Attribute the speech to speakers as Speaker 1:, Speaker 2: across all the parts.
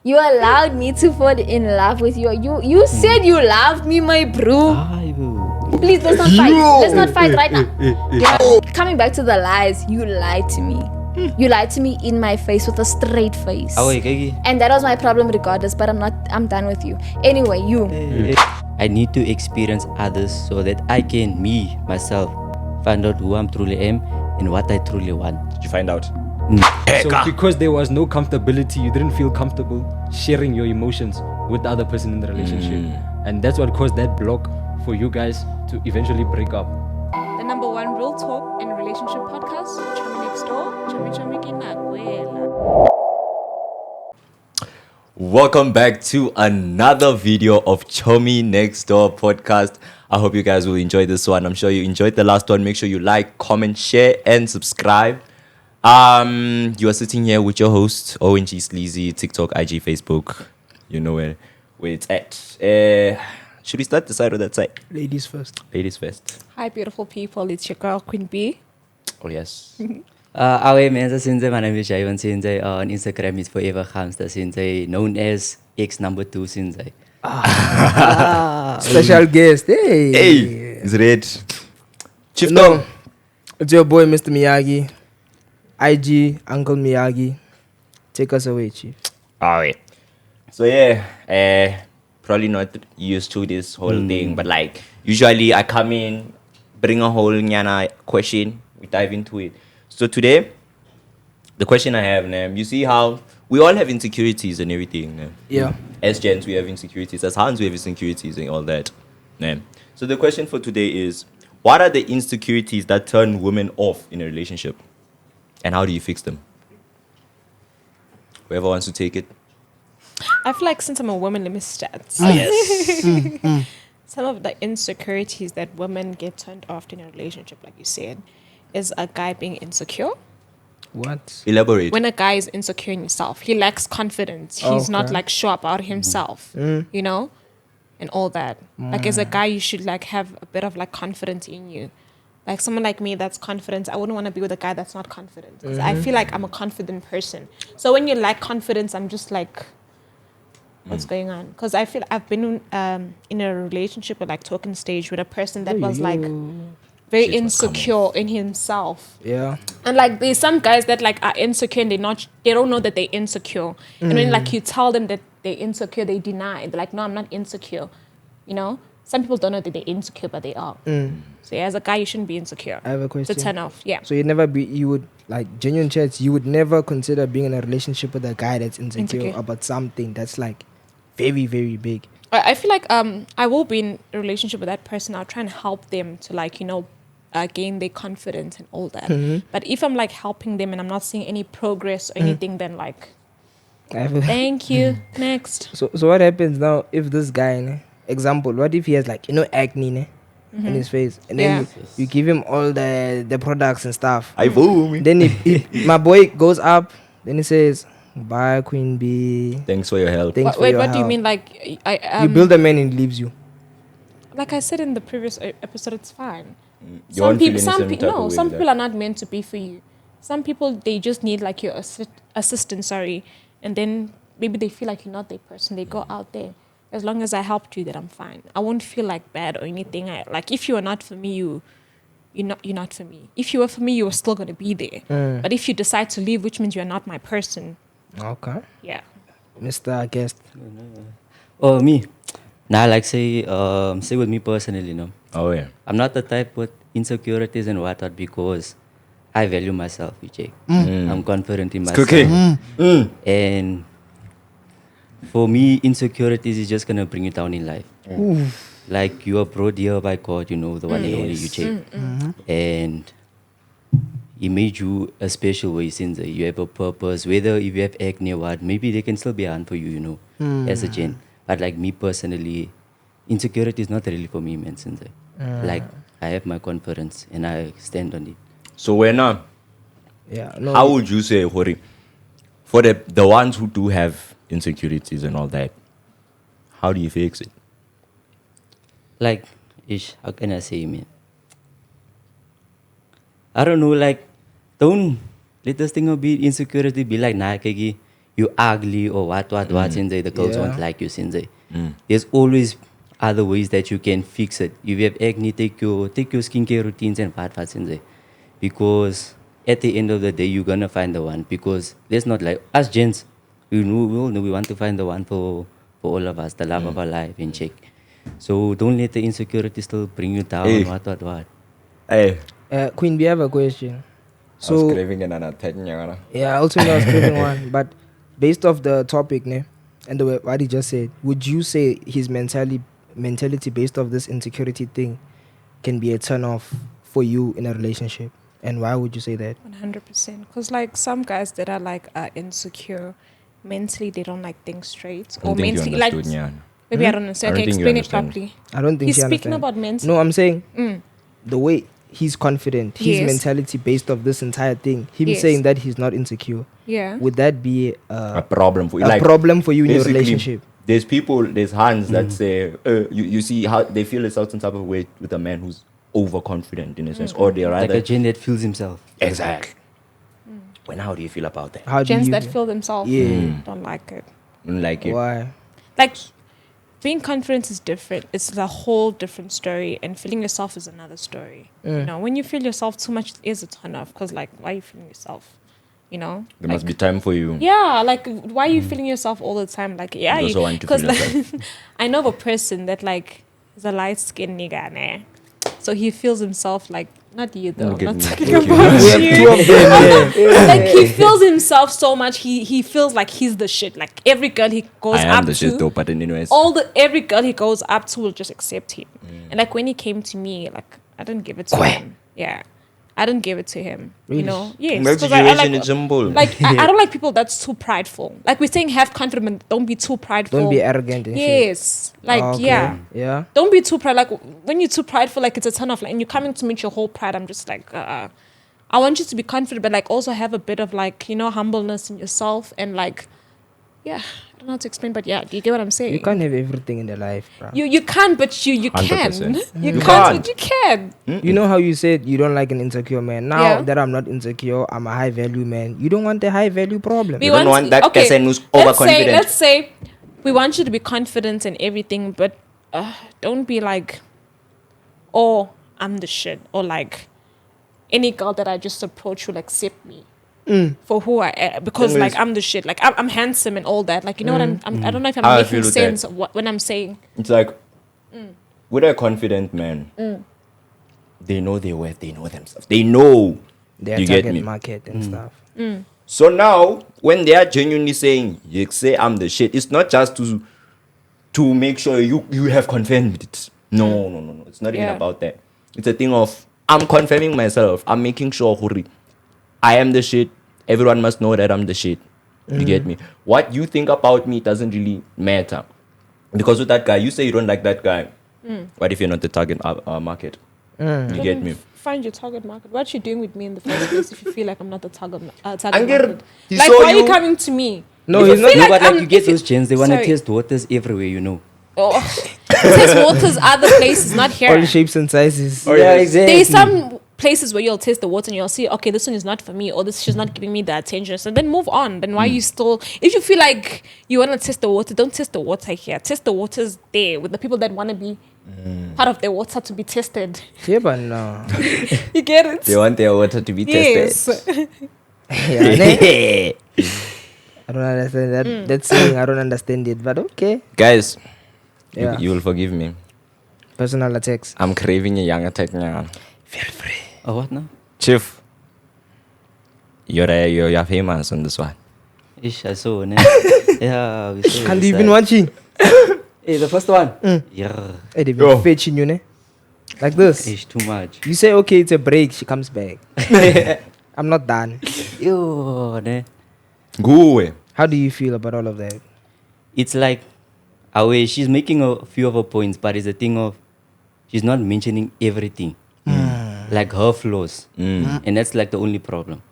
Speaker 1: You allowed me to fall in love with you. You said you loved me, my bro. Please, let's not fight. Let's not fight right now. Coming back to the lies, you lied to me. You lied to me in my face with a straight face. And that was my problem regardless, but I'm done with you. Anyway, you.
Speaker 2: I need to experience others so that I can, myself, find out who I truly am and what I truly want.
Speaker 3: Did you find out?
Speaker 4: So because there was no comfortability, you didn't feel comfortable sharing your emotions with the other person in the relationship. And that's what caused that block for you guys to eventually break up.
Speaker 5: The number one real talk and relationship podcast, Chomi Next Door, Chomi Kinakwela.
Speaker 3: Welcome back to another video of Chomi Next Door podcast. I hope you guys will enjoy this one. I'm sure you enjoyed the last one. Make sure you like, comment, share, and subscribe. You are sitting here with your host, ONG Sleazy, TikTok, IG, Facebook. You know where it's at. Should we start this side or that side?
Speaker 6: Ladies first.
Speaker 3: Ladies first.
Speaker 5: Hi, beautiful people. It's your girl, Queen B.
Speaker 3: Oh, yes.
Speaker 2: Mensen sinds my name is Jaivan sinds on Instagram is forever Hamster sinds known as X number 2 sinds
Speaker 6: Special guest. Hey.
Speaker 3: Hey, it's red. Chief
Speaker 6: No,
Speaker 3: Tom.
Speaker 6: it's your boy Mr. Miyagi. IG Uncle Miyagi. Take us away, Chief.
Speaker 3: Oh, yeah. So, yeah, probably not used to this whole thing, but like, usually I come in, bring a whole nyana question, we dive into it. So today, the question I have, you see how we all have insecurities and everything.
Speaker 6: Yeah.
Speaker 3: As gents, we have insecurities. As Hans, we have insecurities and all that. So the question for today is, what are the insecurities that turn women off in a relationship? And how do you fix them? Whoever wants to take it.
Speaker 5: I feel like since I'm a woman, let me start.
Speaker 3: Yes.
Speaker 5: Some of the insecurities that women get turned off in a relationship, like you said, is a guy being insecure.
Speaker 6: What?
Speaker 3: Elaborate.
Speaker 5: When a guy is insecure in himself, he lacks confidence. He's not
Speaker 6: Okay.
Speaker 5: like sure about himself, you know, and all that. Like as a guy, you should like have a bit of like confidence in you. Like someone like me that's confident, I wouldn't want to be with a guy that's not confident. 'Cause I feel like I'm a confident person. So when you lack confidence, I'm just like, what's going on? Because I feel I've been in a relationship or like talking stage with a person that was like very
Speaker 3: Shit was
Speaker 5: insecure in himself.
Speaker 6: Yeah.
Speaker 5: And like there's some guys that like are insecure and they don't know that they're insecure. And when like you tell them that they're insecure, they deny. They're like, no, I'm not insecure. You know? Some people don't know that they're insecure, but they are. So yeah, as a guy, you shouldn't be insecure.
Speaker 6: I have a question.
Speaker 5: To turn off, yeah.
Speaker 6: So you would, like, genuine chats, you would never consider being in a relationship with a guy that's insecure about something that's like very, very big.
Speaker 5: I feel like I will be in a relationship with that person. I'll try and help them to like, you know, gain their confidence and all that. But if I'm like helping them and I'm not seeing any progress or anything, then like, thank you. Next.
Speaker 6: So what happens now if this guy, example, what if he has like, acne in his face, and then you give him all the products and stuff.
Speaker 3: I boom.
Speaker 6: Then my boy goes up, then he says, bye Queen B.
Speaker 3: Thanks for your help.
Speaker 6: Thanks for
Speaker 5: Wait,
Speaker 6: your
Speaker 5: what do you
Speaker 6: help."
Speaker 5: mean? Like,
Speaker 6: You build a man and he leaves you.
Speaker 5: like I said in the previous episode, it's fine.
Speaker 3: You
Speaker 5: Some
Speaker 3: won't feel
Speaker 5: people,
Speaker 3: any certain type of way
Speaker 5: some
Speaker 3: with
Speaker 5: people
Speaker 3: that.
Speaker 5: are not meant to be for you. Some people they just need like your assistance, and then maybe they feel like you're not their person. They go out there. As long as I helped you, that I'm fine. I won't feel like bad or anything. Like if you are not for me, you're not for me. If you were for me, you were still gonna be there. But if you decide to leave, which means you're not my person.
Speaker 6: Okay.
Speaker 5: Yeah.
Speaker 6: Mr. Guest.
Speaker 2: Oh, me. Now, like say with me personally,
Speaker 3: Oh, yeah.
Speaker 2: I'm not the type with insecurities and whatnot because I value myself, Vijay. I'm confident in myself.
Speaker 3: Cooking.
Speaker 2: And for me, insecurities is just gonna bring you down in life. Like you are brought here by God, the one and only Vijay. And He made you a special way since you have a purpose. Whether if you have acne or what, maybe they can still be on for you, as a gen. But like me personally, insecurity is not really for me, man. Since like I have my confidence and I stand on it.
Speaker 3: So when
Speaker 6: Yeah. No.
Speaker 3: how would you say, Hori, for the ones who do have insecurities and all that, how do you fix it?
Speaker 2: Like, how can I say, man? I don't know, like, don't let this thing of be insecurity be like, nah, Kegi, you ugly or what, Sinze, the girls
Speaker 6: Yeah.
Speaker 2: won't like you, Sinze. There's always other ways that you can fix it. If you have acne, take your skincare routines and what, Sinze. Because at the end of the day, you're gonna find the one. Because let's not like us gents, we all know we want to find the one for all of us, the love of our life in check. So don't let the insecurity still bring you down.
Speaker 3: Hey.
Speaker 2: What.
Speaker 3: Hey,
Speaker 6: Queen, we have a question.
Speaker 3: I was
Speaker 6: So
Speaker 3: craving another 10 years.
Speaker 6: yeah, I also know I was craving one, but based off the topic, ne, and the way what he just said, would you say his mentality based off this insecurity thing can be a turn off for you in a relationship? And why would you say that?
Speaker 5: 100%. Because like some guys that are like insecure, mentally they don't like think straight,
Speaker 3: I don't
Speaker 5: or
Speaker 3: think you
Speaker 5: mentally like
Speaker 3: understood, Nyan.
Speaker 5: maybe I don't understand.
Speaker 3: I don't
Speaker 5: Okay,
Speaker 3: think you
Speaker 5: explain it
Speaker 3: understand.
Speaker 5: properly.
Speaker 6: I don't think
Speaker 5: He's
Speaker 6: he
Speaker 5: speaking
Speaker 6: understand.
Speaker 5: about mentally.
Speaker 6: No, I'm saying
Speaker 5: Mm.
Speaker 6: the way he's confident, his
Speaker 5: Yes.
Speaker 6: mentality based off this entire thing, him
Speaker 5: Yes.
Speaker 6: saying that he's not insecure,
Speaker 5: Yeah.
Speaker 6: would that be
Speaker 3: A problem for you.
Speaker 6: a problem for you in your
Speaker 3: basically,
Speaker 6: relationship?
Speaker 3: There's hands that say, you see how they feel a certain type of way with a man who's overconfident in a sense, or they
Speaker 2: Like
Speaker 3: rather.
Speaker 2: a gen that feels himself.
Speaker 3: Exactly. When how do you feel about that?
Speaker 6: How do
Speaker 5: Gents
Speaker 6: you
Speaker 5: that feel themselves
Speaker 6: Yeah.
Speaker 5: don't like it.
Speaker 3: Like it.
Speaker 6: why?
Speaker 5: Like being confident is different. It's a whole different story, and feeling yourself is another story. You know, when you feel yourself too much, it is a turn off. Because like, why are you feeling yourself? You know,
Speaker 3: There must be time for you.
Speaker 5: yeah, like why are you feeling yourself all the time? Like, yeah,
Speaker 3: You also want to
Speaker 5: because
Speaker 3: feel yourself.
Speaker 5: I know of a person that like is a light skinned nigga, ne? So he feels himself like not you though.
Speaker 3: Look at
Speaker 5: I'm not
Speaker 3: me.
Speaker 5: talking
Speaker 3: Look at
Speaker 5: about
Speaker 3: me.
Speaker 6: We have
Speaker 5: you.
Speaker 6: two of them. Yeah.
Speaker 5: Like he feels himself so much. He feels like he's the shit. Like every girl he goes
Speaker 3: I am
Speaker 5: up
Speaker 3: the
Speaker 5: to,
Speaker 3: shit though, but anyways.
Speaker 5: every girl he goes up to will just accept him. And like when he came to me, like I didn't give it to him. Yeah, I didn't give it to him.
Speaker 6: Really?
Speaker 5: You know, yes.
Speaker 3: That
Speaker 5: 'cause I
Speaker 3: situation
Speaker 5: like,
Speaker 3: is simple.
Speaker 5: like I don't like people that's too prideful. Like we're saying, have confidence. Don't be too prideful.
Speaker 6: Don't be arrogant and shit.
Speaker 5: Yes. Like
Speaker 6: Okay.
Speaker 5: yeah.
Speaker 6: Yeah.
Speaker 5: Don't be too proud. Like when you're too prideful, like it's a turn off. Like, and you're coming to meet your whole pride. I'm just like, I want you to be confident, but like also have a bit of like humbleness in yourself and like, yeah, I don't know how to explain, but yeah, do you get what I'm saying?
Speaker 6: You can't have everything in the life, bro.
Speaker 5: You can't, but you can.
Speaker 3: 100%.
Speaker 5: You
Speaker 3: You
Speaker 5: can't,
Speaker 3: can't.
Speaker 5: but you can.
Speaker 6: You know how you said you don't like an insecure man. Now
Speaker 5: Yeah.
Speaker 6: that I'm not insecure, I'm a high value man. You don't want a high value problem.
Speaker 3: You don't want that person who's overconfident.
Speaker 5: Let's say we want you to be confident in everything, but don't be like, oh, I'm the shit, or like any girl that I just approach will accept me for who I am because
Speaker 3: Anyways.
Speaker 5: like I'm the shit. Like I'm handsome and all that. Like you know what I don't know if I'm
Speaker 3: How I
Speaker 5: making
Speaker 3: feel with
Speaker 5: sense of when I'm saying.
Speaker 3: It's like with a confident man, they know their worth, they know themselves, they know.
Speaker 6: Their
Speaker 3: You get
Speaker 6: target
Speaker 3: me?
Speaker 6: market and stuff.
Speaker 3: So now, when they are genuinely saying, "You say I'm the shit," it's not just to make sure you have confirmed it. No. It's not even
Speaker 5: Yeah.
Speaker 3: about that. It's a thing of I'm confirming myself. I'm making sure, Huri, I am the shit. Everyone must know that I'm the shit. You get me? What you think about me doesn't really matter. Because with that guy, you say you don't like that guy. What if you're not the target market? You get me?
Speaker 5: Find your target market. What you doing with me in the first place if you feel like I'm not the target
Speaker 3: Angir,
Speaker 5: market?
Speaker 3: he
Speaker 5: Like
Speaker 3: saw
Speaker 5: why are you
Speaker 3: you-
Speaker 5: coming to me?
Speaker 6: No,
Speaker 5: If you
Speaker 6: he's not.
Speaker 5: feel
Speaker 2: No, but like
Speaker 5: I'm-
Speaker 2: you get
Speaker 5: if you-
Speaker 2: those gens, they want to
Speaker 5: Sorry.
Speaker 2: test waters everywhere, you know.
Speaker 5: Oh, test waters other places, not here.
Speaker 6: All shapes and sizes.
Speaker 3: Oh, yeah,
Speaker 2: exactly.
Speaker 5: There's some places where you'll test the water and you'll see, okay, this one is not for me, or this she's not giving me the attention. So then move on. Then why you still? If you feel like you want to test the water, don't test the water here. Test the waters there with the people that want to be part of the water to be tested.
Speaker 6: Yeah, but no.
Speaker 5: You get it?
Speaker 3: They want their water to be
Speaker 5: Yes.
Speaker 3: tested.
Speaker 6: Yeah, ne? I don't understand that. That saying, I don't understand it. But okay.
Speaker 3: Guys,
Speaker 6: Yeah.
Speaker 3: you will forgive me.
Speaker 6: Personal attacks.
Speaker 3: I'm craving a young attack now.
Speaker 6: Feel free.
Speaker 2: Oh, what now?
Speaker 3: Chief, you're famous on this one.
Speaker 2: Ish, I saw, ne? Yeah, we saw.
Speaker 6: And
Speaker 2: we
Speaker 6: you've
Speaker 2: saw.
Speaker 6: been watching.
Speaker 2: Hey, the first one. Yeah.
Speaker 6: Hey, they've
Speaker 3: Yo.
Speaker 6: been fetching you, ne? Like this.
Speaker 2: Ish, too much.
Speaker 6: You say, okay, it's a break. She comes back. I'm not done.
Speaker 2: Yo, ne?
Speaker 3: Go away.
Speaker 6: How do you feel about all of that?
Speaker 2: It's like, away, she's making a few of her points, but it's a thing of she's not mentioning everything. Like her flaws. And that's like the only problem.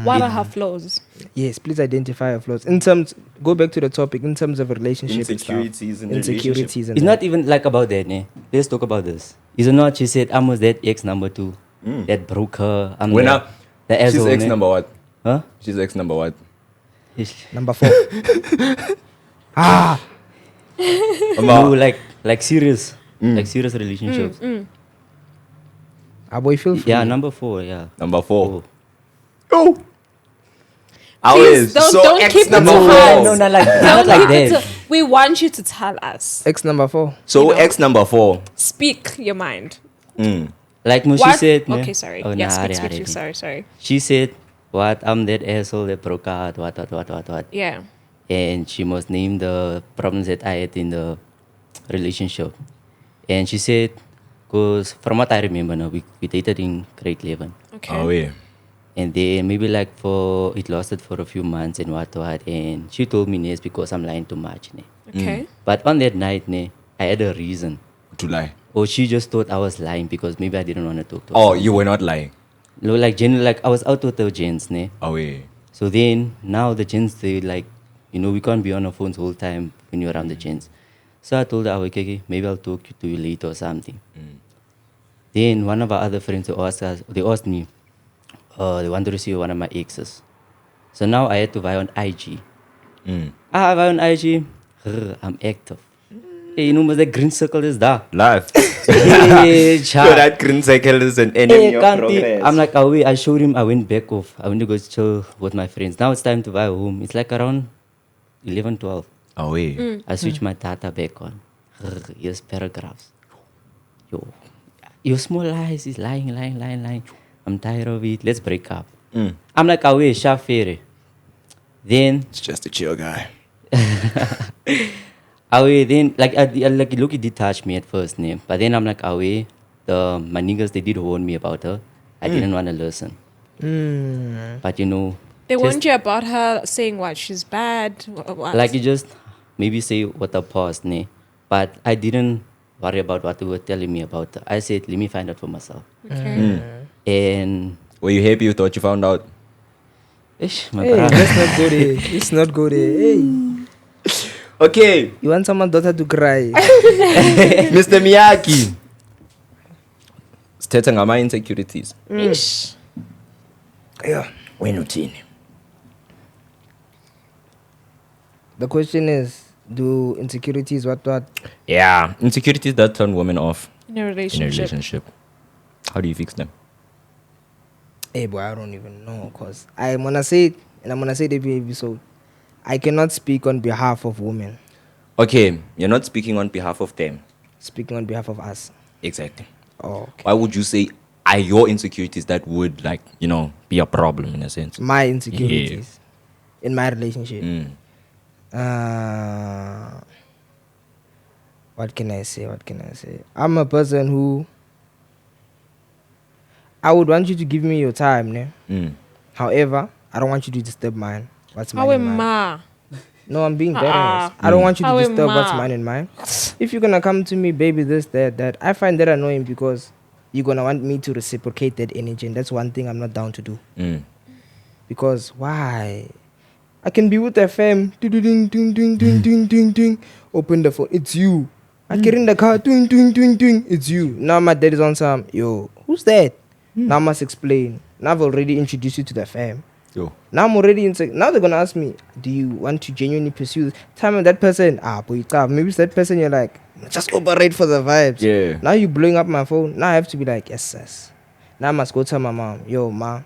Speaker 5: What are her flaws?
Speaker 6: Yes, please identify your flaws. In terms, go back to the topic, in terms of a relationship and stuff.
Speaker 3: Insecurities in the
Speaker 6: Insecurities and
Speaker 2: It's
Speaker 6: that.
Speaker 2: not even like about that, ne? Let's talk about this. Is it not she said, I was that ex number 2 that broke her. I'm
Speaker 3: When
Speaker 2: the
Speaker 3: she's
Speaker 2: asshole,
Speaker 3: ex
Speaker 2: ne?
Speaker 3: number what?
Speaker 2: Huh?
Speaker 3: She's ex number what?
Speaker 6: Number 4. Ah,
Speaker 2: No, like serious. Like serious relationships.
Speaker 6: boy, feel free.
Speaker 2: Yeah, number 4, yeah.
Speaker 3: Number 4.
Speaker 2: Oh.
Speaker 5: Please don't
Speaker 3: ex
Speaker 5: keep it
Speaker 3: number
Speaker 5: to
Speaker 3: four.
Speaker 5: us.
Speaker 2: No, not like
Speaker 5: Don't
Speaker 2: not like
Speaker 5: keep it
Speaker 2: that.
Speaker 5: to- We want you to tell us.
Speaker 6: X number 4.
Speaker 3: So
Speaker 5: You know.
Speaker 3: ex number 4.
Speaker 5: Speak your mind.
Speaker 2: Like when she
Speaker 5: What?
Speaker 2: said, ne?
Speaker 5: Okay, sorry.
Speaker 2: Oh,
Speaker 5: Yeah,
Speaker 2: nah,
Speaker 5: speak.
Speaker 2: hurry, hurry.
Speaker 5: Sorry.
Speaker 2: She said, "What? I'm that asshole that broke out. What?
Speaker 5: Yeah.
Speaker 2: And she must name the problems that I had in the relationship. And she said, because from what I remember, now we dated in grade 11.
Speaker 5: Okay.
Speaker 3: Oh yeah.
Speaker 2: And then maybe like it lasted for a few months and what. And she told me, yes, because I'm lying too much. Ne?
Speaker 5: Okay.
Speaker 2: But on that night, ne, I had a reason.
Speaker 3: To lie.
Speaker 2: Or she just thought I was lying because maybe I didn't want to talk to her.
Speaker 3: Oh, you were not lying.
Speaker 2: No, like generally, like I was out with the gents, ne?
Speaker 3: Oh yeah.
Speaker 2: So then now the gents, they like, we can't be on our phones the whole time when you're around the gents. So I told her, okay, maybe I'll talk to you later or something. Then one of our other friends, they asked me, they wanted to see one of my exes. So now I had to buy on IG. I buy on IG, I'm active. Hey, but the green circle is there.
Speaker 3: Live.
Speaker 2: Hey,
Speaker 3: So that green circle is an enemy of progress.
Speaker 2: I'm like, away. I showed him, I went back off. I went to go chill with my friends. Now it's time to buy home. It's like around 11, 12.
Speaker 3: Oh yeah.
Speaker 2: I switch my data back on. Here's paragraphs. Yo, your small lies is lying. I'm tired of it. Let's break up. I'm like, away, shafere. Then,
Speaker 3: It's just a chill guy.
Speaker 2: away, then, like, look, it did touch me at first, name. But then I'm like, away, my niggas, they did warn me about her. I didn't want to listen. But
Speaker 5: They
Speaker 2: just-
Speaker 5: warned you about her saying what? She's bad? What?
Speaker 2: like you just maybe say what the past, ne? But I didn't worry about what they were telling me about her. I said, let me find out for myself.
Speaker 5: Okay.
Speaker 2: And
Speaker 3: Were you happy you thought you found out?
Speaker 2: my
Speaker 6: Hey,
Speaker 2: brother.
Speaker 6: let's not go there. Let's not go there. Hey,
Speaker 3: Okay,
Speaker 6: you want someone's daughter to cry?
Speaker 3: Mr. Miyaki. Sithetha ngama insecurities.
Speaker 5: Ish.
Speaker 6: Yeah.
Speaker 3: Wena uthini?
Speaker 6: The question is, do insecurities what?
Speaker 3: Yeah, insecurities that turn women off
Speaker 5: In a
Speaker 3: in a
Speaker 5: relationship.
Speaker 3: relationship. How do you fix them?
Speaker 6: Hey boy, I don't even know, cause I'm gonna say it, and I'm gonna say it every episode. I cannot speak on behalf of women.
Speaker 3: Okay, you're not speaking on behalf of them.
Speaker 6: Speaking on behalf of us.
Speaker 3: Exactly.
Speaker 6: Oh, okay.
Speaker 3: Why would you say are your insecurities that would be a problem in a sense?
Speaker 6: My insecurities in my relationship.
Speaker 3: Mm.
Speaker 6: What can I say? I'm a person who I would want you to give me your time, ne? However, I don't want you to disturb mine. What's mine?
Speaker 5: How
Speaker 6: and mine.
Speaker 5: ma?
Speaker 6: No, I'm being dead
Speaker 5: Ah.
Speaker 6: honest. I don't want you to
Speaker 5: How
Speaker 6: disturb what's
Speaker 5: ma?
Speaker 6: mine and mine. If you're gonna come to me, baby, this, that, I find that annoying because you're gonna want me to reciprocate that energy, and that's one thing I'm not down to do. Because why? I can be with the fam. Ding, ding, ding, ding, ding, ding, ding, ding. Open the phone. It's you. I get in the car. Ding, ding, ding, ding. It's you. Now my dad is on some. Yo, who's that? Now I must explain. Now I've already introduced you to the fam.
Speaker 3: Yo.
Speaker 6: Now I'm already inside. Now they're gonna ask me, do you want to genuinely pursue this? Time with that person. Boy, maybe it's that person you're like, just operate for the vibes.
Speaker 3: Yeah.
Speaker 6: Now you blowing up my phone. Now I have to be like, yes. Now I must go tell my mom, yo, ma,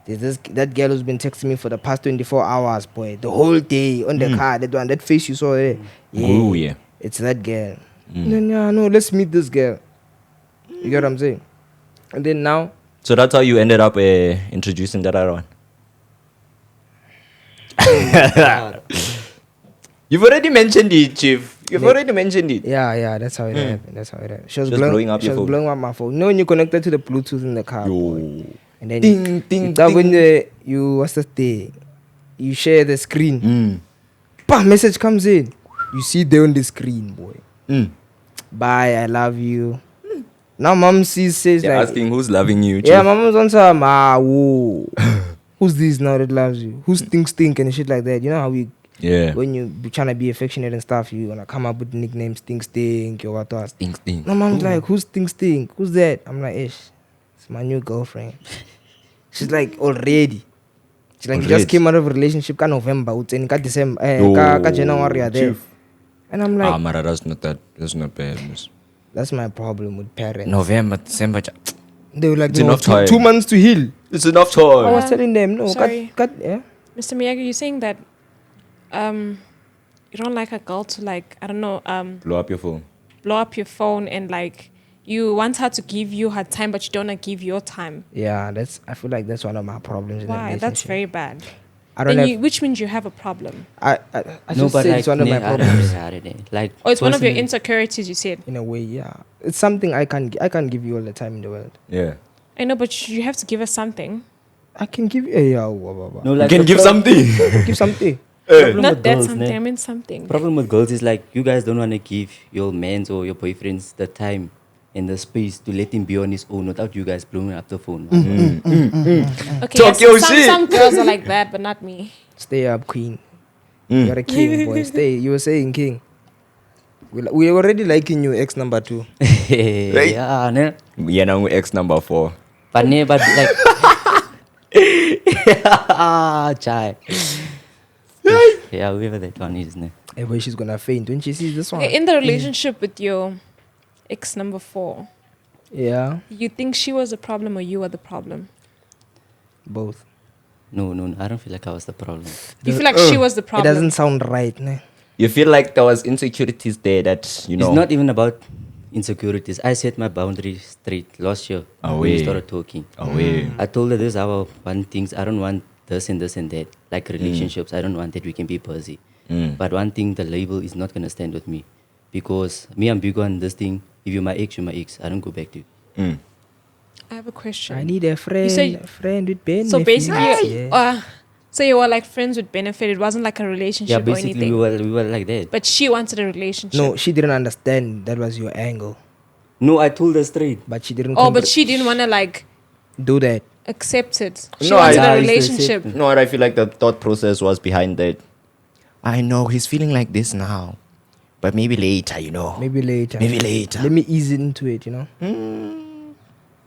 Speaker 6: there's that girl who's been texting me for the past 24 hours, boy. The whole day on the car. That one, that face you saw there. Yeah.
Speaker 3: Ooh, yeah.
Speaker 6: It's that girl. No, let's meet this girl. You get what I'm saying? And then now,
Speaker 3: So that's how you ended up introducing that other one. You've already mentioned it, Chief. You've already mentioned it.
Speaker 6: yeah, that's how it happened. She was
Speaker 3: Just blowing up your phone.
Speaker 6: blowing up my phone. You know when you connected to the Bluetooth in the car, boy.
Speaker 3: Yo.
Speaker 6: And then
Speaker 3: Ding, ding,
Speaker 6: that when
Speaker 3: ding.
Speaker 6: what's the thing? You share the screen. Bam, message comes in. You see there on the screen, boy. Bye, I love you. Now mom says
Speaker 3: They're
Speaker 6: like,
Speaker 3: asking who's loving you, Chief.
Speaker 6: yeah, my mom's on some, whoa. Who's this now that loves you? Who stink and shit like that? You know how we,
Speaker 3: Yeah.
Speaker 6: when you be trying to be affectionate and stuff, you gonna come up with nicknames, stink, or what else.
Speaker 3: Stink, stink.
Speaker 6: My mom's like, who's stink? Who's that? I'm like, it's my new girlfriend. She's like, already. Like, you just came out of a relationship ka November, in ka December, ka January are there. And I'm like,
Speaker 3: Mara, that's not bad, miss.
Speaker 6: that's my problem with parents.
Speaker 3: November, December.
Speaker 6: They were like,
Speaker 3: It's
Speaker 6: no,
Speaker 3: enough time.
Speaker 6: 2 months to heal.
Speaker 3: It's enough
Speaker 6: I
Speaker 3: time.
Speaker 6: was telling them, no,
Speaker 5: sorry.
Speaker 6: yeah.
Speaker 5: Mr. Miyagi, you're saying that you don't like a girl to like, I don't know,
Speaker 3: Blow up your phone.
Speaker 5: blow up your phone and like you want her to give you her time, but you don't want to give your time.
Speaker 6: Yeah, I feel like that's one of my problems in a
Speaker 5: Why?
Speaker 6: relationship.
Speaker 5: That's very bad.
Speaker 6: I don't
Speaker 5: Then
Speaker 6: have,
Speaker 5: which means you have a problem.
Speaker 6: I
Speaker 2: No,
Speaker 6: just
Speaker 2: but
Speaker 6: said
Speaker 2: like,
Speaker 6: it's one of my
Speaker 2: I don't
Speaker 6: problems.
Speaker 2: know, I don't know. Like,
Speaker 5: Or it's one of your
Speaker 2: personally-
Speaker 5: insecurities, you said.
Speaker 6: In a way, yeah. It's something I can't give you all the time in the world.
Speaker 3: Yeah.
Speaker 5: I know, but you have to give us something.
Speaker 6: I can give you yeah,
Speaker 2: No,
Speaker 3: You
Speaker 2: like
Speaker 3: can
Speaker 2: the
Speaker 3: give something.
Speaker 6: give something.
Speaker 2: problem
Speaker 5: Not
Speaker 2: with
Speaker 5: that
Speaker 2: girls,
Speaker 5: something,
Speaker 2: ne?
Speaker 5: I mean something.
Speaker 2: Problem with girls is like you guys don't want to give your mans or your boyfriends the time and the space to let him be on his own without you guys blowing up the phone.
Speaker 5: Okay,
Speaker 3: Talk
Speaker 5: yeah,
Speaker 3: your
Speaker 5: some,
Speaker 3: shit.
Speaker 5: some girls are like that, but not me.
Speaker 6: Stay up, queen. You're a king, boy. Stay. You were saying king. We already liking you, ex number 2.
Speaker 2: Yeah, ne?
Speaker 3: Yeah, now X number 4.
Speaker 2: But like, chai. Yeah, whoever that one is, ne?
Speaker 6: Hey, boy, she's gonna faint when she sees this one.
Speaker 5: Okay, in the relationship with your ex number 4,
Speaker 6: Yeah,
Speaker 5: you think she was the problem or you were the problem?
Speaker 6: both.
Speaker 2: No, I don't feel like I was the problem.
Speaker 5: You feel like she was the
Speaker 6: It
Speaker 5: problem?
Speaker 6: doesn't sound right, ne?
Speaker 3: You feel like there was insecurities there that, you know.
Speaker 2: It's not even about insecurities. I set my boundaries straight last year when we
Speaker 3: Away.
Speaker 2: started talking.
Speaker 3: Away.
Speaker 2: I told her this how I want things. I don't want this and this and that. Like relationships, I don't want that we can be busy. But one thing, the label is not going to stand with me. Because me, I'm big on this thing. If you're my ex, you're my ex. I don't go back to you.
Speaker 5: I have a question.
Speaker 6: I need a friend.
Speaker 5: said-
Speaker 6: a friend with benefits.
Speaker 5: So basically,
Speaker 6: yeah.
Speaker 5: so you were like friends with benefit. It wasn't like a relationship
Speaker 2: Yeah,
Speaker 5: or
Speaker 2: basically
Speaker 5: anything.
Speaker 2: we were like that.
Speaker 5: But she wanted a relationship.
Speaker 6: No, she didn't understand that was your angle,
Speaker 2: No, I told her straight.
Speaker 6: but she didn't.
Speaker 5: Oh, but she didn't want to like
Speaker 6: do that.
Speaker 5: accept it. She
Speaker 3: No,
Speaker 5: wanted
Speaker 2: I
Speaker 5: a
Speaker 2: used to
Speaker 5: relationship.
Speaker 2: accept
Speaker 3: No, what I feel like the thought process was behind that. I know he's feeling like this now, but maybe later, you know.
Speaker 6: Maybe later.
Speaker 3: Maybe later.
Speaker 6: Let me ease into it, you know.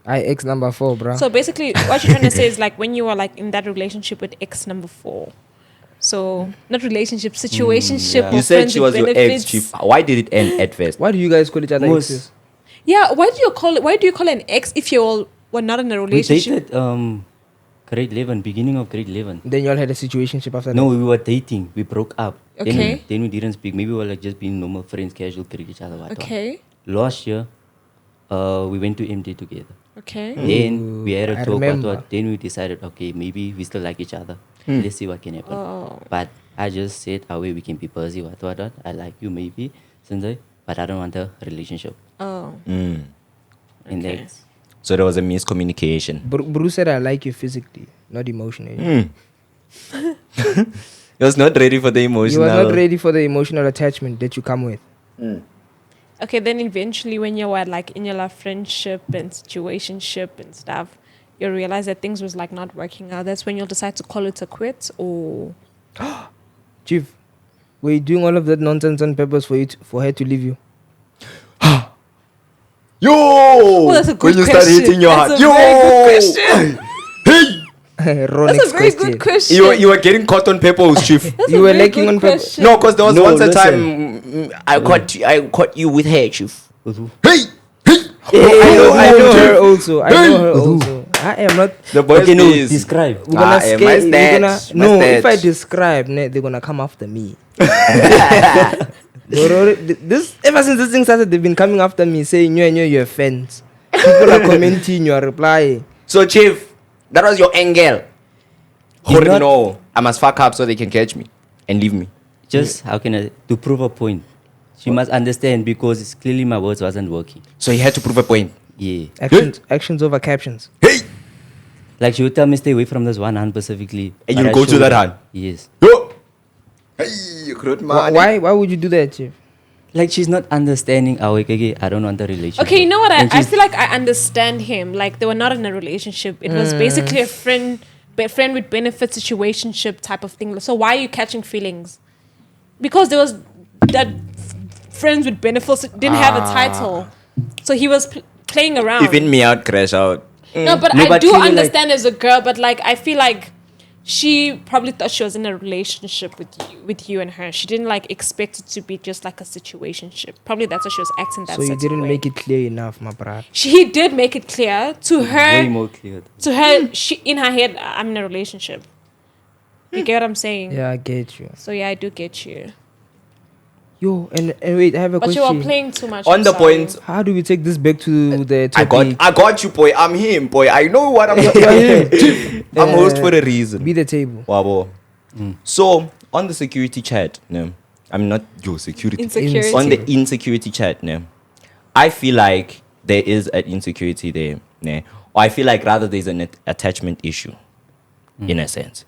Speaker 6: I ex number 4, bro.
Speaker 5: So basically, what you're trying to say is like when you were like in that relationship with ex number 4. So not relationship, situationship.
Speaker 2: yeah.
Speaker 5: or
Speaker 3: You said
Speaker 5: friends
Speaker 3: she
Speaker 5: with
Speaker 3: was your ex,
Speaker 5: benefits.
Speaker 3: chief. Why did it end at first?
Speaker 6: Why do you guys call each other
Speaker 2: Was-
Speaker 6: exes?
Speaker 5: Yeah. Why do you call it? Why do you call it an ex if you all were not in a
Speaker 2: We
Speaker 5: relationship?
Speaker 2: dated grade 11, beginning of grade 11.
Speaker 6: Then y'all had a situationship after
Speaker 2: No,
Speaker 6: that.
Speaker 2: we were dating. We broke up.
Speaker 5: Okay.
Speaker 2: Then we didn't speak. Maybe we were like just being normal friends, casual, greet each other. What
Speaker 5: Okay.
Speaker 2: Last year, we went to MD together.
Speaker 5: Okay.
Speaker 2: Then we had a
Speaker 6: I
Speaker 2: talk.
Speaker 6: remember.
Speaker 2: Then we decided, okay, maybe we still like each other. Let's see what can happen.
Speaker 5: Oh.
Speaker 2: But I just said, away we can be busy. What. I like you maybe, Sensei, but I don't want a relationship.
Speaker 5: Oh.
Speaker 2: And
Speaker 5: Okay.
Speaker 2: that's
Speaker 3: So there was a miscommunication.
Speaker 6: Bruce said I like you physically, not emotionally.
Speaker 3: He was not ready for the
Speaker 6: You
Speaker 3: emotional.
Speaker 6: was not ready for the emotional attachment that you come with.
Speaker 5: Okay, then eventually when you were like in your love friendship and situationship and stuff, you realize that things was like not working out. That's when you'll decide to call it a quit or
Speaker 6: Chief, were you doing all of that nonsense on purpose for her to leave you?
Speaker 3: Yo!
Speaker 5: that's a good
Speaker 3: when you start
Speaker 5: question.
Speaker 3: hitting your
Speaker 5: That's
Speaker 3: heart.
Speaker 5: a
Speaker 3: Yo!
Speaker 5: very good
Speaker 3: Hey!
Speaker 5: that's a very good question.
Speaker 3: You were getting caught on purpose, chief.
Speaker 5: That's
Speaker 6: You
Speaker 5: a
Speaker 6: were
Speaker 5: very
Speaker 6: lacking
Speaker 5: good
Speaker 6: on purpose.
Speaker 5: question.
Speaker 3: No, because there was
Speaker 2: No,
Speaker 3: once a
Speaker 2: listen.
Speaker 3: time I caught you with her, chief.
Speaker 2: with who?
Speaker 3: Hey!
Speaker 6: I know her also. I know her also. I am not.
Speaker 3: The boys
Speaker 2: Okay, no,
Speaker 3: is-
Speaker 2: describe.
Speaker 6: We're gonna
Speaker 3: my
Speaker 6: scare. We're gonna,
Speaker 3: stats, my
Speaker 6: no, if I
Speaker 3: stats.
Speaker 6: describe, they're gonna come after me. This ever since this thing started, they've been coming after me saying you're fans. People are commenting, you are replying.
Speaker 3: So, chief, that was your angle.
Speaker 2: It's not-
Speaker 3: No, I must fuck up so they can catch me and leave me.
Speaker 2: Just how can I to prove a point? She must understand because it's clearly my words wasn't working.
Speaker 3: So he had to prove a point.
Speaker 2: Yeah.
Speaker 6: Actions over captions.
Speaker 3: Hey!
Speaker 2: Like she would tell me stay away from this one hand specifically.
Speaker 3: And
Speaker 2: but
Speaker 3: you'll
Speaker 2: I
Speaker 3: go to
Speaker 2: showed
Speaker 3: that
Speaker 2: her-
Speaker 3: hand?
Speaker 2: Yes.
Speaker 3: Yo! Hey, good man.
Speaker 6: Why would you do that, Chief?
Speaker 2: Like she's not understanding our okay, I don't want a relationship.
Speaker 5: Okay, you know what?
Speaker 2: And
Speaker 5: I
Speaker 2: she's-
Speaker 5: feel like I understand him. Like they were not in a relationship. It was basically a friend with benefit situationship type of thing. So why are you catching feelings? Because there was that friends with benefits didn't have a title, so he was playing around.
Speaker 3: Even me out, crash out.
Speaker 5: No, but
Speaker 2: No,
Speaker 5: I
Speaker 2: but
Speaker 5: do
Speaker 2: clearly, like-
Speaker 5: understand as a girl. But like I feel like she probably thought she was in a relationship with you and her. She didn't like expect it to be just like a situationship. Probably that's why she was acting that.
Speaker 6: So you
Speaker 5: certain
Speaker 6: didn't
Speaker 5: way.
Speaker 6: make it clear enough, my brother.
Speaker 5: He did make it clear to her.
Speaker 2: Way more clear.
Speaker 5: To her, she in her head, I'm in a relationship. You get what I'm saying?
Speaker 6: Yeah, I get you.
Speaker 5: So yeah, I do get you.
Speaker 6: Yo, and wait, I have a
Speaker 5: But you
Speaker 6: question.
Speaker 5: are playing too much.
Speaker 3: On
Speaker 5: I'm
Speaker 3: the
Speaker 5: sorry.
Speaker 3: point,
Speaker 6: How do we take this back to the
Speaker 3: I
Speaker 6: topic?
Speaker 3: got you, boy. I'm him, boy. I know what I'm doing. I'm host for a reason.
Speaker 6: Be the table.
Speaker 3: Wabo. So on the security chat, no, I'm not your security.
Speaker 5: Insecurity.
Speaker 3: On the insecurity chat, no, I feel like there is an insecurity there, no, or I feel like rather there's an attachment issue, in a sense.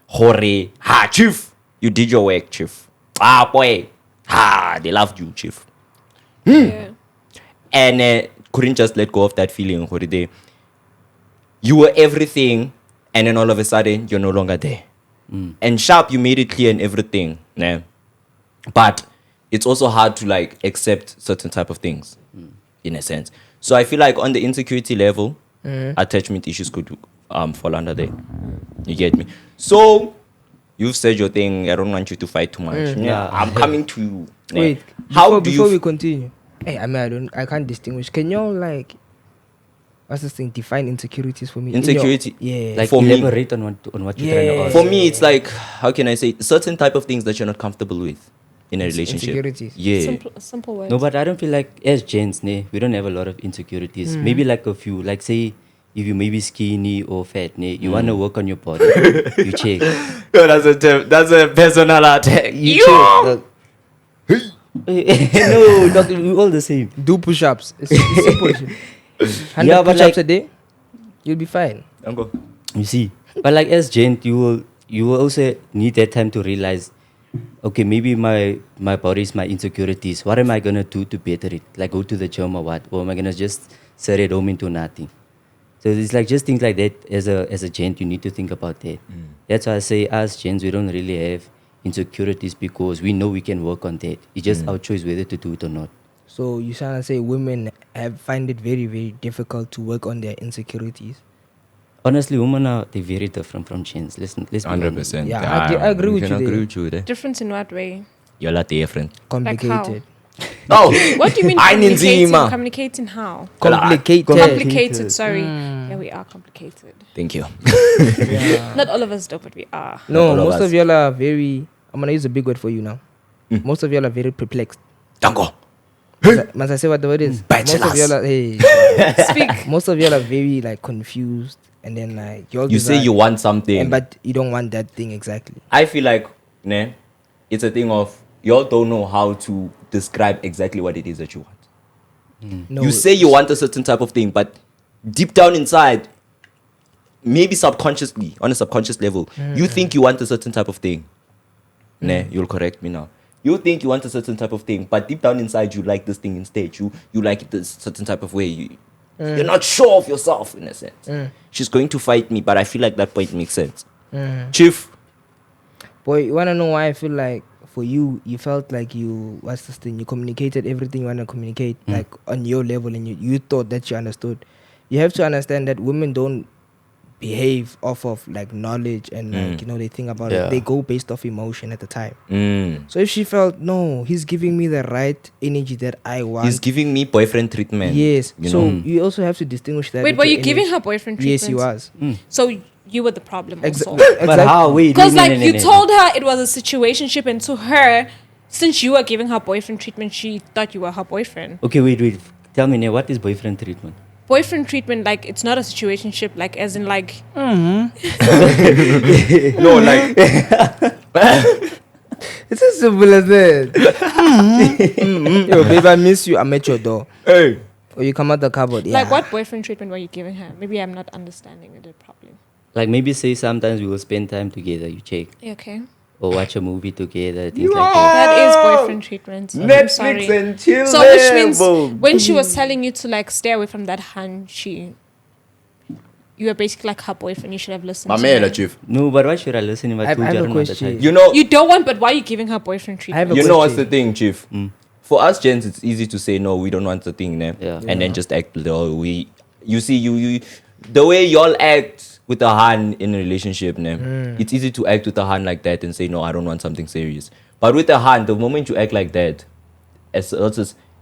Speaker 3: Hore, ha, chief, you did your work, chief. Ah, boy, ha, they loved you, chief.
Speaker 5: Yeah.
Speaker 3: And couldn't just let go of that feeling. Hore, you were everything, and then all of a sudden you're no longer there. And sharp, you made it clear and everything, nah. But it's also hard to like accept certain type of things, in a sense. So I feel like on the insecurity level, attachment issues could fall under there. You get me? So you've said your thing. I don't want you to fight too much. Yeah, I'm coming to you. Nah.
Speaker 6: Wait,
Speaker 3: How
Speaker 6: before
Speaker 3: do you?
Speaker 6: we continue? Hey, I mean, I can't distinguish. Can y'all like, what's this thing? Define insecurities for me. In your-
Speaker 3: Insecurity?
Speaker 6: yeah.
Speaker 2: Like
Speaker 3: For me-
Speaker 2: elaborate on what you're trying to ask.
Speaker 3: For me, it's like, how can I say, certain type of things that you're not comfortable with in a relationship.
Speaker 6: Insecurities.
Speaker 3: Yeah.
Speaker 5: Simple words.
Speaker 2: No, but I don't feel like as gents, we don't have a lot of insecurities. Maybe like a few. Like say if you maybe skinny or fat, you wanna work on your body. You check.
Speaker 3: Yo, that's a personal attack.
Speaker 2: You check. No, not we all the same.
Speaker 6: Do push-ups. It's simple. 100
Speaker 2: Yeah, but
Speaker 6: push-ups
Speaker 2: like-
Speaker 6: a day, you'll be fine.
Speaker 3: Uncle.
Speaker 2: You see, but like as gent, you will also need that time to realize, okay, maybe my body is my insecurities. What am I gonna do to better it? Like go to the gym or what? Or am I gonna just sit at home into nothing? So it's like just things like that. As a gent, you need to think about that. That's why I say as gents, we don't really have insecurities because we know we can work on that. It's just our choice whether to do it or not.
Speaker 6: So you trying to say women find it very, very difficult to work on their insecurities?
Speaker 2: Honestly, women they're very different from gents. Let's be honest.
Speaker 3: 100%.
Speaker 6: Yeah, I agree with you
Speaker 3: can
Speaker 6: there.
Speaker 3: agree with you there.
Speaker 5: Difference in what way?
Speaker 3: You're not different.
Speaker 6: Complicated.
Speaker 3: Oh,
Speaker 5: What do you mean
Speaker 3: I
Speaker 5: communicating?
Speaker 3: nzima.
Speaker 5: Communicating how?
Speaker 6: Complicated.
Speaker 5: Complicated, sorry. Yeah, we are complicated.
Speaker 3: Thank you.
Speaker 5: Not all of us do, but we are.
Speaker 6: No,
Speaker 3: All of
Speaker 6: most
Speaker 3: us.
Speaker 6: of y'all are very. I'm gonna use a big word for you now. Most of y'all are very perplexed.
Speaker 3: Dango.
Speaker 6: Must I say what the word is? Most
Speaker 3: Bachelors.
Speaker 6: of y'all are. Hey,
Speaker 5: Speak.
Speaker 6: most of y'all are very like confused, and then like y'all.
Speaker 3: You say you want something.
Speaker 6: and but you don't want that thing exactly.
Speaker 3: I feel like, it's a thing of, y'all don't know how to describe exactly what it is that you want.
Speaker 6: No,
Speaker 3: You say you want a certain type of thing, but deep down inside, maybe subconsciously, on a subconscious level, you think you want a certain type of thing. You'll correct me now. You think you want a certain type of thing, but deep down inside, you like this thing instead. You like it this certain type of way. You're not sure of yourself, in a sense. She's going to fight me, but I feel like that point makes sense. Chief,
Speaker 6: boy, you wanna know why I feel like for you, you felt like what's this thing? You communicated everything you wanna communicate, like on your level, and you thought that you understood. You have to understand that women don't behave off of like knowledge and like they think about
Speaker 3: Yeah.
Speaker 6: it. They go based off emotion at the time.
Speaker 3: mm,
Speaker 6: So if she felt no, he's giving me the right energy that I want.
Speaker 3: he's giving me boyfriend treatment.
Speaker 6: Yes.
Speaker 3: You
Speaker 6: So
Speaker 3: know?
Speaker 6: you also have to distinguish that.
Speaker 5: Wait,
Speaker 6: with
Speaker 5: were
Speaker 6: your
Speaker 5: you giving
Speaker 6: energy.
Speaker 5: her boyfriend treatment?
Speaker 6: Yes, he was.
Speaker 5: So you were the problem also.
Speaker 2: But how? Wait.
Speaker 5: Because
Speaker 2: no, no,
Speaker 5: like
Speaker 2: no,
Speaker 5: you
Speaker 2: no, no.
Speaker 5: told her it was a situationship, and to her, since you were giving her boyfriend treatment, she thought you were her boyfriend.
Speaker 2: Okay, wait. Tell me now, what is boyfriend treatment?
Speaker 5: Boyfriend treatment, like it's not a situationship, like as in like
Speaker 3: No, like,
Speaker 6: It's as simple as that. Yo, babe, I miss you. I'm at your door.
Speaker 3: hey.
Speaker 6: Or you come out the cupboard. Yeah.
Speaker 5: like what boyfriend treatment were you giving her? Maybe I'm not understanding it properly.
Speaker 2: Like maybe say sometimes we will spend time together, you check.
Speaker 5: Okay,
Speaker 2: Or watch a movie together, things like that.
Speaker 5: that is boyfriend treatment. I'm sorry.
Speaker 3: Netflix and chill.
Speaker 5: So which means when she was telling you to like stay away from that hun, you were basically like her boyfriend. You should have listened. to her.
Speaker 3: Chief.
Speaker 2: No, but why should I listen if I
Speaker 6: I
Speaker 2: told
Speaker 6: have
Speaker 2: you I
Speaker 6: a
Speaker 2: don't want the
Speaker 6: question.
Speaker 2: type?
Speaker 3: You know,
Speaker 5: You don't want, but why are you giving her boyfriend
Speaker 6: I have
Speaker 5: treatment?
Speaker 6: a
Speaker 3: you know what's
Speaker 6: question.
Speaker 3: the thing, Chief? For us gents, it's easy to say no, we don't want the thing,
Speaker 2: Yeah.
Speaker 3: and then just act. You see, you the way y'all act with a hand in a relationship, it's easy to act with a hand like that and say, no, I don't want something serious. But with a hand, the moment you act like that, as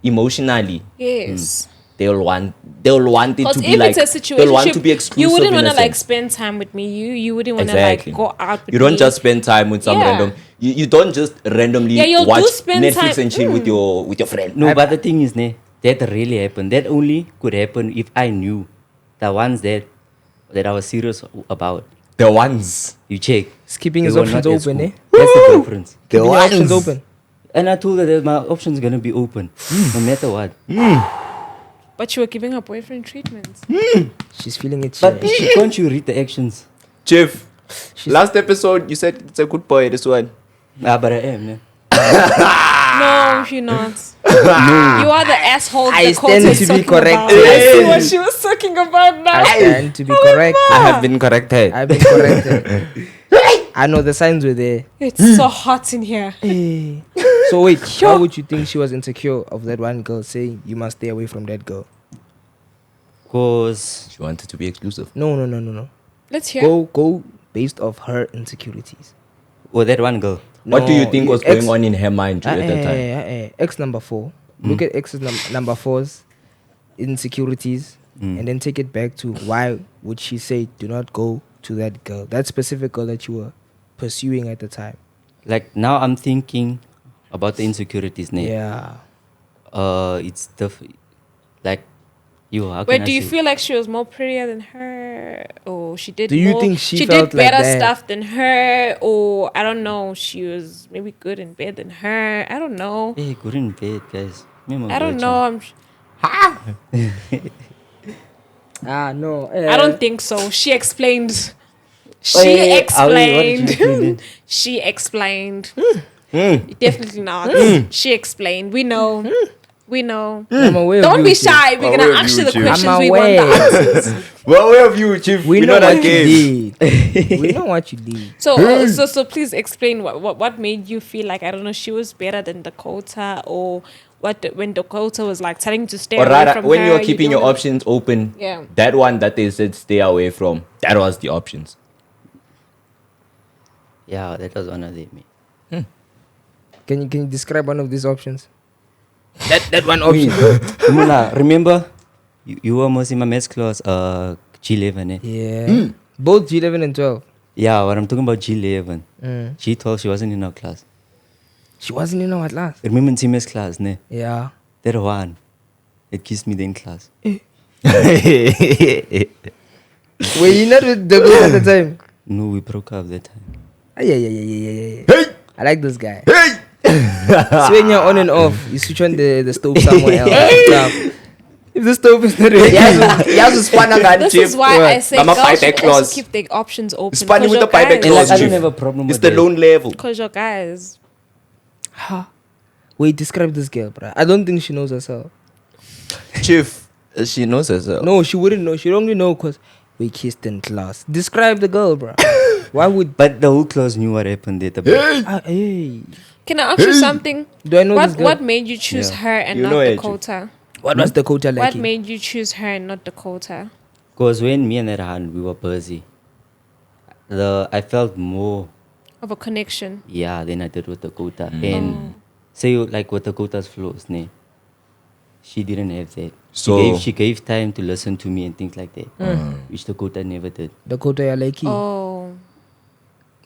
Speaker 3: emotionally,
Speaker 5: Yes.
Speaker 3: they'll want it
Speaker 5: Because
Speaker 3: to
Speaker 5: if
Speaker 3: be like,
Speaker 5: it's a
Speaker 3: they'll want to
Speaker 5: situation,
Speaker 3: be exclusive.
Speaker 5: you wouldn't
Speaker 3: in
Speaker 5: want
Speaker 3: a
Speaker 5: to like
Speaker 3: sense.
Speaker 5: spend time with me. You wouldn't want to
Speaker 3: Exactly.
Speaker 5: like go out with
Speaker 3: You
Speaker 5: me.
Speaker 3: don't just spend time with some
Speaker 5: Yeah.
Speaker 3: random. You don't just randomly
Speaker 5: Yeah, you'll do
Speaker 3: watch
Speaker 5: spend
Speaker 3: Netflix
Speaker 5: time-
Speaker 3: and chill with your friend.
Speaker 2: No, but the thing is, that really happened. That only could happen if I knew the ones that I was serious about.
Speaker 3: The ones.
Speaker 2: You check.
Speaker 6: He's keeping
Speaker 2: They
Speaker 6: his
Speaker 2: were
Speaker 6: options
Speaker 2: not at
Speaker 6: open,
Speaker 2: school.
Speaker 6: eh?
Speaker 2: That's the difference.
Speaker 3: The
Speaker 6: Keeping your options
Speaker 3: ones.
Speaker 6: open.
Speaker 2: And I told her that my options gonna be open, no matter what.
Speaker 5: But you were giving her boyfriend treatments.
Speaker 6: She's feeling it.
Speaker 2: But
Speaker 6: But
Speaker 2: can't you read the actions?
Speaker 3: Chief, last episode you said it's a good boy, this one.
Speaker 2: Ah, but I am, man.
Speaker 5: No, you're not. You are the asshole.
Speaker 6: I
Speaker 5: the court
Speaker 6: stand
Speaker 5: is
Speaker 6: to be
Speaker 5: talking
Speaker 6: corrected.
Speaker 5: about. I see what she was talking about now.
Speaker 6: I stand to be correct.
Speaker 3: I have been corrected.
Speaker 6: I've been corrected. I know the signs were there.
Speaker 5: It's so hot in here.
Speaker 6: So wait, how would you think she was insecure of that one girl saying you must stay away from that girl?
Speaker 2: Cause
Speaker 3: She wanted to be exclusive.
Speaker 6: No.
Speaker 5: Let's hear.
Speaker 6: Go based off her insecurities.
Speaker 2: that one girl.
Speaker 3: What do you
Speaker 6: No,
Speaker 3: think was
Speaker 6: ex-
Speaker 3: going on in her mind at that time?
Speaker 6: X number 4. Look at X's number 4's insecurities and then take it back to why would she say do not go to that girl, that specific girl that you were pursuing at the time.
Speaker 2: Like now I'm thinking about the insecurities,
Speaker 6: Yeah.
Speaker 2: It's like you. How
Speaker 5: Wait,
Speaker 2: can
Speaker 5: do
Speaker 2: I
Speaker 5: you
Speaker 2: say?
Speaker 5: feel like she was more prettier than her, or she did?
Speaker 6: Do you
Speaker 5: more,
Speaker 6: think she
Speaker 5: did
Speaker 6: felt like
Speaker 5: better
Speaker 6: that?
Speaker 5: stuff than her, or I don't know, she was maybe good in bed than her? I don't know.
Speaker 2: Hey, good in bed, guys.
Speaker 5: I don't know.
Speaker 6: No.
Speaker 5: I don't think so. She explained. She
Speaker 2: Oh, yeah. What did you
Speaker 5: explained.
Speaker 2: explain
Speaker 5: She explained. Definitely not. She explained. We know. We know.
Speaker 6: I'm aware of
Speaker 5: Don't
Speaker 6: you,
Speaker 5: be
Speaker 6: Chief.
Speaker 5: shy. We're
Speaker 3: Aware
Speaker 5: gonna
Speaker 3: of
Speaker 5: ask
Speaker 3: you,
Speaker 5: you the
Speaker 3: Chief.
Speaker 5: questions
Speaker 6: I'm
Speaker 5: we want the
Speaker 6: aware.
Speaker 5: answers.
Speaker 3: Well, where have you, Chief?
Speaker 6: We
Speaker 3: You
Speaker 6: know
Speaker 3: that
Speaker 6: what
Speaker 3: game.
Speaker 6: you did. We know what you did.
Speaker 5: So please explain what made you feel like, I don't know, she was better than Dakota, or when Dakota was like telling you to stay
Speaker 3: Or
Speaker 5: away
Speaker 3: rather,
Speaker 5: from
Speaker 3: when
Speaker 5: her,
Speaker 3: you're keeping your
Speaker 5: don't-
Speaker 3: options open,
Speaker 5: Yeah.
Speaker 3: that one that they said stay away from, that was the options.
Speaker 2: Yeah, that was one of them.
Speaker 6: Can you describe one of these options? That one option.
Speaker 2: Remember, you were most in my maths class, G11, eh?
Speaker 6: Yeah. Both G11 and 12.
Speaker 2: Yeah, what I'm talking about G11. G12, she wasn't in our class.
Speaker 6: She wasn't in our class.
Speaker 2: Remember in Time's class, ne?
Speaker 6: Yeah.
Speaker 2: That one. It kissed me then in class.
Speaker 6: Were you not with the girl at the time?
Speaker 2: No, we broke up that time.
Speaker 6: Yeah. I like this guy. So when you're on and off, you switch on the stove somewhere else. Stop. If the stove is not ready.
Speaker 5: This is why I say
Speaker 3: I'ma
Speaker 5: girls
Speaker 3: fight
Speaker 5: should
Speaker 3: that
Speaker 5: also
Speaker 3: clause.
Speaker 5: keep their options open.
Speaker 3: Spanning with the pipe
Speaker 2: And
Speaker 3: clause,
Speaker 2: like, I
Speaker 3: Chief.
Speaker 2: don't have a problem
Speaker 3: It's
Speaker 2: with
Speaker 3: the
Speaker 2: that.
Speaker 3: loan level.
Speaker 5: Because your guys.
Speaker 6: Wait, describe this girl, bro. I don't think she knows herself.
Speaker 3: Chief, she knows herself.
Speaker 6: No, she wouldn't know. She'd only know because we kissed in class. Describe the girl, bro. Why would...
Speaker 2: But the whole class knew what happened there.
Speaker 6: Hey.
Speaker 5: Can I ask you something?
Speaker 6: Do I know this girl?
Speaker 5: What made you choose
Speaker 2: Yeah.
Speaker 5: her and
Speaker 3: You
Speaker 5: not
Speaker 3: know it,
Speaker 5: Dakota?
Speaker 6: What was Dakota like?
Speaker 5: What made you choose her and not Dakota?
Speaker 2: Because when me and Erhan, we were busy, I felt more,
Speaker 5: Of a connection.
Speaker 2: than I did with Dakota. And say, like, with Dakota's flaws, ne? She didn't have that.
Speaker 3: So-
Speaker 2: She gave time to listen to me and things like that, which Dakota never did.
Speaker 6: Dakota, you're like
Speaker 5: Oh.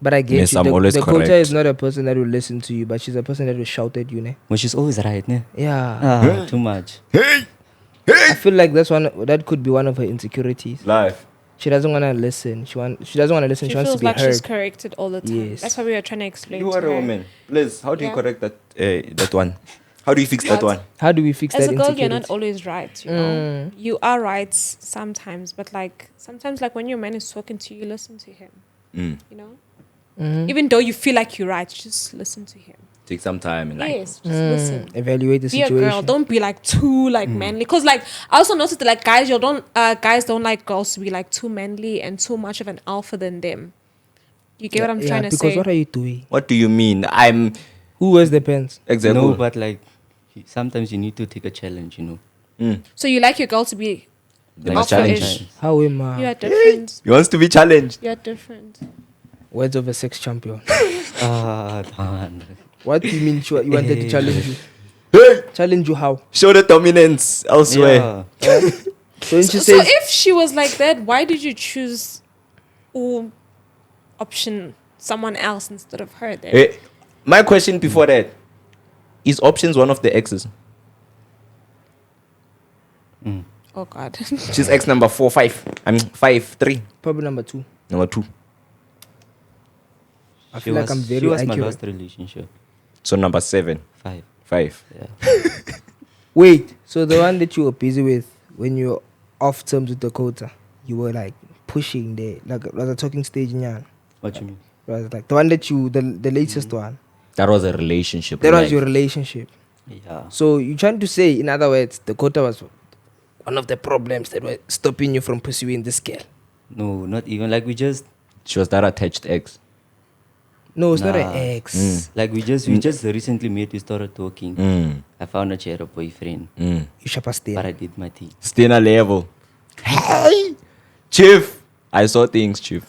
Speaker 6: But I get
Speaker 3: Yes,
Speaker 6: you.
Speaker 3: I'm always
Speaker 6: Dakota
Speaker 3: correct.
Speaker 6: is not a person that will listen to you, but she's a person that will shout at you, ne?
Speaker 2: But she's always right, ne?
Speaker 6: Yeah.
Speaker 2: Too much.
Speaker 6: I feel like that could be one of her insecurities.
Speaker 3: Life.
Speaker 6: She doesn't want to listen. She doesn't want to listen.
Speaker 5: She
Speaker 6: She wants to
Speaker 5: feels
Speaker 6: be
Speaker 5: like
Speaker 6: heard.
Speaker 5: she's corrected all the time.
Speaker 6: Yes.
Speaker 5: That's what we were trying to explain
Speaker 3: You
Speaker 5: to
Speaker 3: are a
Speaker 5: her.
Speaker 3: woman. Please, how do you
Speaker 5: Yeah.
Speaker 3: correct that one? How do you fix that one?
Speaker 6: How do we fix
Speaker 5: As
Speaker 6: that
Speaker 5: a girl,
Speaker 6: insecurity?
Speaker 5: you're not always right, you know. You are right sometimes, but like sometimes, like when your man is talking to you, listen to him. You know, even though you feel like you're right, just listen to him.
Speaker 3: Take some time and like.
Speaker 5: Yes, just listen.
Speaker 6: Evaluate the
Speaker 5: Be a
Speaker 6: situation.
Speaker 5: girl. Don't be like too like manly. Cause like I also noticed that like guys don't like girls to be like too manly and too much of an alpha than them. You get what I'm trying to
Speaker 6: because
Speaker 5: say?
Speaker 6: what are you doing?
Speaker 3: What do you mean?
Speaker 6: Who wears the pants?
Speaker 3: Exactly.
Speaker 2: No, but like, sometimes you need to take a challenge, you know.
Speaker 5: So you like your girl to be
Speaker 3: They must challenge.
Speaker 5: Ish.
Speaker 6: How am
Speaker 5: You
Speaker 6: I?
Speaker 5: are different.
Speaker 3: He wants to be challenged.
Speaker 5: You're different.
Speaker 6: Words of a sex champion.
Speaker 2: Man.
Speaker 6: What do you mean you wanted to challenge you?
Speaker 3: Hey,
Speaker 6: Challenge you how?
Speaker 3: show the dominance elsewhere.
Speaker 2: Yeah.
Speaker 6: So when she
Speaker 5: So
Speaker 6: says,
Speaker 5: if she was like that, why did you choose option someone else instead of her then?
Speaker 3: Hey, my question before that is options one of the exes.
Speaker 5: Oh God.
Speaker 3: She's ex number 4, 5. I mean 5, 3.
Speaker 6: probably number 2.
Speaker 3: Number 2.
Speaker 6: I feel like I'm
Speaker 2: She
Speaker 6: very
Speaker 2: was my
Speaker 6: accurate.
Speaker 2: last relationship.
Speaker 3: So number 7,
Speaker 2: 5.
Speaker 3: 5.
Speaker 2: Yeah.
Speaker 6: Wait, so the one that you were busy with when you were off terms with Dakota, you were like pushing there, like was a talking stage in yan.
Speaker 2: What you mean?
Speaker 6: Was like the one that you, the latest one.
Speaker 3: That was a relationship.
Speaker 6: That was
Speaker 3: like-
Speaker 6: your relationship.
Speaker 2: Yeah.
Speaker 6: So you're trying to say, in other words, Dakota was one of the problems that were stopping you from pursuing this girl.
Speaker 2: No, not even. Like we just
Speaker 3: She was that attached ex.
Speaker 6: No, it's not
Speaker 2: Nah.
Speaker 6: an ex.
Speaker 2: like we just recently met, we started talking.
Speaker 3: Mm.
Speaker 2: I found out she had a boyfriend.
Speaker 3: Mm.
Speaker 6: You should pass
Speaker 2: But
Speaker 6: there.
Speaker 2: I did my thing.
Speaker 3: Stina level. Hey, Chief. I saw things, Chief.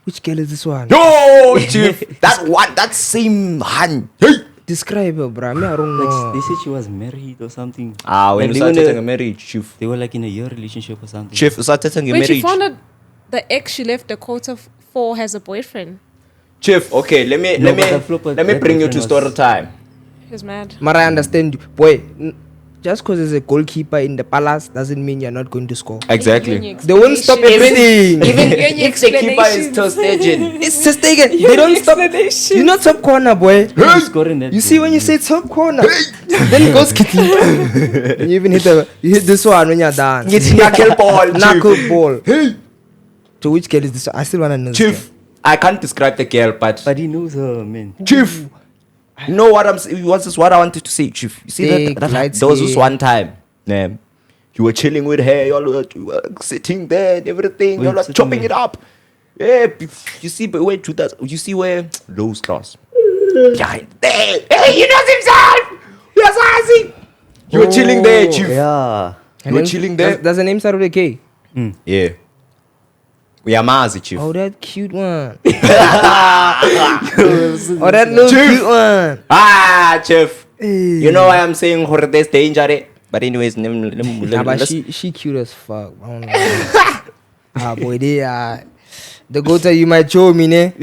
Speaker 6: Which girl is this one?
Speaker 3: No, Chief. That one, that same hand. Hey.
Speaker 6: Describe her, bro. Me, I don't
Speaker 2: Like
Speaker 6: know.
Speaker 2: they said she was married or something.
Speaker 3: Ah, when
Speaker 2: Like,
Speaker 3: you
Speaker 2: they were
Speaker 3: started
Speaker 2: in
Speaker 3: a
Speaker 2: a-
Speaker 3: marriage, Chief.
Speaker 2: They were like in a year relationship or something.
Speaker 3: Chief, you started a
Speaker 5: Wait,
Speaker 3: marriage.
Speaker 5: she found out the ex she left Dakota for has a boyfriend.
Speaker 3: Chief, okay, let me
Speaker 2: No, but the flop was-
Speaker 3: let me
Speaker 2: that
Speaker 3: bring you to
Speaker 2: boyfriend was-
Speaker 3: story time.
Speaker 5: He's mad.
Speaker 6: But I understand you. Boy, just because there's a goalkeeper in the palace doesn't mean you're not going to score.
Speaker 3: Exactly.
Speaker 6: They won't stop everything.
Speaker 3: If the keeper is still staging.
Speaker 6: It's just taken. They don't stop. You're not top corner, boy.
Speaker 2: Who's scoring that
Speaker 6: You see
Speaker 2: goal?
Speaker 6: when you say top corner, then it goes kitty. And you even hit this one when you're done.
Speaker 3: It's knuckle ball,
Speaker 6: Knuckle
Speaker 3: Chief.
Speaker 6: ball. So which girl is this? I still wanna know. this
Speaker 3: Chief, I can't describe the girl, but
Speaker 2: But he knows her, man.
Speaker 3: Chief, you know what I'm saying? What is what I wanted to say, Chief? You see
Speaker 6: Thick,
Speaker 3: that
Speaker 6: light
Speaker 3: there was this
Speaker 6: skin.
Speaker 3: one time, you were chilling with her, you were sitting there and everything,
Speaker 2: Wait,
Speaker 3: you were
Speaker 2: sitting
Speaker 3: chopping
Speaker 2: where?
Speaker 3: it up. Yeah, you see, but wait, you see where Lowe's class. Behind there, hey, he knows himself. Yes, I see. You were chilling there, Chief.
Speaker 2: Yeah.
Speaker 3: You were chilling there.
Speaker 6: Does the name start with a K?
Speaker 3: Yeah. We are Mazi, Chief.
Speaker 6: Oh, that cute one. Oh, that little
Speaker 3: Chief.
Speaker 6: cute one.
Speaker 3: Ah, Chief.
Speaker 6: Hey.
Speaker 3: You know why I'm saying there's danger there? But anyways,
Speaker 6: Nah, but she cute as fuck. I don't know. Ah, boy, they are. The Gota you might show me, ne?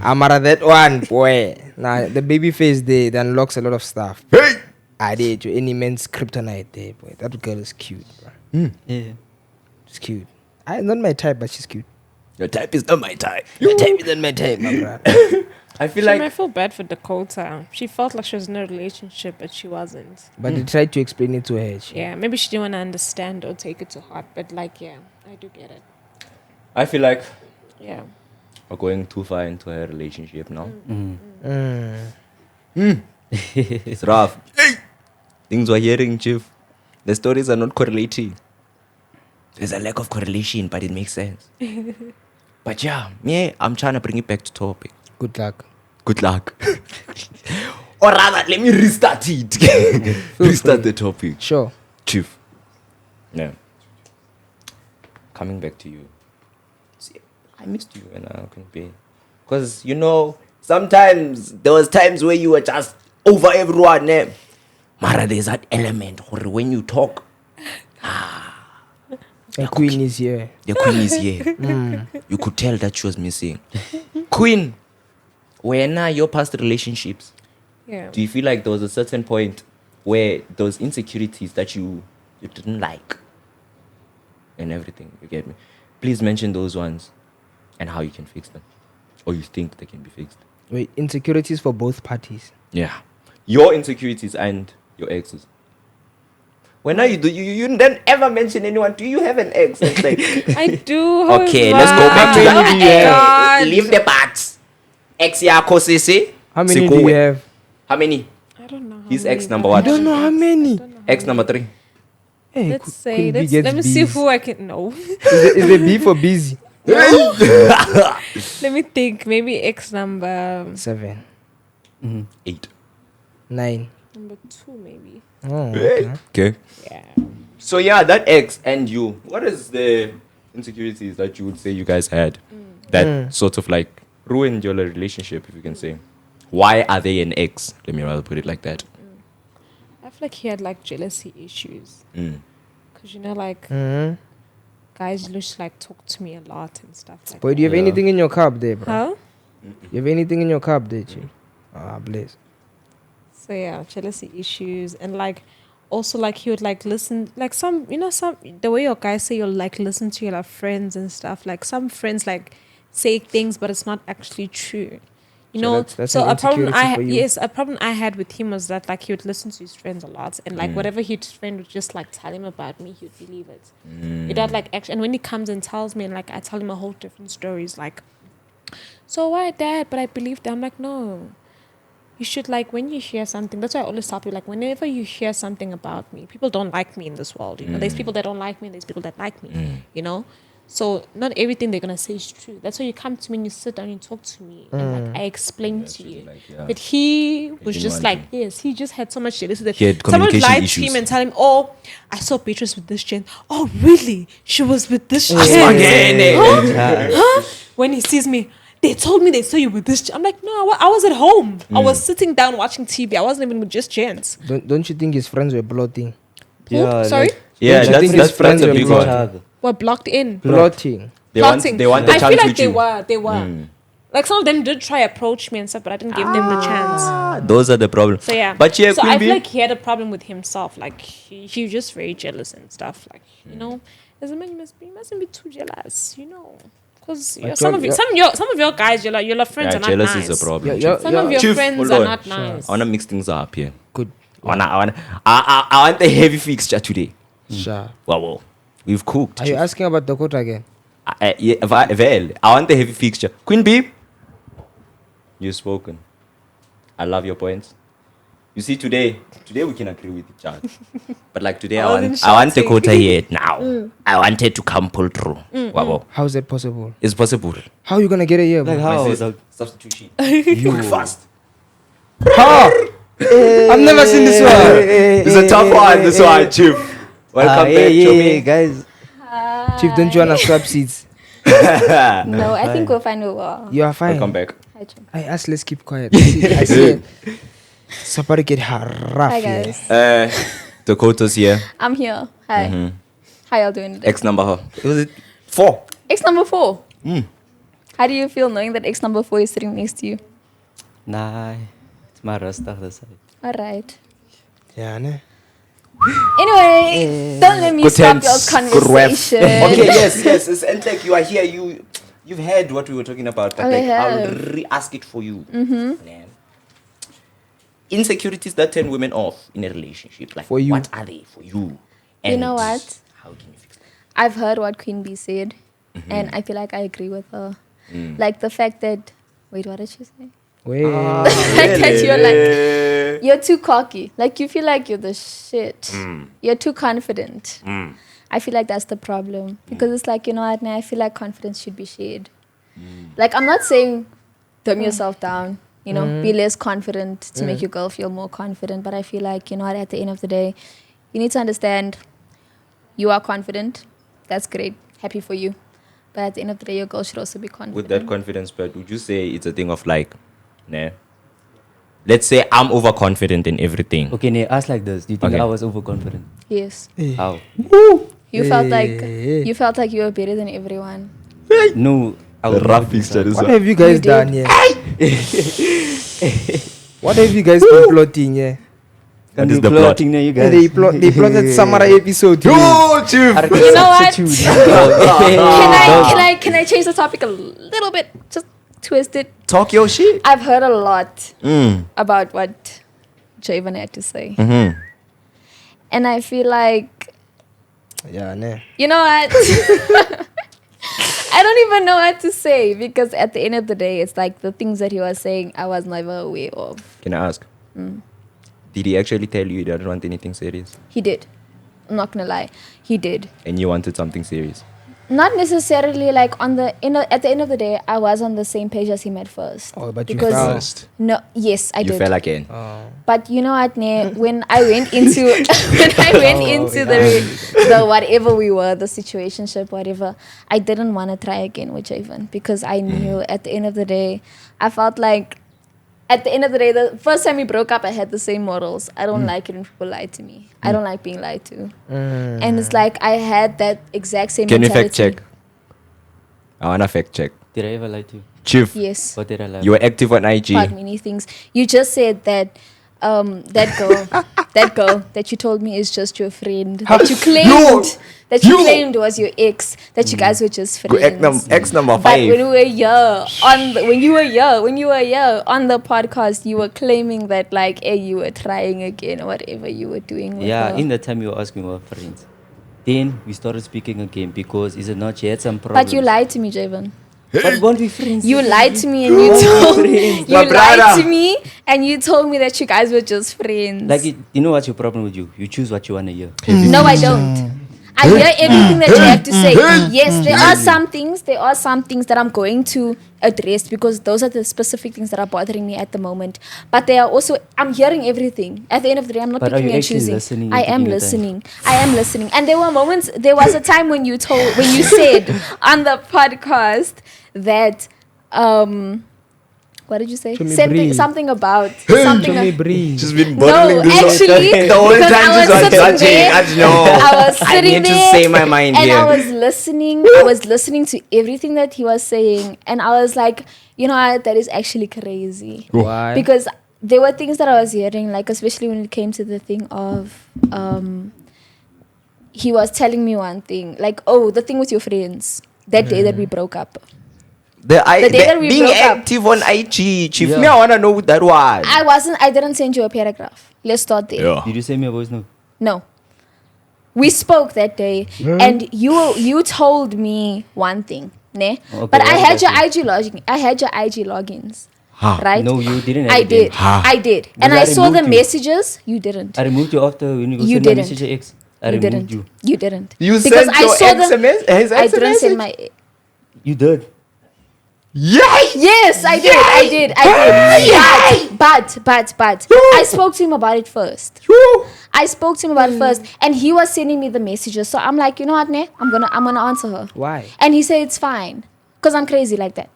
Speaker 6: Amara, that one, boy. Nah, the baby face there, that unlocks a lot of stuff.
Speaker 3: Hey!
Speaker 6: I did to any man's kryptonite there, boy. That girl is cute, bro.
Speaker 2: Yeah.
Speaker 6: She's cute. Not my type, but she's cute.
Speaker 3: Your type is not my type.
Speaker 6: Your type is not my type, my bro.
Speaker 3: I feel
Speaker 5: She
Speaker 3: like
Speaker 5: might feel bad for Dakota. She felt like she was in a relationship, but she wasn't.
Speaker 6: But they tried to explain it to her.
Speaker 5: Yeah, maybe she didn't want to understand or take it to heart. But like, yeah, I do get it.
Speaker 3: I feel like
Speaker 5: Yeah.
Speaker 3: we're going too far into a relationship now. It's rough. Things we're hearing, Chief. The stories are not correlating. There's a lack of correlation, but it makes sense. But yeah, I'm trying to bring it back to topic.
Speaker 6: Good luck.
Speaker 3: Good luck. Or rather, let me restart it. Restart the topic.
Speaker 6: Sure.
Speaker 3: Chief. Yeah. Coming back to you. See, I missed you when I couldn't be. Because, you know, sometimes there was times where you were just over everyone. Mara, there's that element where when you talk,
Speaker 6: The queen is here.
Speaker 3: the queen is here. You could tell that she was missing. Queen, when are your past relationships?
Speaker 5: Yeah.
Speaker 3: Do you feel like there was a certain point where those insecurities that you didn't like and everything, you get me? Please mention those ones and how you can fix them. Or you think they can be fixed.
Speaker 6: Wait, insecurities for both parties.
Speaker 3: Yeah. Your insecurities and your exes. When are you don't ever mention anyone? Do you have an ex? It's like,
Speaker 5: I do.
Speaker 3: okay, let's go back to
Speaker 6: How many do you have?
Speaker 5: God.
Speaker 3: Leave the parts. Ex yako sisi.
Speaker 6: How many
Speaker 3: Siko
Speaker 6: do you
Speaker 3: we.
Speaker 6: have?
Speaker 3: How many?
Speaker 5: I don't know.
Speaker 3: He's
Speaker 5: how
Speaker 3: ex
Speaker 5: many,
Speaker 3: number
Speaker 5: but
Speaker 3: what?
Speaker 6: I don't know how many.
Speaker 3: Ex number 3.
Speaker 6: Hey,
Speaker 5: Let's
Speaker 6: Qu-
Speaker 5: say,
Speaker 6: Queen B
Speaker 5: let's,
Speaker 6: gets
Speaker 5: let me see
Speaker 6: Bs.
Speaker 5: who I can know.
Speaker 6: Is the B for busy?
Speaker 5: Let me think. Maybe X number
Speaker 6: 7,
Speaker 3: 8.
Speaker 6: 9.
Speaker 5: Number 2, maybe.
Speaker 6: Oh, okay.
Speaker 3: Okay.
Speaker 5: Yeah.
Speaker 3: So yeah, that ex and you, what is the insecurities that you would say you guys had that sort of like ruined your relationship, if you can say? Why are they an ex? Let me rather put it like that.
Speaker 5: I feel like he had like jealousy issues. Because, you know, like,
Speaker 6: Mhm.
Speaker 5: guys used to like talk to me a lot and stuff like
Speaker 6: Boy, do you have
Speaker 3: Yeah.
Speaker 6: anything in your cup there, bro?
Speaker 5: Huh?
Speaker 6: You have anything in your cup there, Chief? Ah, bless.
Speaker 5: So yeah, jealousy issues, and like also like he would like listen, like some, you know, some the way your guys say you'll like listen to your like, friends and stuff. Like some friends like say things, but it's not actually true. You
Speaker 6: So
Speaker 5: know,
Speaker 6: that's
Speaker 5: so
Speaker 6: an
Speaker 5: a problem
Speaker 6: insecurity for you.
Speaker 5: yes, a problem I had with him was that like he would listen to his friends a lot, and like whatever his friend would just like tell him about me, he would believe it. It had like action, and when he comes and tells me, and like I tell him a whole different stories, like, so why dad? But I believed them. I'm like, no. You should like when you hear something. That's why I always tell people like whenever you hear something about me, people don't like me in this world. You know, there's people that don't like me, and there's people that like me. You know, so not everything they're gonna say is true. That's why you come to me and you sit down and you talk to me, and like I explain to you.
Speaker 3: like, yeah.
Speaker 5: But he was
Speaker 3: didn't
Speaker 5: just
Speaker 3: want
Speaker 5: like, yes, he just had so much jealousy that
Speaker 3: He had
Speaker 5: someone
Speaker 3: communication
Speaker 5: lied to
Speaker 3: issues.
Speaker 5: him and tell him, oh, I saw Beatrice with this gent. Oh, really? She was with this gent. When he sees me, they told me they saw you with this. I'm like, no, I was at home. I was sitting down watching TV. I wasn't even with just gents.
Speaker 6: Don't you think his friends were plotting?
Speaker 2: Yeah,
Speaker 5: Sorry?
Speaker 2: like,
Speaker 3: Yeah,
Speaker 6: Don't you think his
Speaker 3: that's
Speaker 6: friends
Speaker 3: a
Speaker 6: were
Speaker 3: big
Speaker 6: plotting?
Speaker 3: one.
Speaker 5: Were blocked in.
Speaker 6: Plotting.
Speaker 3: They want
Speaker 5: Plotting.
Speaker 3: the
Speaker 5: I
Speaker 3: chance
Speaker 5: feel like
Speaker 3: with
Speaker 5: they
Speaker 3: you.
Speaker 5: were. They were. Like some of them did try approach me and stuff, but I didn't give them the chance.
Speaker 3: Those are the problems.
Speaker 5: So yeah.
Speaker 3: But yeah,
Speaker 5: so I
Speaker 3: Queen
Speaker 5: feel
Speaker 3: Bee,
Speaker 5: like he had a problem with himself. Like he was just very jealous and stuff. Like you know, as a man, you mustn't be too jealous. You know, because
Speaker 6: But
Speaker 5: some
Speaker 6: you're-
Speaker 5: of your guys, your friends
Speaker 3: yeah,
Speaker 5: are not
Speaker 3: jealousy
Speaker 5: nice.
Speaker 3: is a problem.
Speaker 6: Yeah,
Speaker 3: Chief.
Speaker 5: Some of your
Speaker 3: Chief,
Speaker 5: friends
Speaker 3: hold
Speaker 5: are
Speaker 3: on.
Speaker 5: not nice.
Speaker 3: I wanna mix things up here.
Speaker 6: Good.
Speaker 3: I want the heavy fixture today.
Speaker 6: Sure.
Speaker 3: Wow. We've cooked.
Speaker 6: Are you
Speaker 3: Chief.
Speaker 6: asking about Dakota again?
Speaker 3: Yeah, I want the heavy fixture. Queen Bee, you've spoken. I love your points. You see, today we can agree with each other. But like today, I want Dakota here now. I want her to come pull through. Wow.
Speaker 6: How is that possible?
Speaker 3: It's possible.
Speaker 6: How are you gonna get it here, bro?
Speaker 2: like how?
Speaker 3: Sis,
Speaker 2: Like,
Speaker 3: substitution. Quick, fast.
Speaker 6: How? I've never seen this one.
Speaker 3: It's a tough one, this one, Chief. Welcome back, Chomi.
Speaker 2: guys.
Speaker 6: Chief, don't you wanna swap seats?
Speaker 1: No, I think we'll find a while.
Speaker 6: You are fine.
Speaker 3: Welcome back.
Speaker 1: Hi, Chum.
Speaker 6: I asked, let's keep quiet. I said, it's about to get rough
Speaker 1: Hi
Speaker 6: here.
Speaker 1: guys.
Speaker 3: Dakota's here.
Speaker 1: I'm here. Hi. How y'all doing today?
Speaker 3: X number her. Was it 4?
Speaker 1: X number 4. How do you feel knowing that X number 4 is sitting next to you?
Speaker 2: Nah, it's my rasta the side.
Speaker 1: All right.
Speaker 6: Yeah, ne?
Speaker 1: Anyway, don't let me
Speaker 3: Good
Speaker 1: stop
Speaker 3: tense,
Speaker 1: your
Speaker 3: good ref.
Speaker 1: conversation.
Speaker 3: Okay, yes. It's Entek, you are here. You've heard what we were talking about, but
Speaker 1: I
Speaker 3: like, I'll
Speaker 1: have.
Speaker 3: re-ask it for you. Man. Insecurities that turn women off in a relationship. Like,
Speaker 6: For you.
Speaker 3: what are they for you?
Speaker 1: You know what?
Speaker 3: How can you fix that?
Speaker 1: I've heard what Queen Bee said, and I feel like I agree with her. Like the fact that, wait, what did she say?
Speaker 6: Wait.
Speaker 1: The fact that you're like, you're too cocky. Like you feel like you're the shit. You're too confident. I feel like that's the problem. Because it's like, you know what, I feel like confidence should be shared. Like I'm not saying dumb yourself down, you know, be less confident to make your girl feel more confident. But I feel like, you know what, at the end of the day, you need to understand you are confident. That's great. Happy for you. But at the end of the day, your girl should also be confident.
Speaker 3: With that confidence, but would you say it's a thing of like, nah? Let's say I'm overconfident in everything.
Speaker 2: Okay, now ask like this. Do you think
Speaker 3: Okay.
Speaker 2: I was overconfident?
Speaker 1: Yes.
Speaker 2: How?
Speaker 1: You felt like you were better than everyone.
Speaker 2: No, I would
Speaker 3: Rough
Speaker 2: never do
Speaker 3: fixture,
Speaker 2: that.
Speaker 3: this
Speaker 6: What
Speaker 3: one.
Speaker 6: have you guys
Speaker 1: You did.
Speaker 6: done here? What have you guys been plotting here?
Speaker 3: What
Speaker 2: Can
Speaker 3: is
Speaker 2: you
Speaker 3: the plot?
Speaker 2: plotting now, you
Speaker 6: Yeah,
Speaker 2: guys?
Speaker 6: they plotted Samara episode.
Speaker 3: Oh, Chief!
Speaker 1: You know what?
Speaker 2: Can
Speaker 1: Can I change the topic a little bit? Just twist it.
Speaker 3: Talk your shit.
Speaker 1: I've heard a lot about what Javen had to say. And I feel like,
Speaker 6: Yeah, ne?
Speaker 1: you know what? I don't even know what to say because at the end of the day, it's like the things that he was saying, I was never aware of.
Speaker 3: Can I ask? Did he actually tell you he didn't want anything serious?
Speaker 1: He did. I'm not gonna lie. He did.
Speaker 3: And you wanted something serious?
Speaker 1: Not necessarily like at the end of the day, I was on the same page as him at first.
Speaker 6: Oh, but you
Speaker 1: Because-
Speaker 6: fell.
Speaker 3: First.
Speaker 1: No, yes, I
Speaker 3: You
Speaker 1: did.
Speaker 3: fell again.
Speaker 1: But you know what, Ne? When I went into the whatever we were, the situationship, whatever, I didn't want to try again with Javen because I knew at the end of the day, I felt like at the end of the day, the first time we broke up, I had the same morals. I don't like it when people lie to me. I don't like being lied to. And it's like I had that exact same
Speaker 3: Can you
Speaker 1: mentality.
Speaker 3: fact check? I wanna fact check.
Speaker 2: Did I ever lie to you?
Speaker 3: Chief,
Speaker 1: Yes.
Speaker 2: What did I lie?
Speaker 3: you were active on IG.
Speaker 1: Quite many things. You just said that that girl that you told me is just your friend. That you claimed was your ex. That you guys were just friends.
Speaker 3: X number
Speaker 1: But
Speaker 3: 5.
Speaker 1: when you were here on the podcast, you were claiming that like, hey, you were trying again or whatever you were doing. With
Speaker 2: Yeah,
Speaker 1: her.
Speaker 2: in the time you were asking we were friends. Then we started speaking again because is it not she had some problems.
Speaker 1: But you lied to me, Javen.
Speaker 2: But won't we friends?
Speaker 1: You lied to me and you told
Speaker 3: My
Speaker 1: you lied
Speaker 3: brother.
Speaker 1: to me and you told me that you guys were just friends.
Speaker 2: Like you know what's your problem with you? You choose what you wanna hear.
Speaker 1: No, I don't. I hear everything that you have to say. Yes, there are some things that I'm going to address because those are the specific things that are bothering me at the moment. But they are also, I'm hearing everything. At the end of the day, I'm not
Speaker 2: But are
Speaker 1: picking
Speaker 2: you
Speaker 1: and
Speaker 2: actually
Speaker 1: choosing.
Speaker 2: listening
Speaker 1: I
Speaker 2: and
Speaker 1: am
Speaker 2: taking your time?
Speaker 1: listening. And there was a time when you said on the podcast that what did you say?
Speaker 6: Chomi breathe.
Speaker 1: Something about
Speaker 6: Chomi breathe.
Speaker 3: Just been
Speaker 1: no,
Speaker 3: bottling this
Speaker 1: actually,
Speaker 3: the whole
Speaker 1: because
Speaker 3: time
Speaker 1: I
Speaker 3: she's
Speaker 1: was
Speaker 3: on
Speaker 1: sitting
Speaker 3: touching.
Speaker 1: there,
Speaker 3: I know.
Speaker 1: I was
Speaker 3: I
Speaker 1: sitting
Speaker 3: need to
Speaker 1: there
Speaker 3: say my mind
Speaker 1: and
Speaker 3: here.
Speaker 1: I was listening to everything that he was saying, and I was like, you know what, that is actually crazy.
Speaker 6: Why?
Speaker 1: Because there were things that I was hearing, like especially when it came to the thing of he was telling me one thing, like, oh, the thing with your friends that day that we broke up.
Speaker 3: The
Speaker 1: day that we
Speaker 3: being
Speaker 1: broke up.
Speaker 3: active on IG, Chief.
Speaker 2: Yeah.
Speaker 3: Me, I wanna know what that was.
Speaker 1: I didn't send you a paragraph. Let's start there.
Speaker 2: Did you send me a voice note?
Speaker 1: No. We spoke that day and you told me one thing, ne?
Speaker 2: Okay,
Speaker 1: but I
Speaker 2: what
Speaker 1: had
Speaker 2: did
Speaker 1: your
Speaker 2: I
Speaker 1: IG login. I had your IG logins.
Speaker 3: Huh.
Speaker 1: Right?
Speaker 2: No, you didn't have
Speaker 1: I
Speaker 2: it then.
Speaker 1: did. I did. And
Speaker 2: Because
Speaker 1: I
Speaker 2: I
Speaker 1: saw the
Speaker 2: removed you.
Speaker 1: messages. You didn't.
Speaker 2: I removed you after when you
Speaker 1: You
Speaker 2: sent my
Speaker 1: didn't.
Speaker 2: message to X. I
Speaker 1: You
Speaker 2: removed
Speaker 1: didn't.
Speaker 2: you.
Speaker 1: You didn't.
Speaker 3: You
Speaker 1: because
Speaker 3: sent
Speaker 1: I
Speaker 3: your
Speaker 1: saw
Speaker 3: his
Speaker 1: I
Speaker 3: ex
Speaker 1: didn't send
Speaker 3: message?
Speaker 1: my
Speaker 2: You did.
Speaker 3: Yes!
Speaker 1: Yes, I did. I did. But I spoke to him about it first. I spoke to him about it first, and he was sending me the messages. So I'm like, you know what, ne? I'm gonna answer her.
Speaker 6: Why?
Speaker 1: And he said it's fine, cause I'm crazy like that.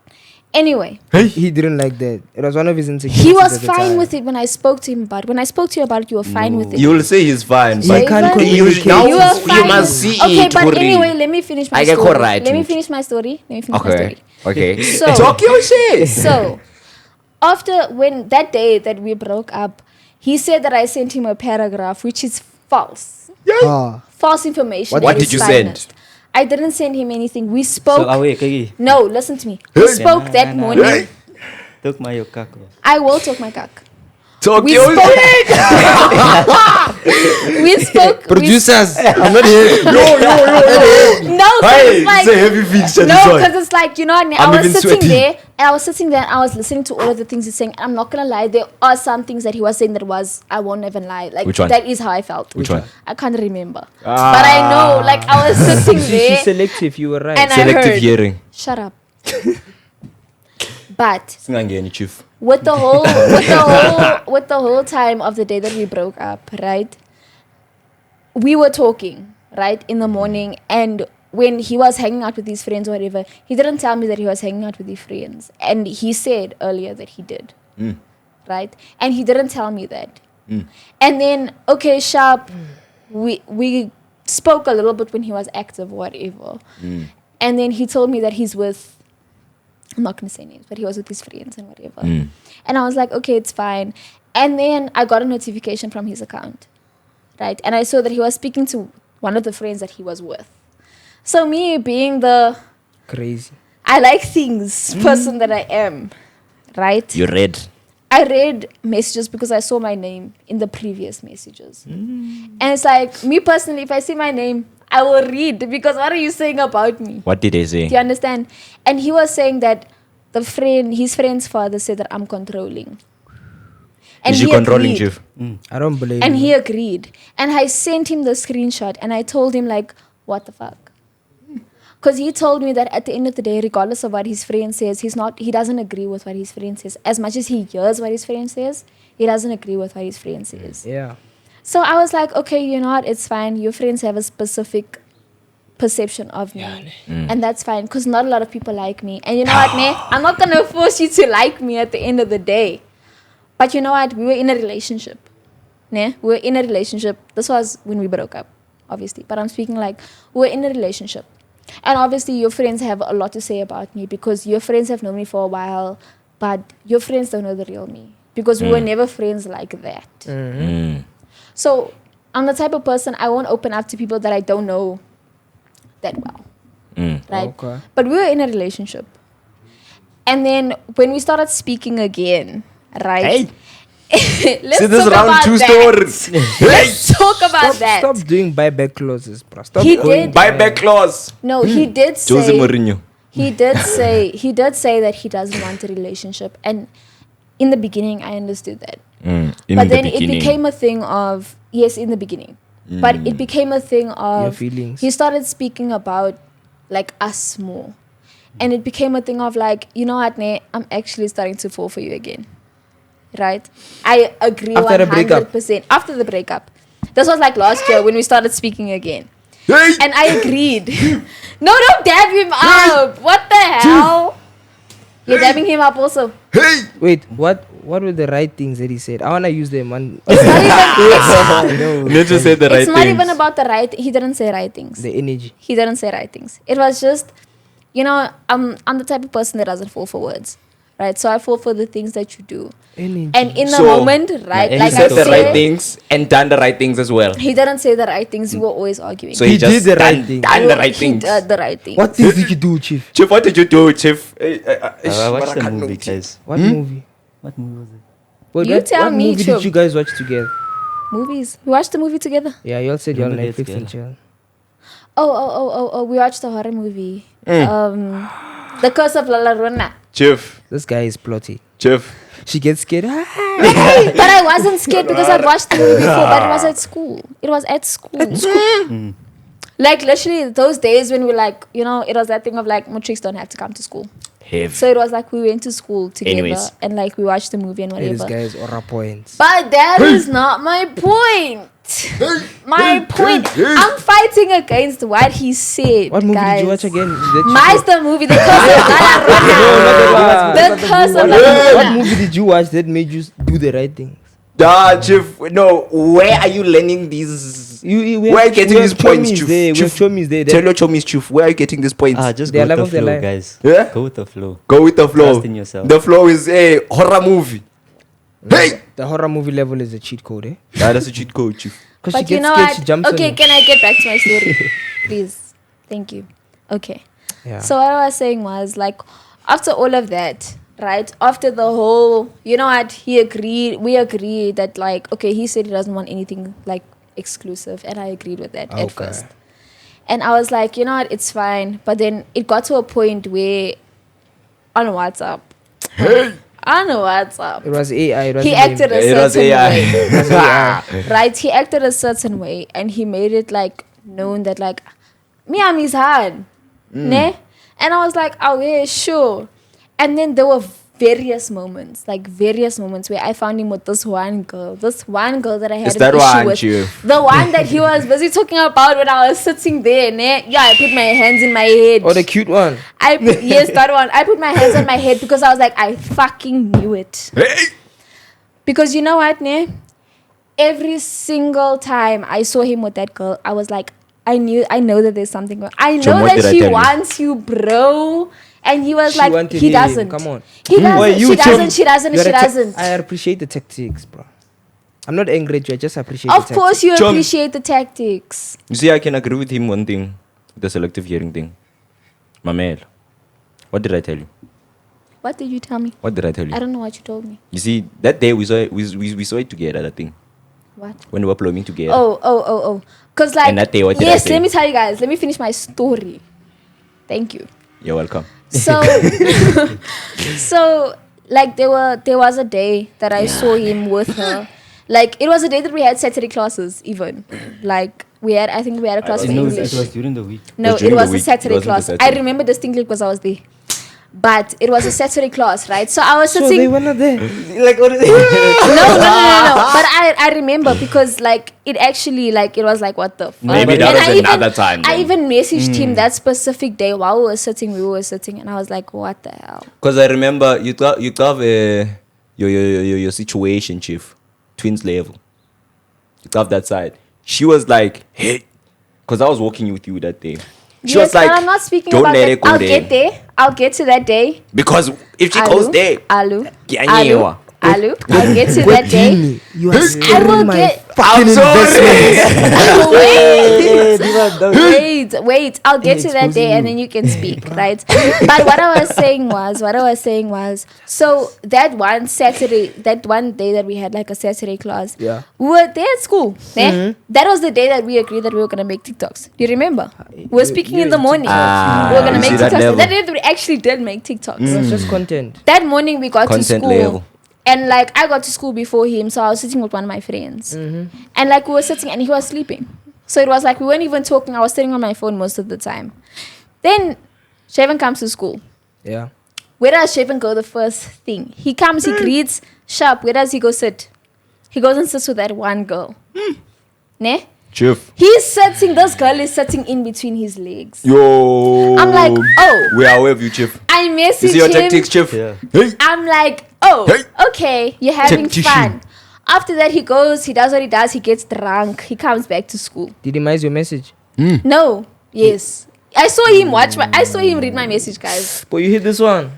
Speaker 1: Anyway,
Speaker 6: He didn't like that. It was one of his insecurities.
Speaker 1: he was
Speaker 6: at the
Speaker 1: fine
Speaker 6: time.
Speaker 1: with it when I spoke to him about it. When I spoke to you about it, you were fine with it.
Speaker 3: You will say he's fine,
Speaker 6: He
Speaker 3: but
Speaker 6: can't
Speaker 1: Javen,
Speaker 6: communicate.
Speaker 3: now
Speaker 1: you were
Speaker 3: you
Speaker 1: fine.
Speaker 3: must see
Speaker 1: okay,
Speaker 3: it.
Speaker 1: but
Speaker 3: Hurry.
Speaker 1: anyway, let me finish my
Speaker 3: I get
Speaker 1: story.
Speaker 3: right.
Speaker 1: Let me finish my story.
Speaker 3: Okay. Okay.
Speaker 1: So-
Speaker 3: Talk your shit.
Speaker 1: So, after when that day that we broke up, he said that I sent him a paragraph which is false.
Speaker 6: Ah.
Speaker 1: False information.
Speaker 3: What
Speaker 1: that
Speaker 3: did
Speaker 1: is
Speaker 3: you send?
Speaker 1: finest. I didn't send him anything. We spoke.
Speaker 2: So away, Kagi.
Speaker 1: No, listen to me. We spoke that morning.
Speaker 2: Took my kako.
Speaker 1: I will talk my cock.
Speaker 3: Talk
Speaker 1: We
Speaker 3: your
Speaker 1: spoke.
Speaker 3: shit.
Speaker 1: We spoke.
Speaker 3: Producers, I'm not here.
Speaker 1: No, because it's like.
Speaker 3: heavy feature.
Speaker 1: No, because it's like, you know, I
Speaker 3: I'm
Speaker 1: was
Speaker 3: even
Speaker 1: sitting
Speaker 3: sweaty.
Speaker 1: there and I was sitting there and I was listening to all of the things he's saying. I'm not gonna lie, there are some things that he was saying that was, I won't even lie. Like,
Speaker 3: Which one?
Speaker 1: that is how I felt.
Speaker 3: Which one?
Speaker 1: I can't remember. But I know, like, I was sitting
Speaker 6: She's
Speaker 1: there
Speaker 6: selective. You were right.
Speaker 1: and I
Speaker 3: Selective
Speaker 1: heard.
Speaker 3: hearing.
Speaker 1: Shut up. But
Speaker 3: Singangeni, Chief.
Speaker 1: with the whole time of the day that we broke up, right? We were talking, right, in the morning, and when he was hanging out with his friends or whatever, he didn't tell me that he was hanging out with his friends, and he said earlier that he did, right? And he didn't tell me that. And then, okay, sharp, we spoke a little bit when he was active or whatever, and then he told me that he's with. I'm not going to say names, but he was with his friends and whatever. And I was like, okay, it's fine. And then I got a notification from his account, right? And I saw that he was speaking to one of the friends that he was with. So me being the
Speaker 6: Crazy.
Speaker 1: I like things person that I am, right?
Speaker 3: You read.
Speaker 1: I read messages because I saw my name in the previous messages. And it's like, me personally, if I see my name, I will read because what are you saying about me?
Speaker 3: What did they say?
Speaker 1: Do you understand? And he was saying that his friend's father said that I'm controlling. And
Speaker 3: Is you
Speaker 1: he
Speaker 3: controlling,
Speaker 1: agreed.
Speaker 3: Chief?
Speaker 6: I don't believe
Speaker 1: And
Speaker 6: you.
Speaker 1: he agreed. And I sent him the screenshot and I told him like, what the fuck? Because he told me that at the end of the day, regardless of what his friend says, he doesn't agree with what his friend says. As much as he hears what his friend says, he doesn't agree with what his friend says.
Speaker 6: Yeah.
Speaker 1: So I was like, okay, you know what? It's fine. Your friends have a specific perception of me. And that's fine. Because not a lot of people like me. And you know what, ne? I'm not going to force you to like me at the end of the day. But you know what? We were in a relationship. Ne? We were in a relationship. This was when we broke up, obviously. But I'm speaking like, we were in a relationship. And obviously your friends have a lot to say about me because your friends have known me for a while, but your friends don't know the real me because we were never friends like that. So I'm the type of person, I won't open up to people that I don't know that well. Right?
Speaker 6: Okay.
Speaker 1: But we were in a relationship. And then when we started speaking again, right? Let's
Speaker 3: See, this
Speaker 1: talk
Speaker 3: round
Speaker 1: about
Speaker 3: 2
Speaker 1: that.
Speaker 3: stories.
Speaker 1: Let's talk about that.
Speaker 6: Stop doing buyback clauses, bro. Stop
Speaker 1: He
Speaker 6: going
Speaker 1: did.
Speaker 3: Buyback clause.
Speaker 1: No, he did say
Speaker 3: Jose Mourinho.
Speaker 1: he did say that he doesn't want a relationship, and in the beginning I understood that, but then it became a thing of in the beginning, but it became a thing of
Speaker 6: Your feelings.
Speaker 1: He started speaking about like us more, and it became a thing of like, you know what, ne, I'm actually starting to fall for you again, right? I agree
Speaker 6: After the breakup.
Speaker 1: 100% after the breakup. This was like last year when we started speaking again.
Speaker 3: Hey!
Speaker 1: And I agreed. No, don't dab him up. What the hell? You're dabbing him up also.
Speaker 3: Hey!
Speaker 6: Wait, what were the right things that he said? I wanna use them on
Speaker 3: Need to say the right
Speaker 1: It's not
Speaker 3: things.
Speaker 1: even about the right. He didn't say right things.
Speaker 6: the energy.
Speaker 1: He didn't say right things. It was just, you know, I'm the type of person that doesn't fall for words, right? So I fall for the things that you do.
Speaker 6: Energy.
Speaker 1: And in the
Speaker 3: So,
Speaker 1: moment, right?
Speaker 2: and
Speaker 3: He
Speaker 1: Like
Speaker 3: said
Speaker 1: I
Speaker 3: the right
Speaker 1: said,
Speaker 3: things and done the right things as well.
Speaker 1: he didn't say the right things. We were always arguing.
Speaker 3: So
Speaker 6: He
Speaker 3: he just
Speaker 6: did the right
Speaker 3: done,
Speaker 6: thing.
Speaker 3: done the right
Speaker 1: He
Speaker 3: things.
Speaker 1: did the right thing.
Speaker 6: What things did you do, Chief?
Speaker 3: Chief, what did you do, Chief?
Speaker 2: I watched the movie, guys.
Speaker 6: What movie?
Speaker 2: What movie was it?
Speaker 6: Wait,
Speaker 1: You tell
Speaker 6: what
Speaker 1: me,
Speaker 6: movie
Speaker 1: Chum.
Speaker 6: did you guys watch together?
Speaker 1: Movies. We watched the movie together.
Speaker 6: Yeah, y'all said y'all
Speaker 2: Remember that
Speaker 6: Netflix and
Speaker 2: together.
Speaker 6: chill.
Speaker 1: Oh, we watched the horror movie. The Curse of La Llorona.
Speaker 3: Chief,
Speaker 6: This guy is plotty.
Speaker 3: Chief.
Speaker 6: She gets scared.
Speaker 1: But I wasn't scared because I'd watched the movie before, but it was at school. It was at school. Like literally those days when we like, you know, it was that thing of like, Matrix don't have to come to school.
Speaker 3: Heavy.
Speaker 1: So it was like we went to school together
Speaker 3: Anyways.
Speaker 1: and like we watched the movie and
Speaker 6: Hey, this
Speaker 1: whatever.
Speaker 6: guy is aura points.
Speaker 1: But that is not my point. My point. I'm fighting against what he said.
Speaker 6: What movie
Speaker 1: guys.
Speaker 6: did you watch again?
Speaker 1: Master movie, The Curse of La Llorona. The Curse of La
Speaker 6: What
Speaker 1: Llorona.
Speaker 6: movie did you watch that made you do the right thing?
Speaker 3: Chief, no, where are you learning these? Where are you getting these points, Chief?
Speaker 6: We have
Speaker 3: Chief,
Speaker 6: Chomis there.
Speaker 3: Tell your chomies, Chief, where are you getting these points?
Speaker 2: Just
Speaker 6: They
Speaker 2: go
Speaker 6: are
Speaker 2: with
Speaker 6: love
Speaker 2: the
Speaker 6: of their
Speaker 2: flow,
Speaker 6: life.
Speaker 2: guys.
Speaker 3: Yeah?
Speaker 2: Go with the flow.
Speaker 3: Go with the flow.
Speaker 2: Trust in yourself.
Speaker 3: The flow is a horror movie. Hey!
Speaker 6: The horror movie level is a cheat code, eh?
Speaker 3: That's a cheat code, Chief.
Speaker 6: Because she
Speaker 1: But you
Speaker 6: gets
Speaker 1: know
Speaker 6: scared,
Speaker 1: what?
Speaker 6: she jumps on
Speaker 1: Okay,
Speaker 6: you.
Speaker 1: can I get back to my story? Please. Thank you. Okay.
Speaker 6: Yeah.
Speaker 1: So what I was saying was like after all of that, right? After the whole, you know what? We agreed that like, okay, he said he doesn't want anything like exclusive, and I agreed with that at first. And I was like, you know what? It's fine. But then it got to a point where on WhatsApp, on WhatsApp,
Speaker 6: It was AI. It was
Speaker 1: he acted a
Speaker 3: It was
Speaker 1: certain
Speaker 3: AI.
Speaker 1: way. Right? He acted a certain way and he made it like known that like me I'm his hand. Ne? And I was like, oh yeah, sure. And then there were various moments where I found him with this one girl that I had
Speaker 3: Is
Speaker 1: an
Speaker 3: that
Speaker 1: issue
Speaker 3: one,
Speaker 1: with.
Speaker 3: Chief?
Speaker 1: The one that he was busy talking about when I was sitting there, ne? Yeah, I put my hands in my head.
Speaker 6: Oh, the cute one.
Speaker 1: Yes, that one. I put my hands on my head because I was like, I fucking knew it.
Speaker 3: Hey!
Speaker 1: Because you know what, ne? Every single time I saw him with that girl, I was like, I know that there's something going on. I
Speaker 3: Chum,
Speaker 1: know
Speaker 3: what
Speaker 1: that
Speaker 3: did I
Speaker 1: she
Speaker 3: tell you?
Speaker 1: wants you, bro. And he was
Speaker 6: She
Speaker 1: like,
Speaker 6: wanted
Speaker 1: he
Speaker 6: him.
Speaker 1: doesn't.
Speaker 6: Come on.
Speaker 1: He doesn't.
Speaker 6: Wait, you,
Speaker 1: she
Speaker 6: Chum,
Speaker 1: doesn't. She doesn't.
Speaker 6: You're
Speaker 1: She
Speaker 6: a tec-
Speaker 1: doesn't.
Speaker 6: I appreciate the tactics, bro. I'm not angry at you. I just appreciate the
Speaker 1: Of
Speaker 6: tactics.
Speaker 1: course, you
Speaker 3: Chum.
Speaker 1: appreciate the tactics.
Speaker 3: You see, I can agree with him one thing. The selective hearing thing. Mamel. What did I tell you?
Speaker 1: What did you tell me?
Speaker 3: What did I tell you?
Speaker 1: I don't know what you told me.
Speaker 3: You see, that day we saw it together, that thing.
Speaker 1: What?
Speaker 3: When we were plumbing together.
Speaker 1: Oh. Cause like
Speaker 3: And that day, what did I
Speaker 1: yes,
Speaker 3: say?
Speaker 1: let me tell you guys. Let me finish my story. Thank you.
Speaker 3: You're welcome.
Speaker 1: So, so like there was a day that I saw him with her. Like it was a day that we had Saturday classes even. Like I think we had a class for
Speaker 2: No,
Speaker 1: English.
Speaker 2: it was during the week.
Speaker 1: No,
Speaker 3: was
Speaker 1: it
Speaker 3: during
Speaker 1: was
Speaker 3: the
Speaker 1: a
Speaker 3: week. It
Speaker 1: Saturday
Speaker 3: wasn't a
Speaker 1: class.
Speaker 3: Saturday.
Speaker 1: I remember distinctly because I was there. But it was a Saturday class, right? So I was
Speaker 6: So
Speaker 1: sitting.
Speaker 6: they were not there.
Speaker 2: Like, what?
Speaker 1: No. But I remember because like it actually like it was like what the fuck.
Speaker 3: Maybe that
Speaker 1: And
Speaker 3: was
Speaker 1: I
Speaker 3: another time
Speaker 1: I
Speaker 3: then.
Speaker 1: even messaged him that specific day while we were sitting, and I was like, what the hell?
Speaker 3: Because I remember you have your situation chief, twins level. You have that side. She was like, hey, because I was walking with you that day. She
Speaker 1: Yes,
Speaker 3: was like,
Speaker 1: but I'm not speaking
Speaker 3: don't
Speaker 1: about
Speaker 3: let
Speaker 1: that.
Speaker 3: it go
Speaker 1: I'll
Speaker 3: there.
Speaker 1: get there. I'll get to that day.
Speaker 3: Because if she
Speaker 1: Alu,
Speaker 3: goes there,
Speaker 1: Alu,
Speaker 3: Kianyewa.
Speaker 1: Alu, I'll get to that day.
Speaker 6: Genie, you are
Speaker 1: I
Speaker 6: scaring
Speaker 1: will
Speaker 6: my
Speaker 1: get.
Speaker 6: fucking investments.
Speaker 1: wait. I'll get to that day and then you can speak, right? But what I was saying was, so that one Saturday, that one day that we had like a Saturday class,
Speaker 6: Yeah.
Speaker 1: we were there at school. That was the day that we agreed that we were gonna make TikToks. Do you remember? We were speaking in the morning. We were gonna
Speaker 3: you
Speaker 1: make
Speaker 3: see that
Speaker 1: TikToks.
Speaker 3: level?
Speaker 1: That day we actually did make TikToks.
Speaker 6: It was just content.
Speaker 1: That morning we got to
Speaker 3: Content
Speaker 1: school.
Speaker 3: level.
Speaker 1: And like I got to school before him, so I was sitting with one of my friends. And like we were sitting and he was sleeping. So it was like we weren't even talking. I was sitting on my phone most of the time. Then Shaven comes to school.
Speaker 6: Yeah.
Speaker 1: Where does Shaven go the first thing? He comes, he greets, sharp. Where does he go sit? He goes and sits with that one girl. Ne?
Speaker 3: Chief.
Speaker 1: He's sitting, this girl is sitting in between his legs.
Speaker 3: Yo.
Speaker 1: I'm like, oh.
Speaker 3: We are aware of you, Chief.
Speaker 1: I
Speaker 3: You
Speaker 1: message
Speaker 3: see your
Speaker 1: him.
Speaker 3: tactics, Chief?
Speaker 2: Yeah.
Speaker 3: Hey.
Speaker 1: I'm like, oh,
Speaker 3: Hey.
Speaker 1: okay, you're having
Speaker 3: Tactician.
Speaker 1: fun. After that, he goes, he does what he does, he gets drunk, he comes back to school.
Speaker 6: Did he miss your message?
Speaker 1: No, yes. I saw him I saw him read my message, guys.
Speaker 6: But you hit this one.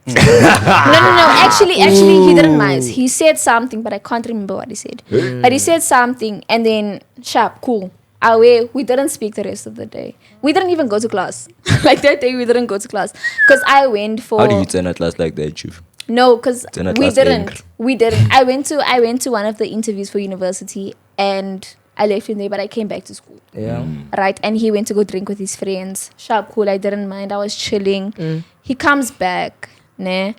Speaker 1: No. Actually, he didn't miss. He said something, but I can't remember what he said. But he said something, and then, sharp, cool. Away, we didn't speak the rest of the day. We didn't even go to class. Like that day, we didn't go to class. Because I went for...
Speaker 3: How do you turn at last like that, Chief?
Speaker 1: No, because
Speaker 3: Then at
Speaker 1: we
Speaker 3: last
Speaker 1: didn't.
Speaker 3: angry.
Speaker 1: We didn't. I went to one of the interviews for university and I left him there, but I came back to school.
Speaker 6: Yeah.
Speaker 1: Right, and he went to go drink with his friends. Sharp, cool. I didn't mind. I was chilling. He comes back, ne,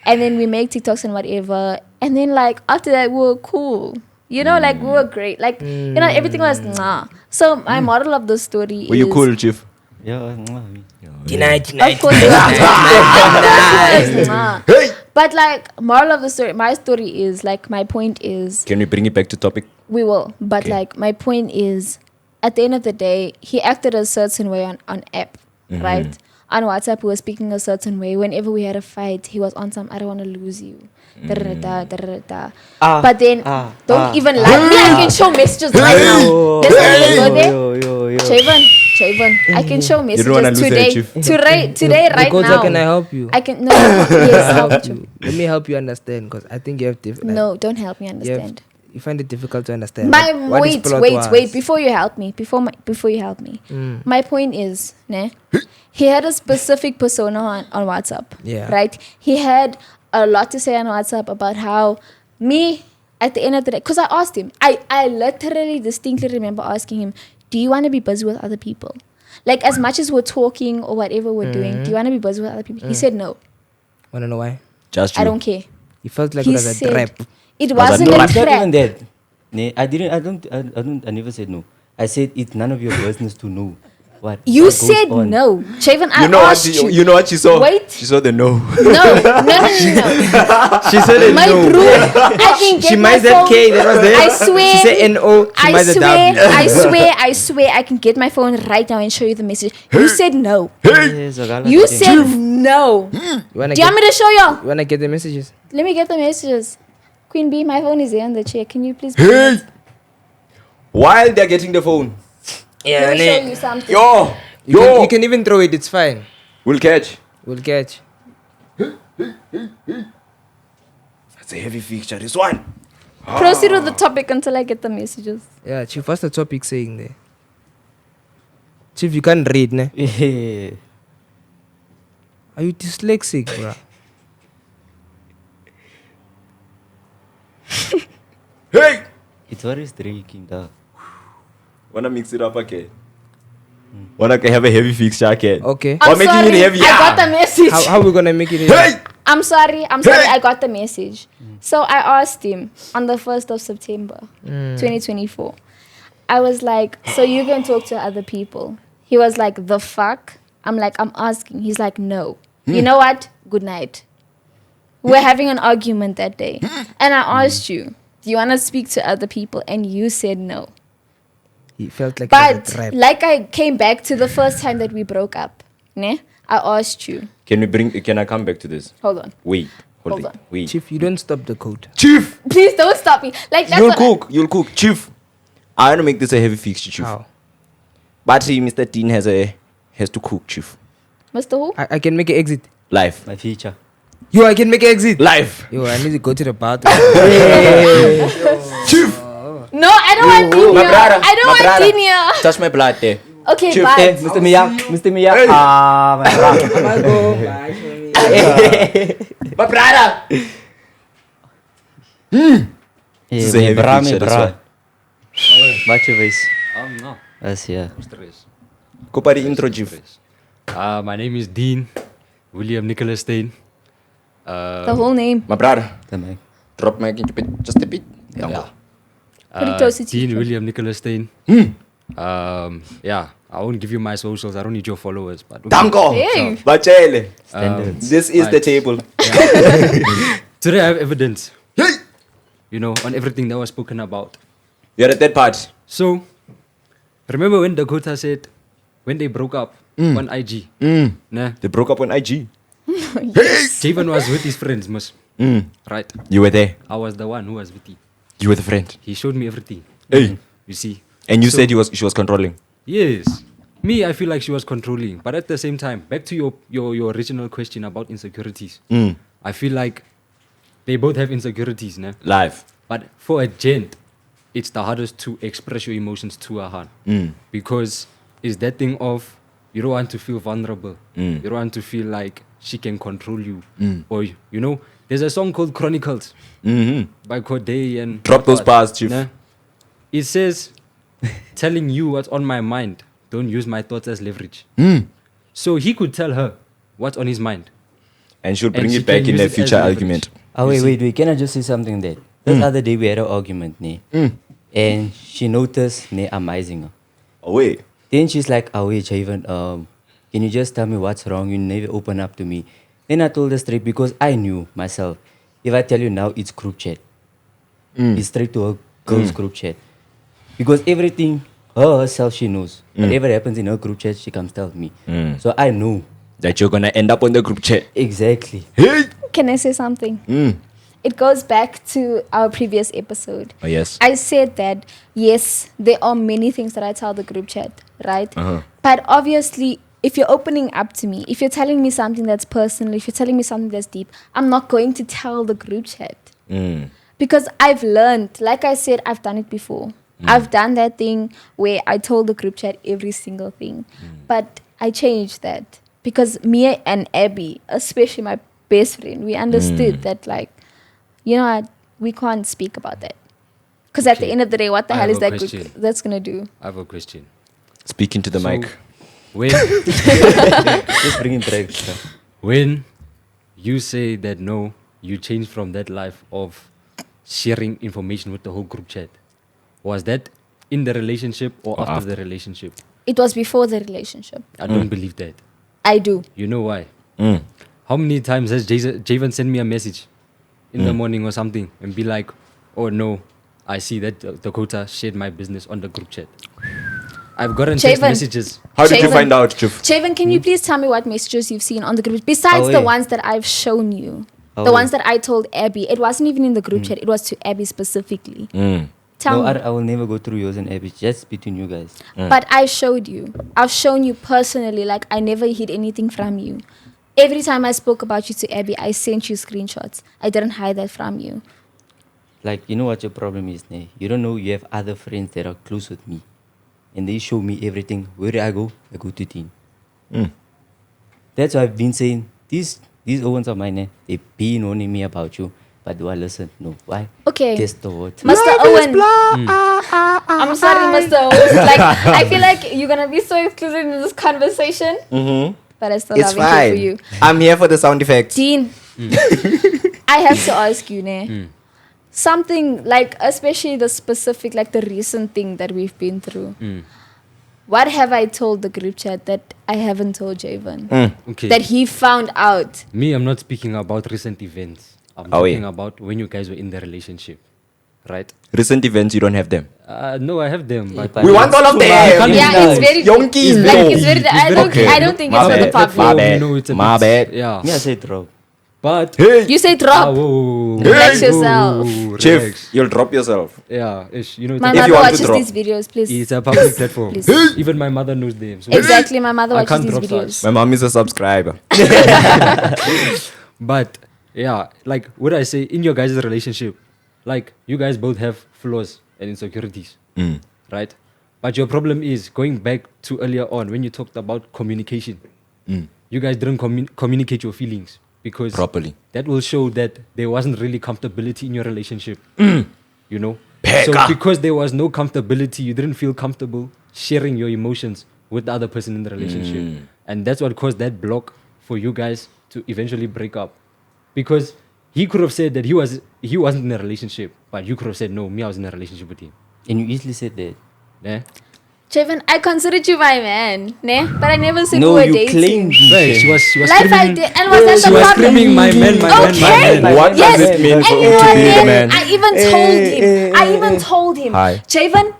Speaker 1: and then we make TikToks and whatever. And then like after that, we were cool. You know, like we were great. Like you know, everything was nah. So my moral of the story
Speaker 3: Were
Speaker 1: is.
Speaker 3: you cool, Chief?
Speaker 2: Yeah.
Speaker 6: Tonight.
Speaker 1: Of course, it was nah. But like moral of the story, my story is like my point is
Speaker 3: Can we bring it back to topic?
Speaker 1: we will. But
Speaker 3: Okay.
Speaker 1: like my point is, at the end of the day, he acted a certain way on app, right? On WhatsApp, we were speaking a certain way. Whenever we had a fight, he was on some, I don't want to lose you. Da-da-da, da-da-da. But then, don't even lie. Me, I can show messages right now. Let's not even go there. Shaven, I can show
Speaker 3: You don't wanna
Speaker 1: messages
Speaker 3: lose that,
Speaker 1: today.
Speaker 3: Chief.
Speaker 1: Today, right
Speaker 6: Because
Speaker 1: now.
Speaker 6: can I help you?
Speaker 1: I can, no, yes, help you.
Speaker 6: Let me help you understand, because I think you have different.
Speaker 1: No, don't help me understand.
Speaker 6: You find it difficult to understand.
Speaker 1: My
Speaker 6: is plot
Speaker 1: wait.
Speaker 6: wise?
Speaker 1: Before you help me, before you help me, my point is, ne, he had a specific persona on WhatsApp.
Speaker 6: Yeah.
Speaker 1: Right. He had a lot to say on WhatsApp about how me at the end of the day, because I asked him, I literally distinctly remember asking him, do you want to be busy with other people? Like as much as we're talking or whatever we're doing, do you want to be busy with other people? He said no.
Speaker 6: Wanna know why?
Speaker 3: Just you.
Speaker 1: I don't care.
Speaker 6: He felt like
Speaker 1: He
Speaker 6: it was a
Speaker 1: said-
Speaker 6: trap.
Speaker 1: It
Speaker 3: Was
Speaker 1: wasn't
Speaker 3: that
Speaker 1: a
Speaker 3: not-
Speaker 2: It's not
Speaker 1: trap.
Speaker 2: even that. Nee, I never said no. I said it's none of your business to know what.
Speaker 1: You
Speaker 2: what goes
Speaker 1: said
Speaker 2: on.
Speaker 1: no. Shaven, I
Speaker 3: You know what?
Speaker 1: asked you.
Speaker 3: You know what she saw?
Speaker 1: Wait.
Speaker 3: She saw the no.
Speaker 1: No.
Speaker 6: She said it
Speaker 1: My
Speaker 6: no.
Speaker 1: bro, I can get
Speaker 6: She
Speaker 1: my
Speaker 6: missed that
Speaker 1: phone.
Speaker 6: K that was there.
Speaker 1: I swear.
Speaker 6: She said N-O. She
Speaker 1: I
Speaker 6: missed the W.
Speaker 1: swear, I can get my phone right now and show you the message. You said no.
Speaker 2: Yes, Zagala
Speaker 1: You
Speaker 2: did.
Speaker 1: said no.
Speaker 6: You wanna
Speaker 1: Do you want me to show y'all?
Speaker 6: You wanna get the messages?
Speaker 1: Let me get the messages. Queen B, my phone is here on the chair. Can you please?
Speaker 3: Hey! While they're getting the phone.
Speaker 1: Let me show you something.
Speaker 3: Yo!
Speaker 6: You can even throw it. It's fine.
Speaker 3: We'll catch.
Speaker 6: We'll catch.
Speaker 3: That's a heavy fixture, this one.
Speaker 1: Proceed with the topic until I get the messages.
Speaker 6: Yeah, Chief, what's the topic saying there? Chief, you can't read, ne?
Speaker 2: Yeah.
Speaker 6: Are you dyslexic, bro?
Speaker 3: Hey!
Speaker 2: It's always drinking, dog.
Speaker 3: Wanna mix it up again? Wanna have a heavy fixture again?
Speaker 6: Okay.
Speaker 3: Or
Speaker 1: I'm
Speaker 3: making
Speaker 1: sorry.
Speaker 3: it heavy.
Speaker 1: I got the message.
Speaker 6: How we gonna make it?
Speaker 3: Hey!
Speaker 1: I'm sorry. I got the message. So I asked him on the 1st of September, 2024. I was like, so you can talk to other people. He was like, the fuck? I'm like, I'm asking. He's like, no. You know what? Good night. We're having an argument that day. And I asked you, do you want to speak to other people? And you said no.
Speaker 6: He felt like it was a
Speaker 1: But
Speaker 6: trap.
Speaker 1: like I came back to the first time that we broke up. Ne? I asked you.
Speaker 3: Can I come back to this?
Speaker 1: Hold on.
Speaker 3: Wait.
Speaker 1: Hold on.
Speaker 3: Wait.
Speaker 6: Chief, you don't stop the code.
Speaker 3: Chief!
Speaker 1: Please don't stop me. Like that's
Speaker 3: You'll
Speaker 1: what
Speaker 3: cook. You'll cook. Chief. I want to make this a heavy fixture, Chief.
Speaker 6: How?
Speaker 3: But see, Mr. Dean has to cook, Chief.
Speaker 1: Mr. Who?
Speaker 6: I can make an exit.
Speaker 3: Live.
Speaker 2: My future.
Speaker 6: Yo, I can make an exit.
Speaker 3: Live.
Speaker 6: Yo, I need to go to the bathroom.
Speaker 3: Chief.
Speaker 1: No, I don't want Dean
Speaker 3: My
Speaker 1: here.
Speaker 3: brother.
Speaker 1: I don't
Speaker 3: my
Speaker 1: want
Speaker 3: brother.
Speaker 1: Dean here.
Speaker 3: Touch my blood there.
Speaker 1: Okay,
Speaker 3: Chief,
Speaker 1: bye.
Speaker 2: Mr. Mia. Mr. Mia. My brother.
Speaker 6: I go.
Speaker 3: My brother.
Speaker 2: Hey,
Speaker 3: is a heavy
Speaker 2: bra,
Speaker 3: picture, this
Speaker 2: bra.
Speaker 3: one.
Speaker 2: Wat je wees.
Speaker 4: No.
Speaker 2: That's yeah.
Speaker 4: Stress.
Speaker 3: Go by the intro, Chief.
Speaker 4: My name is Dean William Nicholas Stein.
Speaker 1: The whole name.
Speaker 3: My brother.
Speaker 2: The mic.
Speaker 3: Drop my mic a bit. Just a bit. Yeah.
Speaker 1: Put it closer to
Speaker 4: Dean
Speaker 1: you.
Speaker 4: William Nicholas Stein. Yeah, I won't give you my socials. I don't need your followers. But
Speaker 3: Danko.
Speaker 1: Hey.
Speaker 3: Bachele.
Speaker 2: Standards.
Speaker 3: This is the
Speaker 4: right.
Speaker 3: table.
Speaker 4: today I have evidence,
Speaker 3: Hey.
Speaker 4: you know, on everything that was spoken about.
Speaker 3: You're at that part.
Speaker 4: So, remember when Dakota said, when they broke up on IG, nah,
Speaker 3: They broke up on IG.
Speaker 4: Javen was with his friends, right?
Speaker 3: You were there.
Speaker 4: I was the one who was with him.
Speaker 3: You were the friend.
Speaker 4: He showed me everything.
Speaker 3: Hey.
Speaker 4: You see?
Speaker 3: And you
Speaker 4: So-
Speaker 3: said she was controlling.
Speaker 4: Yes. Me, I feel like she was controlling. But at the same time, back to your original question about insecurities. I feel like they both have insecurities, nah?
Speaker 3: Live.
Speaker 4: But for a gent, it's the hardest to express your emotions to a hand. Because it's that thing of you don't want to feel vulnerable. You don't want to feel like she can control you. Or, you know, there's a song called Chronicles by Corday and...
Speaker 3: Drop those bars, Chief.
Speaker 4: Nah? It says, telling you what's on my mind, don't use my thoughts as leverage. So he could tell her what's on his mind.
Speaker 3: And she'll
Speaker 4: And
Speaker 3: bring
Speaker 4: she
Speaker 3: it back
Speaker 4: can
Speaker 3: in
Speaker 4: use
Speaker 3: a
Speaker 4: it as
Speaker 3: future
Speaker 4: leverage.
Speaker 3: argument.
Speaker 2: Oh, wait. Can I just say something there? This other day we had an argument, ne? And she noticed, ne, I'm amazing her.
Speaker 3: Oh, wait.
Speaker 2: Then she's like, oh, wait, Javen, can you just tell me what's wrong? You never open up to me. Then I told her straight because I knew myself. If I tell you now, it's group chat. It's straight to her girl's group chat. Because everything, herself, she knows. Whatever happens in her group chat, she comes tell me. So I know.
Speaker 3: That you're going to end up on the group chat.
Speaker 2: Exactly.
Speaker 3: Hey.
Speaker 1: Can I say something? It goes back to our previous episode.
Speaker 3: Oh, yes.
Speaker 1: I said that, yes, there are many things that I tell the group chat, right? But obviously, if you're opening up to me, if you're telling me something that's personal, if you're telling me something that's deep, I'm not going to tell the group chat. Because I've learned, like I said, I've done it before. I've done that thing where I told the group chat every single thing. But I changed that. Because me and Abby, especially my best friend, we understood that, like, you know what, we can't speak about that. Because at the end of the day, what the
Speaker 4: I
Speaker 1: hell
Speaker 4: have
Speaker 1: is
Speaker 4: a
Speaker 1: that
Speaker 4: question.
Speaker 1: that's going to do?
Speaker 4: I have a question.
Speaker 3: Speak into the
Speaker 4: So,
Speaker 3: mic.
Speaker 2: Just bring it back.
Speaker 4: When you say that no, you changed from that life of sharing information with the whole group chat, was that in the relationship or after the relationship?
Speaker 1: It was before the relationship.
Speaker 4: I don't believe that.
Speaker 1: I do.
Speaker 4: You know why? How many times has Javen sent me a message in the morning or something and be like, oh no, I see that Dakota shared my business on the group chat. I've gotten text
Speaker 1: Javen.
Speaker 4: messages.
Speaker 3: How did you
Speaker 1: Javen.
Speaker 3: find out, Chief?
Speaker 1: Javen, can you please tell me what messages you've seen on the group? Besides the
Speaker 2: wait.
Speaker 1: ones that I've shown you.
Speaker 2: Oh,
Speaker 1: The
Speaker 2: wait.
Speaker 1: ones that I told Abby. It wasn't even in the group chat. It was to Abby specifically. Tell
Speaker 2: No,
Speaker 1: me.
Speaker 2: I will never go through yours and Abby. Just between you guys.
Speaker 1: But I showed you. I've shown you personally. Like, I never hid anything from you. Every time I spoke about you to Abby, I sent you screenshots. I didn't hide that from you.
Speaker 2: Like, you know what your problem is, ne? You don't know you have other friends that are close with me. And they show me everything. Where do I go? I go to Dean. That's why I've been saying, these Owens of mine, they've been warning me about you. But do I listen? No. Why?
Speaker 1: Okay.
Speaker 2: Test the water.
Speaker 1: Mr. Owen. I'm sorry, Mr. Owen. Like, I feel like you're going to be so exclusive in this conversation. But I still
Speaker 3: It's
Speaker 1: have it for
Speaker 3: fine.
Speaker 1: you.
Speaker 3: I'm here for the sound effects.
Speaker 1: Dean, I have to ask you, ne? something like, especially the specific, like the recent thing that we've been through. What have I told the group chat that I haven't told Javon?
Speaker 4: Okay.
Speaker 1: That he found out.
Speaker 4: Me, I'm not speaking about recent events. I'm
Speaker 3: Oh,
Speaker 4: talking
Speaker 3: yeah.
Speaker 4: about when you guys were in the relationship, right?
Speaker 3: Recent events, you don't have them.
Speaker 4: No, I have them. But
Speaker 2: but
Speaker 3: We want all of them.
Speaker 1: Yeah, it's very
Speaker 3: Yonki,
Speaker 1: like
Speaker 3: no.
Speaker 1: it's very. I don't.
Speaker 3: Okay.
Speaker 1: I don't think
Speaker 3: My
Speaker 1: it's for the
Speaker 3: bad.
Speaker 1: public.
Speaker 3: My
Speaker 4: platform,
Speaker 3: bad.
Speaker 4: you know, it's a
Speaker 3: My
Speaker 4: bit-
Speaker 3: bad.
Speaker 4: Yeah.
Speaker 2: Me, I say drop.
Speaker 4: But
Speaker 3: Hey,
Speaker 1: You say
Speaker 4: Ah,
Speaker 1: drop.
Speaker 4: whoa,
Speaker 1: Relax
Speaker 4: whoa,
Speaker 1: yourself.
Speaker 4: whoa,
Speaker 3: Chief,
Speaker 4: relax.
Speaker 3: you'll drop yourself.
Speaker 4: Yeah, you know, it's
Speaker 1: My
Speaker 4: a,
Speaker 3: If
Speaker 1: mother
Speaker 3: you want to
Speaker 1: watches
Speaker 3: drop.
Speaker 1: these videos, please.
Speaker 4: it's a public platform.
Speaker 1: Please.
Speaker 4: Even my mother knows them. So
Speaker 1: Exactly, my mother
Speaker 4: I
Speaker 1: watches
Speaker 4: can't
Speaker 1: these
Speaker 4: drop
Speaker 1: videos.
Speaker 4: such.
Speaker 3: My mom is a subscriber.
Speaker 4: But yeah, like what I say in your guys' relationship, like you guys both have flaws and insecurities, right? But your problem is going back to earlier on when you talked about communication. You guys didn't communicate your feelings because
Speaker 3: Properly.
Speaker 4: that will show that there wasn't really comfortability in your relationship. You know? So
Speaker 3: Pekka.
Speaker 4: because there was no comfortability, you didn't feel comfortable sharing your emotions with the other person in the relationship. And that's what caused that block for you guys to eventually break up. Because he could have said that he wasn't in a relationship, but you could have said, no, me, I was in a relationship with him.
Speaker 2: And you easily said that.
Speaker 4: Yeah?
Speaker 1: Javon, I considered you my man, ne? But I never said
Speaker 2: No,
Speaker 1: we were
Speaker 2: you
Speaker 1: dating.
Speaker 2: claimed
Speaker 4: Right, she was
Speaker 1: Life I
Speaker 4: screaming.
Speaker 1: did, and was that
Speaker 4: She
Speaker 1: the
Speaker 4: was
Speaker 1: problem?
Speaker 4: screaming, my man, my man,
Speaker 1: Okay.
Speaker 4: my man.
Speaker 3: What
Speaker 1: Yes.
Speaker 3: does it mean for
Speaker 1: And
Speaker 3: him
Speaker 1: you
Speaker 3: to
Speaker 1: know
Speaker 3: be the
Speaker 1: what?
Speaker 3: man?
Speaker 1: I even told him. I even told him.
Speaker 3: Hi.
Speaker 1: Javon,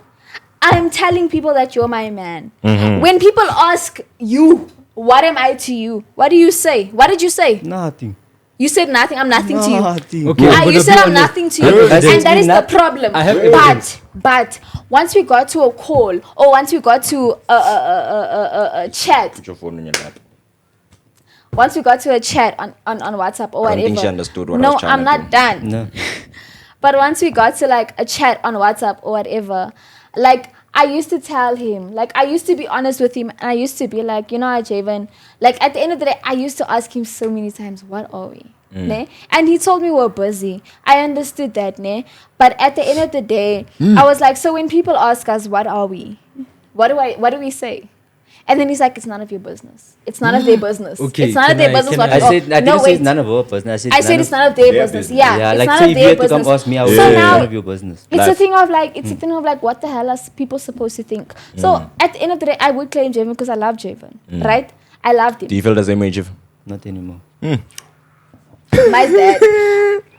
Speaker 1: I'm telling people that you're my man.
Speaker 3: Mm-hmm.
Speaker 1: When people ask you, what am I to you? What do you say? What did you say?
Speaker 2: Nothing.
Speaker 1: You said nothing. I'm nothing to you.
Speaker 2: Nothing.
Speaker 4: Okay, I'm
Speaker 1: You
Speaker 4: gonna
Speaker 1: said
Speaker 4: be
Speaker 1: I'm
Speaker 4: honest.
Speaker 1: nothing to
Speaker 2: I
Speaker 1: you,
Speaker 2: said
Speaker 1: and that is the
Speaker 2: nothing.
Speaker 1: problem.
Speaker 4: I have evidence.
Speaker 1: But once we got to a call, or once we got to a chat,
Speaker 3: Put your phone on your lap.
Speaker 1: once we got to a chat on WhatsApp or
Speaker 3: I don't
Speaker 1: whatever.
Speaker 3: think she understood what I
Speaker 1: no,
Speaker 3: was trying
Speaker 1: I'm
Speaker 3: to
Speaker 1: not
Speaker 3: do.
Speaker 1: done.
Speaker 2: No.
Speaker 1: But once we got to like a chat on WhatsApp or whatever, like I used to tell him, like I used to be honest with him, and I used to be like, you know what, Javon, like at the end of the day, I used to ask him so many times, what are we? Ne? And he told me we're busy. I understood that, ne? But at the end of the day, I was like, so when people ask us, what are we? What do we say? And then he's like, it's none of your business. It's none of their business.
Speaker 4: Okay,
Speaker 1: It's none of
Speaker 4: can
Speaker 1: their
Speaker 4: I-
Speaker 1: business
Speaker 4: can
Speaker 1: what
Speaker 4: I-
Speaker 1: we
Speaker 2: I
Speaker 1: are.
Speaker 2: said I
Speaker 1: No,
Speaker 2: didn't say
Speaker 1: wait.
Speaker 2: it's none of our business.
Speaker 1: I said it's none of their business. Yeah,
Speaker 2: Yeah,
Speaker 1: it's
Speaker 2: like
Speaker 1: none
Speaker 2: say
Speaker 1: of
Speaker 2: if you
Speaker 1: their
Speaker 2: had to
Speaker 1: business.
Speaker 2: come ask me, I would
Speaker 1: So
Speaker 2: say
Speaker 1: now
Speaker 2: none of your business.
Speaker 1: it's a
Speaker 3: Life.
Speaker 1: thing of like, it's a thing of like, what the hell are people supposed to think? So at the end of the day, I would claim Javon because I love Javon, right? I loved him.
Speaker 3: Do you feel the same way, Jeff?
Speaker 2: Not anymore.
Speaker 1: My dad,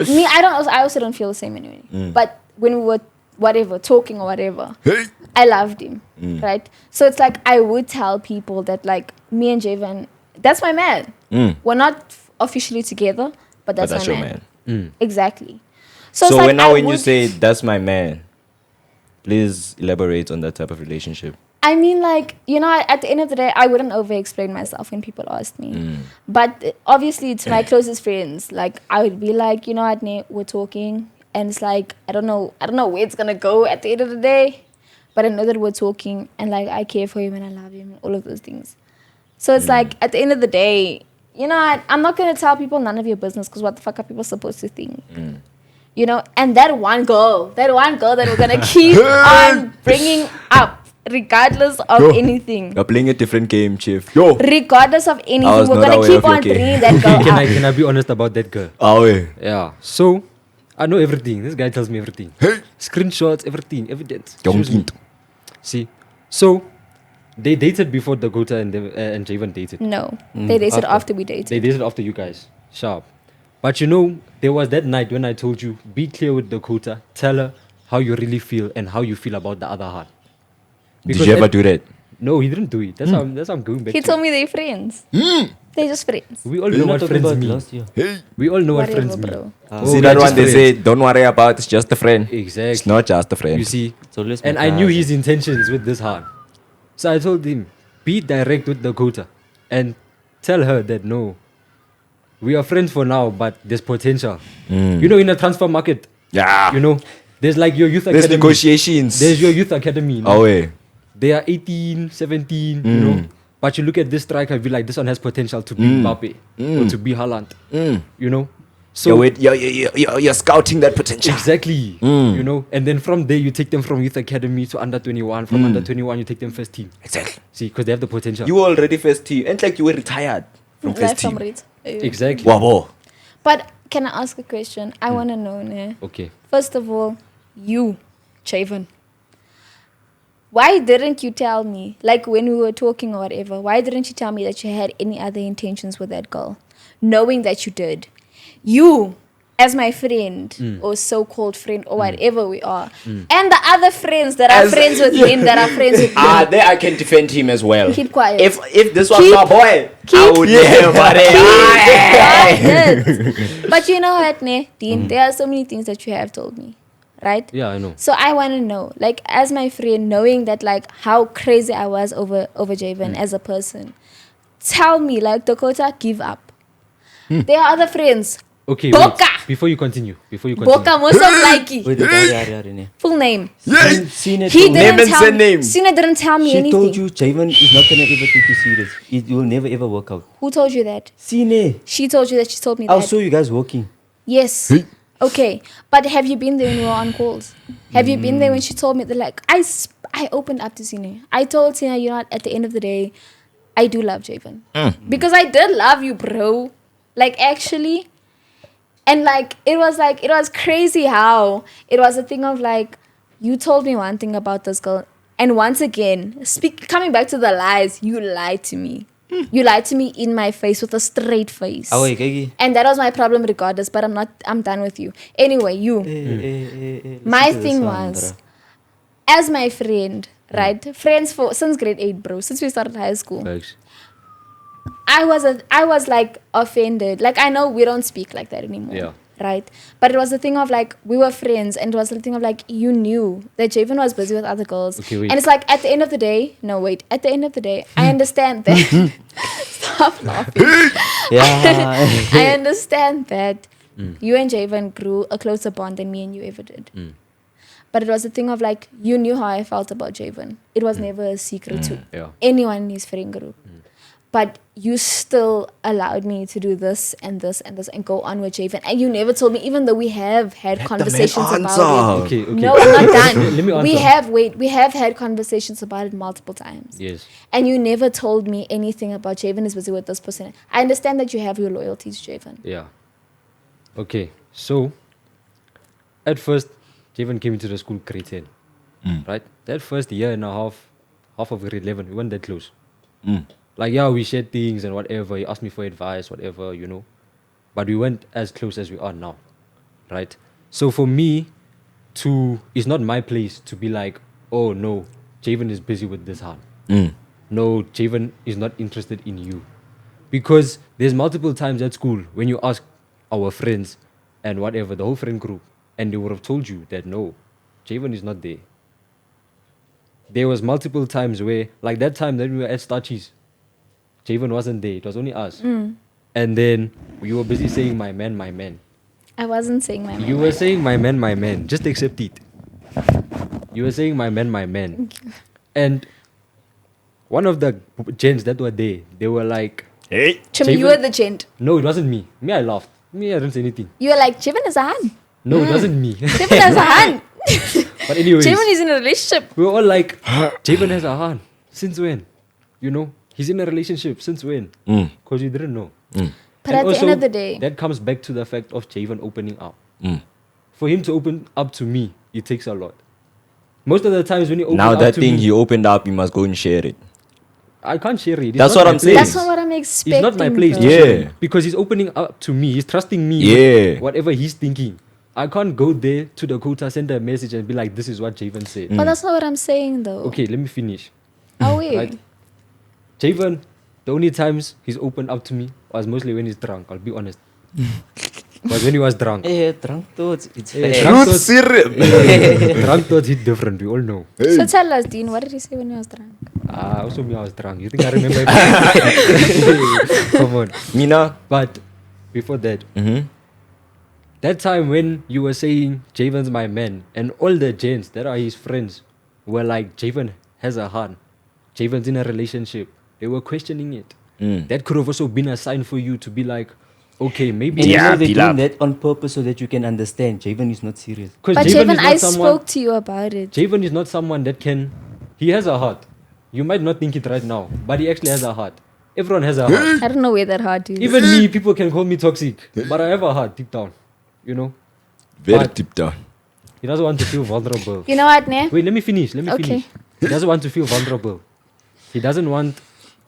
Speaker 1: me, I also don't feel the same anyway. But when we were whatever talking or whatever, I loved him, right? So it's like I would tell people that like me and Javon, that's my man. We're not officially together, but that's,
Speaker 3: But that's
Speaker 1: my
Speaker 3: your
Speaker 1: man. Exactly. So,
Speaker 3: So
Speaker 1: it's like
Speaker 3: when now
Speaker 1: I
Speaker 3: when you
Speaker 1: would-
Speaker 3: say that's my man, please elaborate on that type of relationship.
Speaker 1: I mean, like, you know, at the end of the day, I wouldn't over-explain myself when people asked me. But obviously, to my closest friends, like, I would be like, you know what, Ne, we're talking. And it's like, I don't know where it's going to go at the end of the day. But I know that we're talking. And, like, I care for him and I love him and all of those things. So it's like, at the end of the day, you know what, I'm not going to tell people none of your business because what the fuck are people supposed to think? You know, and that one girl that we're going to keep on bringing up. Regardless of anything.
Speaker 3: You're playing a different game, Chief. Yo!
Speaker 1: Regardless of anything,
Speaker 3: I was
Speaker 1: we're
Speaker 3: not
Speaker 1: gonna
Speaker 3: aware
Speaker 1: keep
Speaker 3: of your
Speaker 1: on
Speaker 3: game.
Speaker 1: bringing that girl up.
Speaker 4: Can I be honest about that girl?
Speaker 3: Oh, yeah.
Speaker 4: Yeah. So I know everything. This guy tells me everything. Screenshots, everything, evidence. Shows me. See. So they dated before Dakota and Javon dated.
Speaker 1: No, they dated after we dated.
Speaker 4: They dated after you guys. Sharp. But you know, there was that night when I told you, be clear with Dakota. Tell her how you really feel and how you feel about the other half.
Speaker 3: Did you ever do that?
Speaker 4: No, he didn't do it. That's how I'm going back.
Speaker 1: He
Speaker 4: to
Speaker 1: told me they're friends. They're just friends.
Speaker 4: We all
Speaker 2: We're
Speaker 4: know
Speaker 2: not
Speaker 4: what
Speaker 2: talking
Speaker 4: friends
Speaker 2: about
Speaker 4: mean.
Speaker 2: last year.
Speaker 4: We all know what
Speaker 1: Whatever,
Speaker 4: friends mean.
Speaker 1: bro.
Speaker 4: Oh,
Speaker 3: See
Speaker 4: we
Speaker 3: that
Speaker 4: are
Speaker 3: one
Speaker 4: just
Speaker 3: they say,
Speaker 4: friends.
Speaker 3: don't worry about, it's just a friend.
Speaker 4: Exactly.
Speaker 3: It's not just a friend.
Speaker 4: You see,
Speaker 2: It's always
Speaker 4: and
Speaker 2: my
Speaker 4: I knew
Speaker 2: cousin.
Speaker 4: his intentions with this heart. So I told him, be direct with Dakota and tell her that no, we are friends for now, but there's potential. You know, in the transfer market,
Speaker 3: Yeah.
Speaker 4: you know, there's like your youth
Speaker 3: There's
Speaker 4: academy.
Speaker 3: negotiations.
Speaker 4: There's your youth academy. no?
Speaker 3: Oh, yeah.
Speaker 4: They are 18, 17, you know. But you look at this striker, be like, this one has potential to be Mbappe or to be Haaland, you know. So
Speaker 3: You're scouting that potential.
Speaker 4: exactly, you know. And then from there, you take them from youth academy to under 21. From under 21, you take them first team.
Speaker 3: Exactly.
Speaker 4: See, because they have the potential.
Speaker 3: You were already first team. And like you were retired from
Speaker 1: Life
Speaker 3: first
Speaker 1: from
Speaker 3: team.
Speaker 1: Rit.
Speaker 4: Exactly.
Speaker 3: Wow.
Speaker 1: But Can I ask a question? I want to know, ne?
Speaker 4: Okay.
Speaker 1: First of all, you, Javen, why didn't you tell me, like when we were talking or whatever, why didn't you tell me that you had any other intentions with that girl, knowing that you did? You, as my friend or so-called friend or whatever we are, and the other friends that are friends with him, that are friends with me.
Speaker 3: There I can defend him as well.
Speaker 1: Keep quiet.
Speaker 3: If this was
Speaker 1: Keep-
Speaker 3: my boy, I
Speaker 1: keep-
Speaker 3: would never.
Speaker 1: Quiet. But you know what, ne, Dean? There are so many things that you have told me, right?
Speaker 4: Yeah, I know.
Speaker 1: So I want to know, like, as my friend, knowing that, like, how crazy I was over Javen as a person. Tell me, like, Dakota, give up. There are other friends.
Speaker 4: Okay,
Speaker 1: Boca.
Speaker 4: wait. Before you continue.
Speaker 1: Boca most of likey.
Speaker 2: Wait, yeah.
Speaker 1: Full name.
Speaker 2: Seen it.
Speaker 1: He
Speaker 3: Name
Speaker 1: didn't
Speaker 3: and
Speaker 1: tell
Speaker 3: surname.
Speaker 1: Sina didn't tell me
Speaker 2: She
Speaker 1: anything.
Speaker 2: told you Javen is not gonna ever take you serious. It will never ever work out.
Speaker 1: Who told you that?
Speaker 2: Seen.
Speaker 1: She told you that. She told me
Speaker 2: I'll
Speaker 1: that.
Speaker 2: show you guys working.
Speaker 1: Yes. Okay. But have you been there when we were on calls? Have you been there when she told me that, like, I opened up to Sina. I told Sina, you know what, at the end of the day, I do love Javen. Because I did love you, bro. Like, actually. And, like, it was crazy how it was a thing of, like, you told me one thing about this girl. And once again, coming back to the lies, you lied to me. You lied to me in my face with a straight face.
Speaker 2: Oh, wait, Kiki.
Speaker 1: And that was my problem regardless, but I'm done with you. Anyway, you. My thing was, as my friend, right? Friends since grade 8, bro. Since we started high school.
Speaker 4: Thanks.
Speaker 1: I was like offended. Like, I know we don't speak like that anymore.
Speaker 4: Yeah.
Speaker 1: Right? But it was the thing of, like, we were friends, and it was the thing of, like, you knew that Javen was busy with other girls.
Speaker 4: Okay, wait.
Speaker 1: And it's like, at the end of the day, I understand that. Stop laughing.
Speaker 2: Yeah.
Speaker 1: I understand that you and Javen grew a closer bond than me and you ever did. But it was the thing of, like, you knew how I felt about Javen. It was never a secret to
Speaker 4: Yeah.
Speaker 1: anyone in his friend group. But you still allowed me to do this and this and this and go on with Javen. And you never told me, even though we have had conversations about it.
Speaker 4: Okay.
Speaker 1: No, I'm not done.
Speaker 4: Let me answer.
Speaker 1: We have had conversations about it multiple times.
Speaker 4: Yes.
Speaker 1: And you never told me anything about Javen is busy with this person. I understand that you have your loyalty to Javen.
Speaker 4: Yeah. Okay. So, at first, Javen came into the school grade 10. Right? That first year and a half of grade 11, we weren't that close. Like, yeah, we shared things and whatever. He asked me for advice, whatever, you know. But we weren't as close as we are now. Right? So for me, it's not my place to be like, oh no, Javen is busy with this hand. No, Javen is not interested in you. Because there's multiple times at school when you ask our friends and whatever, the whole friend group, and they would have told you that no, Javen is not there. There was multiple times where, like that time that we were at Starchies, Javen wasn't there. It was only us. And then we were busy saying, my man.
Speaker 1: I wasn't saying my
Speaker 4: You were saying, my man. Just accept it. You were saying, my man. And one of the gents that were there, they were like,
Speaker 3: Hey.
Speaker 1: Chomi, you were the gent.
Speaker 4: no, it wasn't me. Me, I laughed. Me, I didn't say anything.
Speaker 1: You were like, Javen is a hun.
Speaker 4: No, it wasn't me.
Speaker 1: Javen has a hun.
Speaker 4: But anyways,
Speaker 1: Javen is in a relationship.
Speaker 4: we were all like, Javen has a hand. Since when? You know, he's in a relationship. Since when? Because you didn't know.
Speaker 1: But
Speaker 4: And
Speaker 1: at the
Speaker 4: also,
Speaker 1: end of the day,
Speaker 4: that comes back to the fact of Javen opening up. For him to open up to me, it takes a lot. Most of the times when he opens
Speaker 3: Now
Speaker 4: up
Speaker 3: that
Speaker 4: to
Speaker 3: thing
Speaker 4: me,
Speaker 3: he opened up, you must go and share it.
Speaker 4: I can't share it. It's
Speaker 3: That's
Speaker 4: not
Speaker 3: what
Speaker 4: my
Speaker 3: I'm saying.
Speaker 4: place.
Speaker 1: that's not what I'm expecting.
Speaker 4: It's not my place.
Speaker 1: bro.
Speaker 4: to share
Speaker 3: Yeah.
Speaker 4: it. Because he's opening up to me. He's trusting me.
Speaker 3: Yeah.
Speaker 4: With whatever he's thinking. I can't go there to the quota, send a message and be like, this is what Javen said.
Speaker 1: But that's not what I'm saying, though.
Speaker 4: Okay, let me finish.
Speaker 1: Are we?
Speaker 4: Right? Javen, the only times he's opened up to me was mostly when he's drunk. I'll be honest. Was when he was drunk.
Speaker 2: Hey, drunk thoughts. It's
Speaker 4: Yeah,
Speaker 2: fair.
Speaker 4: drunk
Speaker 3: Fruit
Speaker 4: thoughts-
Speaker 3: syrup.
Speaker 4: Drunk thoughts hit different. We all know.
Speaker 1: So tell us, Dean, what did he say when he was drunk?
Speaker 4: Also me, I was drunk. You think I remember everything? Come on.
Speaker 3: Mina.
Speaker 4: But before that, that time when you were saying Javen's my man, and all the gents that are his friends were like, Javen has a heart. Javen's in a relationship. They were questioning it. That could have also been a sign for you to be like, okay, maybe.
Speaker 2: And you
Speaker 3: Yeah,
Speaker 2: know they're
Speaker 3: Pilaf.
Speaker 2: doing that on purpose so that you can understand. Javen is not serious.
Speaker 4: Because
Speaker 1: But
Speaker 4: Javen
Speaker 1: Javen,
Speaker 4: is not
Speaker 1: I
Speaker 4: someone.
Speaker 1: spoke to you about it.
Speaker 4: Javen is not someone that can. He has a heart. You might not think it right now, but he actually has a heart. Everyone has a heart.
Speaker 1: I don't know where that heart is.
Speaker 4: Even me, people can call me toxic, but I have a heart deep down. You know,
Speaker 3: Very
Speaker 4: But-
Speaker 3: deep down.
Speaker 4: he doesn't want to feel vulnerable.
Speaker 1: You know what, ne?
Speaker 4: Wait, let me finish.
Speaker 1: Okay.
Speaker 4: Finish. He doesn't want to feel vulnerable. He doesn't want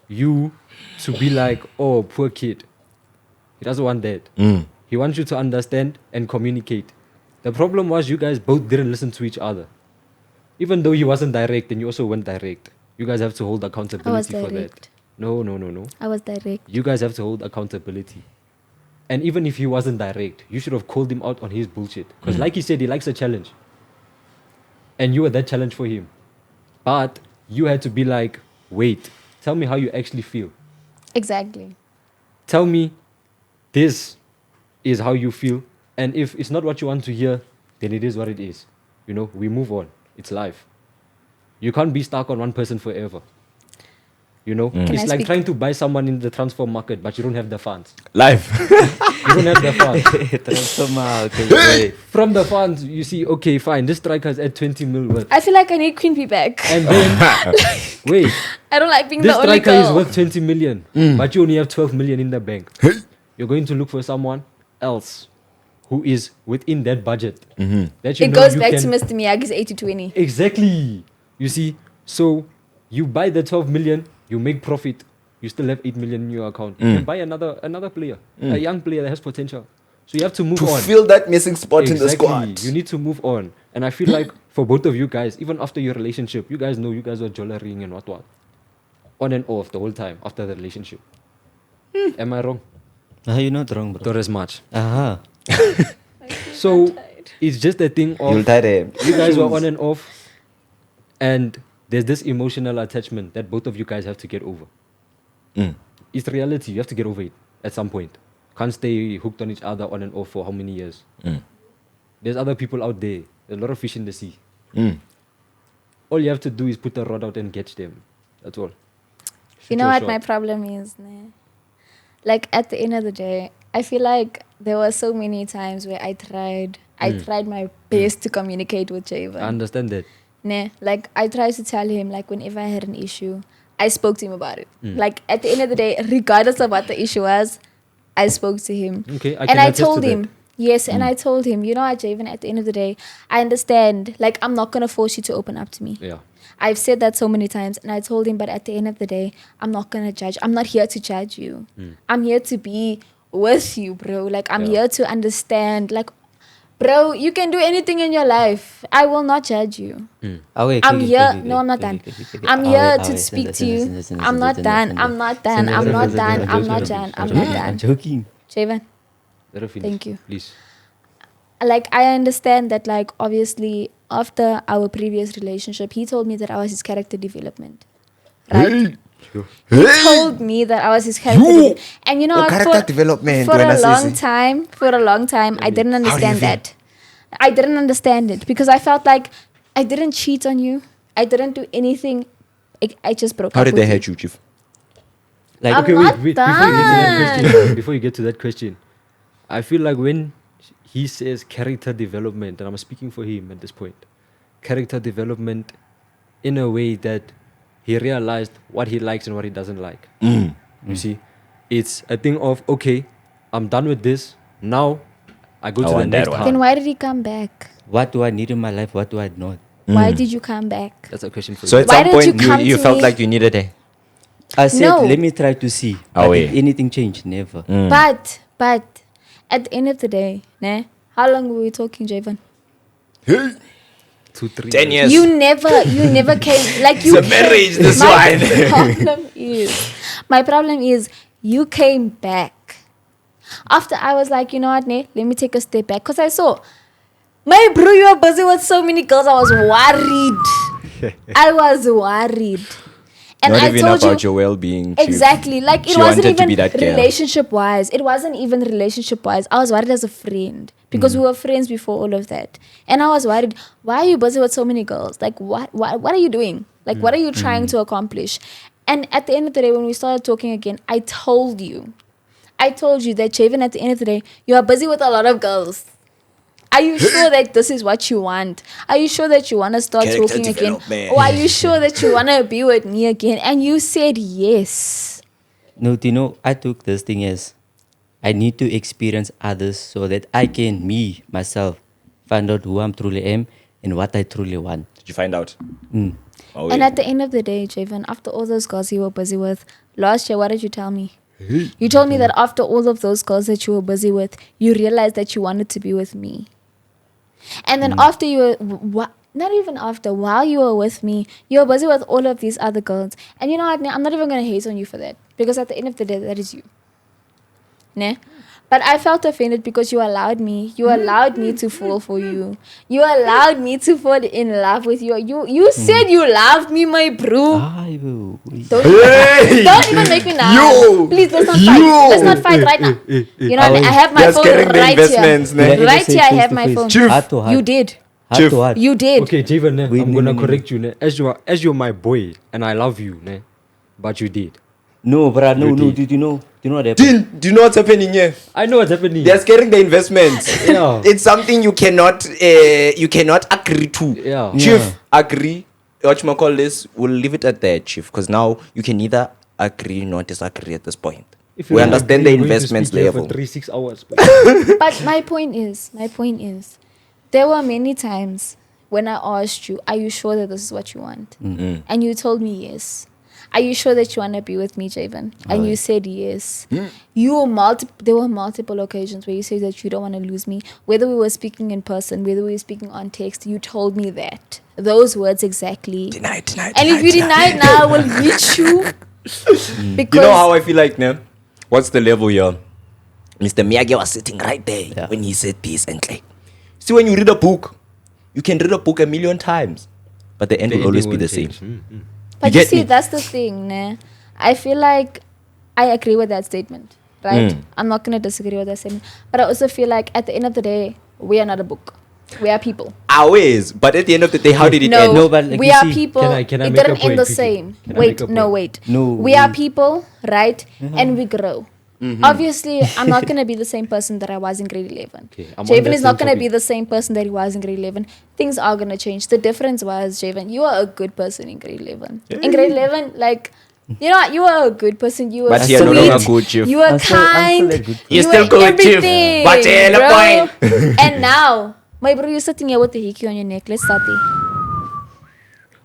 Speaker 4: you to be like, oh, poor kid. He doesn't want that. He wants you to understand and communicate. The problem was you guys both didn't listen to each other. Even though he wasn't direct and you also weren't direct. You guys have to hold accountability for that.
Speaker 1: direct.
Speaker 4: No.
Speaker 1: I was direct.
Speaker 4: You guys have to hold accountability. And even if he wasn't direct, you should have called him out on his bullshit. Because like he said, he likes a challenge. And you were that challenge for him. But you had to be like, wait, tell me how you actually feel.
Speaker 1: Exactly.
Speaker 4: Tell me this is how you feel. And if it's not what you want to hear, then it is what it is. You know, we move on. It's life. You can't be stuck on one person forever. You know,
Speaker 1: Can
Speaker 4: it's
Speaker 1: I
Speaker 4: like
Speaker 1: speak?
Speaker 4: trying to buy someone in the transfer market, but you don't have the funds.
Speaker 3: Live.
Speaker 4: You don't have the funds.
Speaker 2: Okay.
Speaker 4: From the funds, you see, okay, fine, this striker is at 20 mil worth.
Speaker 1: I feel like I need Queen Bee back.
Speaker 4: And then, wait,
Speaker 1: I don't like being
Speaker 4: this
Speaker 1: the only
Speaker 4: striker is
Speaker 1: girl.
Speaker 4: worth 20 million, but you only have 12 million in the bank. You're going to look for someone else who is within that budget. That you
Speaker 1: It
Speaker 4: know
Speaker 1: goes
Speaker 4: you
Speaker 1: back
Speaker 4: can-
Speaker 1: to Mr. Miyagi's 80-20.
Speaker 4: Exactly. You see, so you buy the 12 million, you make profit, you still have 8 million in your account. You can buy another player, a young player that has potential. So you have to move
Speaker 3: To
Speaker 4: on.
Speaker 3: fill that missing spot in the squad.
Speaker 4: You need to move on. And I feel like for both of you guys, even after your relationship, you guys know you guys were jollering and what. On and off the whole time after the relationship. Am I wrong?
Speaker 2: You're not wrong, bro.
Speaker 4: Not as much.
Speaker 2: Aha.
Speaker 4: So it's just a thing
Speaker 3: You'll
Speaker 4: of
Speaker 3: tie them.
Speaker 4: you guys were on and off. And there's this emotional attachment that both of you guys have to get over. It's reality. You have to get over it at some point. Can't stay hooked on each other on and off for how many years? There's other people out there. There's a lot of fish in the sea. All you have to do is put a rod out and catch them. That's all.
Speaker 1: You know what my problem is? Nah? Like at the end of the day, I feel like there were so many times where I tried my best to communicate with
Speaker 4: I
Speaker 1: Javen.
Speaker 4: understand that.
Speaker 1: Nah, like I tried to tell him, like whenever I had an issue, I spoke to him about it. Like at the end of the day, regardless of what the issue was, I spoke to him.
Speaker 4: Okay, I
Speaker 1: And
Speaker 4: can
Speaker 1: I
Speaker 4: attest to
Speaker 1: told
Speaker 4: that.
Speaker 1: him, yes, and I told him, you know what, Javen, at the end of the day, I understand. Like I'm not gonna force you to open up to me.
Speaker 4: Yeah.
Speaker 1: I've said that so many times, and I told him, but at the end of the day, I'm not gonna judge. I'm not here to judge you. I'm here to be with you, bro. Like I'm here to understand. Like, bro, you can do anything in your life. I will not judge you. I'm here. No, I'm not done. I'm here to speak to you. I'm not done. I'm not done. I'm not done. I'm not done. I'm not
Speaker 2: I'm
Speaker 1: done.
Speaker 2: joking.
Speaker 1: Javen,
Speaker 4: Let her finish.
Speaker 1: Thank you.
Speaker 4: Please.
Speaker 1: like I understand that, like obviously after our previous relationship, he told me that I was his character development. Right? He told me that I was his character development. And you know what,
Speaker 3: character development,
Speaker 1: for
Speaker 3: when I
Speaker 1: a
Speaker 3: say
Speaker 1: long
Speaker 3: so.
Speaker 1: time, I didn't
Speaker 3: How do you
Speaker 1: understand
Speaker 3: feel?
Speaker 1: that. I didn't understand it because I felt like I didn't cheat on you. I didn't do anything. I just broke
Speaker 3: How
Speaker 1: up
Speaker 3: did
Speaker 1: with
Speaker 3: they
Speaker 1: you.
Speaker 3: hurt you, Chief?
Speaker 1: I'm
Speaker 4: Okay,
Speaker 1: not
Speaker 4: wait.
Speaker 1: done.
Speaker 4: Before you get to that question, I feel like when he says character development, and I'm speaking for him at this point, character development in a way that he realized what he likes and what he doesn't like. You see, it's a thing of, okay, I'm done with this. Now I go
Speaker 3: I
Speaker 4: to the
Speaker 3: want that
Speaker 4: next
Speaker 3: one.
Speaker 4: part.
Speaker 1: Then why did he come back?
Speaker 2: What do I need in my life? What do I not?
Speaker 1: Why did you come back?
Speaker 4: That's a question for
Speaker 3: So
Speaker 4: you.
Speaker 3: at
Speaker 1: Why
Speaker 3: some
Speaker 1: didn't you
Speaker 3: point,
Speaker 1: come
Speaker 3: you
Speaker 1: to
Speaker 3: felt
Speaker 1: me?
Speaker 3: like you needed a...
Speaker 2: I said,
Speaker 1: No.
Speaker 2: let me try to see.
Speaker 3: Oh,
Speaker 2: But
Speaker 3: wait.
Speaker 2: did anything change? Never.
Speaker 1: But at the end of the day, how long were we talking, Javon?
Speaker 4: 2-3
Speaker 3: 10 years.
Speaker 1: You never came like you.
Speaker 3: It's a marriage, this
Speaker 1: My problem is you came back after I was like, you know what, let me take a step back because I saw my bro, you are busy with so many girls. I was worried. I was worried, and
Speaker 3: Not
Speaker 1: I
Speaker 3: even
Speaker 1: told
Speaker 3: about
Speaker 1: you
Speaker 3: your well-being, Chief.
Speaker 1: exactly. Like it
Speaker 3: She
Speaker 1: wasn't
Speaker 3: wanted to
Speaker 1: even
Speaker 3: be that girl.
Speaker 1: relationship wise. It wasn't even relationship wise. I was worried as a friend because we were friends before all of that, and I was worried. Why are you busy with so many girls? Like what are you doing? Like what are you trying to accomplish? And at the end of the day, when we started talking again, I told you that Javen, at the end of the day, you are busy with a lot of girls. Are you sure that this is what you want? Are you sure that you want to start
Speaker 3: Character
Speaker 1: talking again?
Speaker 3: development.
Speaker 1: Or are you sure that you want to be with me again? And you said yes.
Speaker 2: No, do you know, I took this thing as I need to experience others so that I can, myself, find out who I truly am and what I truly want.
Speaker 3: Did you find out? Oh,
Speaker 1: And
Speaker 3: wait.
Speaker 1: at the end of the day, Javen, after all those girls you were busy with, last year, what did you tell me? You told me that after all of those girls that you were busy with, you realized that you wanted to be with me. And then after you were, not even after, while you were with me, you were busy with all of these other girls. And you know what, I'm not even going to hate on you for that. Because at the end of the day, that is you. Ne? But I felt offended because you allowed me to fall for you. You allowed me to fall in love with you. You said you loved me, my bro. Don't even make me now. Please, let's not fight. Let's not fight right now. You know, I have my
Speaker 3: They're
Speaker 1: phone
Speaker 3: scaring the
Speaker 1: right
Speaker 3: investments,
Speaker 1: here.
Speaker 3: ne?
Speaker 1: Right here, I have my phone. You did.
Speaker 3: Chief.
Speaker 1: You did.
Speaker 4: Okay, Javen, ne,
Speaker 2: Wait,
Speaker 4: I'm
Speaker 2: no,
Speaker 4: gonna
Speaker 2: no, no.
Speaker 4: correct you. Ne, as you're my boy and I love you, ne, but you did.
Speaker 2: No, bruh, no,
Speaker 4: You
Speaker 2: did you know? Do you know what happened?
Speaker 3: Do you know what's happening here?
Speaker 4: I know what's happening.
Speaker 3: They're scaring the investments.
Speaker 4: Yeah.
Speaker 3: It's something you cannot agree to.
Speaker 4: Yeah.
Speaker 3: Chief,
Speaker 2: Yeah.
Speaker 3: agree. What you call this? We'll leave it at that, Chief, because now you can neither agree nor disagree at this point.
Speaker 4: If you
Speaker 3: We
Speaker 4: don't
Speaker 3: understand
Speaker 4: agree,
Speaker 3: the
Speaker 4: you're going to
Speaker 3: investments
Speaker 4: speak here
Speaker 3: level.
Speaker 4: for 3-6 hours.
Speaker 1: But my point is, there were many times when I asked you, are you sure that this is what you want? And you told me yes. Are you sure that you want to be with me, Javen? And you said yes. There were multiple occasions where you said that you don't want to lose me. Whether we were speaking in person, whether we were speaking on text, you told me that. Those words exactly.
Speaker 3: Deny.
Speaker 1: And if you deny it now, I will beat you. Because
Speaker 3: You know how I feel like, ne? What's the level here? Mr. Miyagi was sitting right there when he said this and like. See, when you read a book, you can read a book 1,000,000 times, but the end will always be the same.
Speaker 1: But
Speaker 3: You
Speaker 1: you
Speaker 3: get
Speaker 1: see,
Speaker 3: me?
Speaker 1: that's the thing, ne? I feel like I agree with that statement, right? I'm not going to disagree with that statement. But I also feel like at the end of the day, we are not a book. We are people.
Speaker 3: Always, but at the end of the day, how did it
Speaker 1: No,
Speaker 3: end?
Speaker 2: No, but like
Speaker 1: we
Speaker 2: you
Speaker 1: are
Speaker 2: see,
Speaker 1: people.
Speaker 4: can I
Speaker 1: It
Speaker 4: make a
Speaker 1: didn't
Speaker 4: point,
Speaker 1: end the
Speaker 4: Kiki?
Speaker 1: same.
Speaker 4: Can I
Speaker 1: Wait,
Speaker 4: make a
Speaker 1: no,
Speaker 4: point?
Speaker 1: wait.
Speaker 2: No,
Speaker 1: we are people, right? And we grow. Obviously, I'm not going to be the same person that I was in grade 11.
Speaker 4: Okay, I'm on
Speaker 1: Javen
Speaker 4: that
Speaker 1: is not
Speaker 4: same
Speaker 1: going to be
Speaker 4: topic.
Speaker 1: the same person that he was in grade 11. Things are going to change. The difference was, Javen, you are a good person in grade 11. In grade 11, like, you know, you are a good person. You were
Speaker 3: But
Speaker 1: sweet.
Speaker 3: you're no longer good, Chief.
Speaker 1: You were
Speaker 2: I'm still
Speaker 1: kind.
Speaker 2: a good person.
Speaker 3: You're
Speaker 1: you
Speaker 3: still
Speaker 1: were
Speaker 3: good, Chief.
Speaker 1: everything,
Speaker 3: But you're the
Speaker 1: bro.
Speaker 3: point.
Speaker 1: And now, my bro, you're sitting here with the hickey on your neck. Let's start there.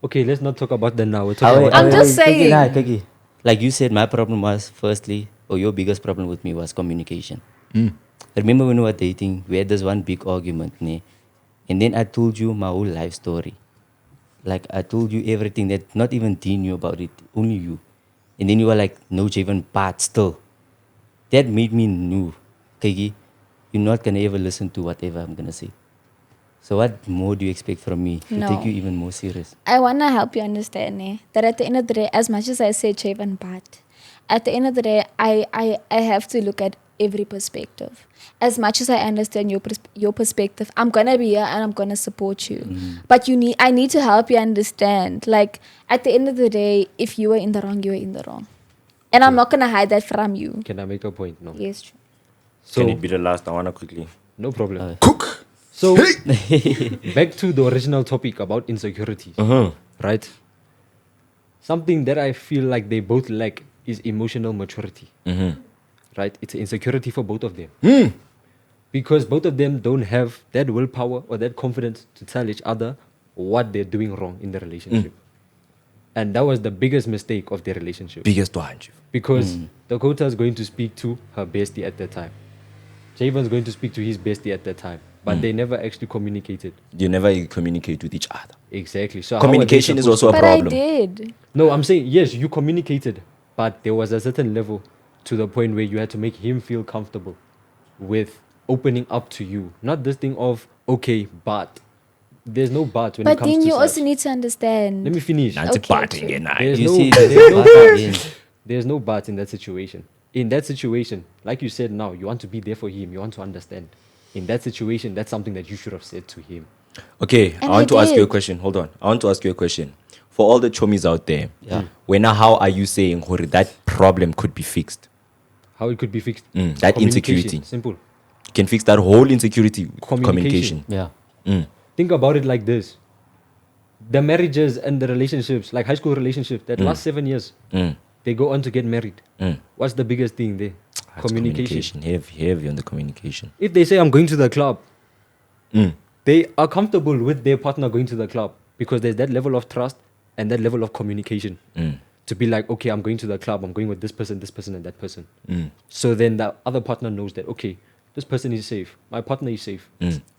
Speaker 4: Okay, let's not talk about that now. We'll talk about
Speaker 1: I'm just saying.
Speaker 2: Kiki. Like you said, my problem was firstly, or your biggest problem with me was communication. Remember when we were dating, we had this one big argument, ne? And then I told you my whole life story. Like I told you everything that not even Dean knew about it, only you. And then you were like, no, Javen, but still. That made me know, Kiki, you're not gonna ever listen to whatever I'm gonna say. So what more do you expect from me to
Speaker 1: No.
Speaker 2: take you even more serious?
Speaker 1: I want to help you understand that at the end of the day, as much as I say Javen, but at the end of the day, I have to look at every perspective. As much as I understand your perspective, I'm going to be here and I'm going to support you. But I need to help you understand. Like, at the end of the day, if you were in the wrong, you were in the wrong. And I'm not going to hide that from you.
Speaker 4: Can I make a point? No.
Speaker 1: Yes, true.
Speaker 4: So,
Speaker 3: Can it be the last? I want to quickly.
Speaker 4: no problem.
Speaker 3: Cook.
Speaker 4: So, back to the original topic about insecurities, right? Something that I feel like they both lack is emotional maturity, right? It's an insecurity for both of them. Because both of them don't have that willpower or that confidence to tell each other what they're doing wrong in the relationship. And that was the biggest mistake of their relationship.
Speaker 3: Biggest one, Chief.
Speaker 4: Because Dakota is going to speak to her bestie at that time. Javen's going to speak to his bestie at that time. But they never actually communicated.
Speaker 3: You never communicate with each other.
Speaker 4: Exactly. So how are they
Speaker 3: Communication is
Speaker 4: supposed
Speaker 3: also a
Speaker 1: But I
Speaker 3: problem.
Speaker 1: did.
Speaker 4: No, I'm saying, yes, you communicated. But there was a certain level to the point where you had to make him feel comfortable with opening up to you. Not this thing of, okay, but. There's no but when it
Speaker 1: But
Speaker 4: comes
Speaker 1: then
Speaker 4: to
Speaker 1: you
Speaker 4: such.
Speaker 1: also need to understand.
Speaker 4: Let me finish.
Speaker 3: Nancy
Speaker 1: Okay,
Speaker 3: parting
Speaker 1: true.
Speaker 3: and I.
Speaker 4: There's
Speaker 2: You
Speaker 4: no,
Speaker 2: see,
Speaker 4: there's no
Speaker 2: but
Speaker 4: but.
Speaker 2: again,
Speaker 4: There's no but in that situation. In that situation, like you said now, you want to be there for him. You want to understand. In that situation, that's something that you should have said to him.
Speaker 3: Okay, I
Speaker 1: And
Speaker 3: want
Speaker 1: I
Speaker 3: to ask you a
Speaker 1: did.
Speaker 3: question. Hold on. I want to ask you a question. For all the chomis out there,
Speaker 2: Yeah.
Speaker 3: how are you saying Hori, that problem could be fixed?
Speaker 4: How it could be fixed?
Speaker 3: That
Speaker 4: Communication.
Speaker 3: insecurity.
Speaker 4: Simple.
Speaker 3: You can fix that whole insecurity with
Speaker 4: Communication.
Speaker 3: communication.
Speaker 2: yeah.
Speaker 4: Think about it like this. The marriages and the relationships, like high school relationships that last 7 years, they go on to get married. What's the biggest thing there?
Speaker 3: That's
Speaker 4: Communication.
Speaker 3: Heavy on the communication.
Speaker 4: If they say I'm going to the club, they are comfortable with their partner going to the club because there's that level of trust and that level of communication. To be like, okay, I'm going to the club, I'm going with this person, and that person. So then the other partner knows that, okay, this person is safe, my partner is safe.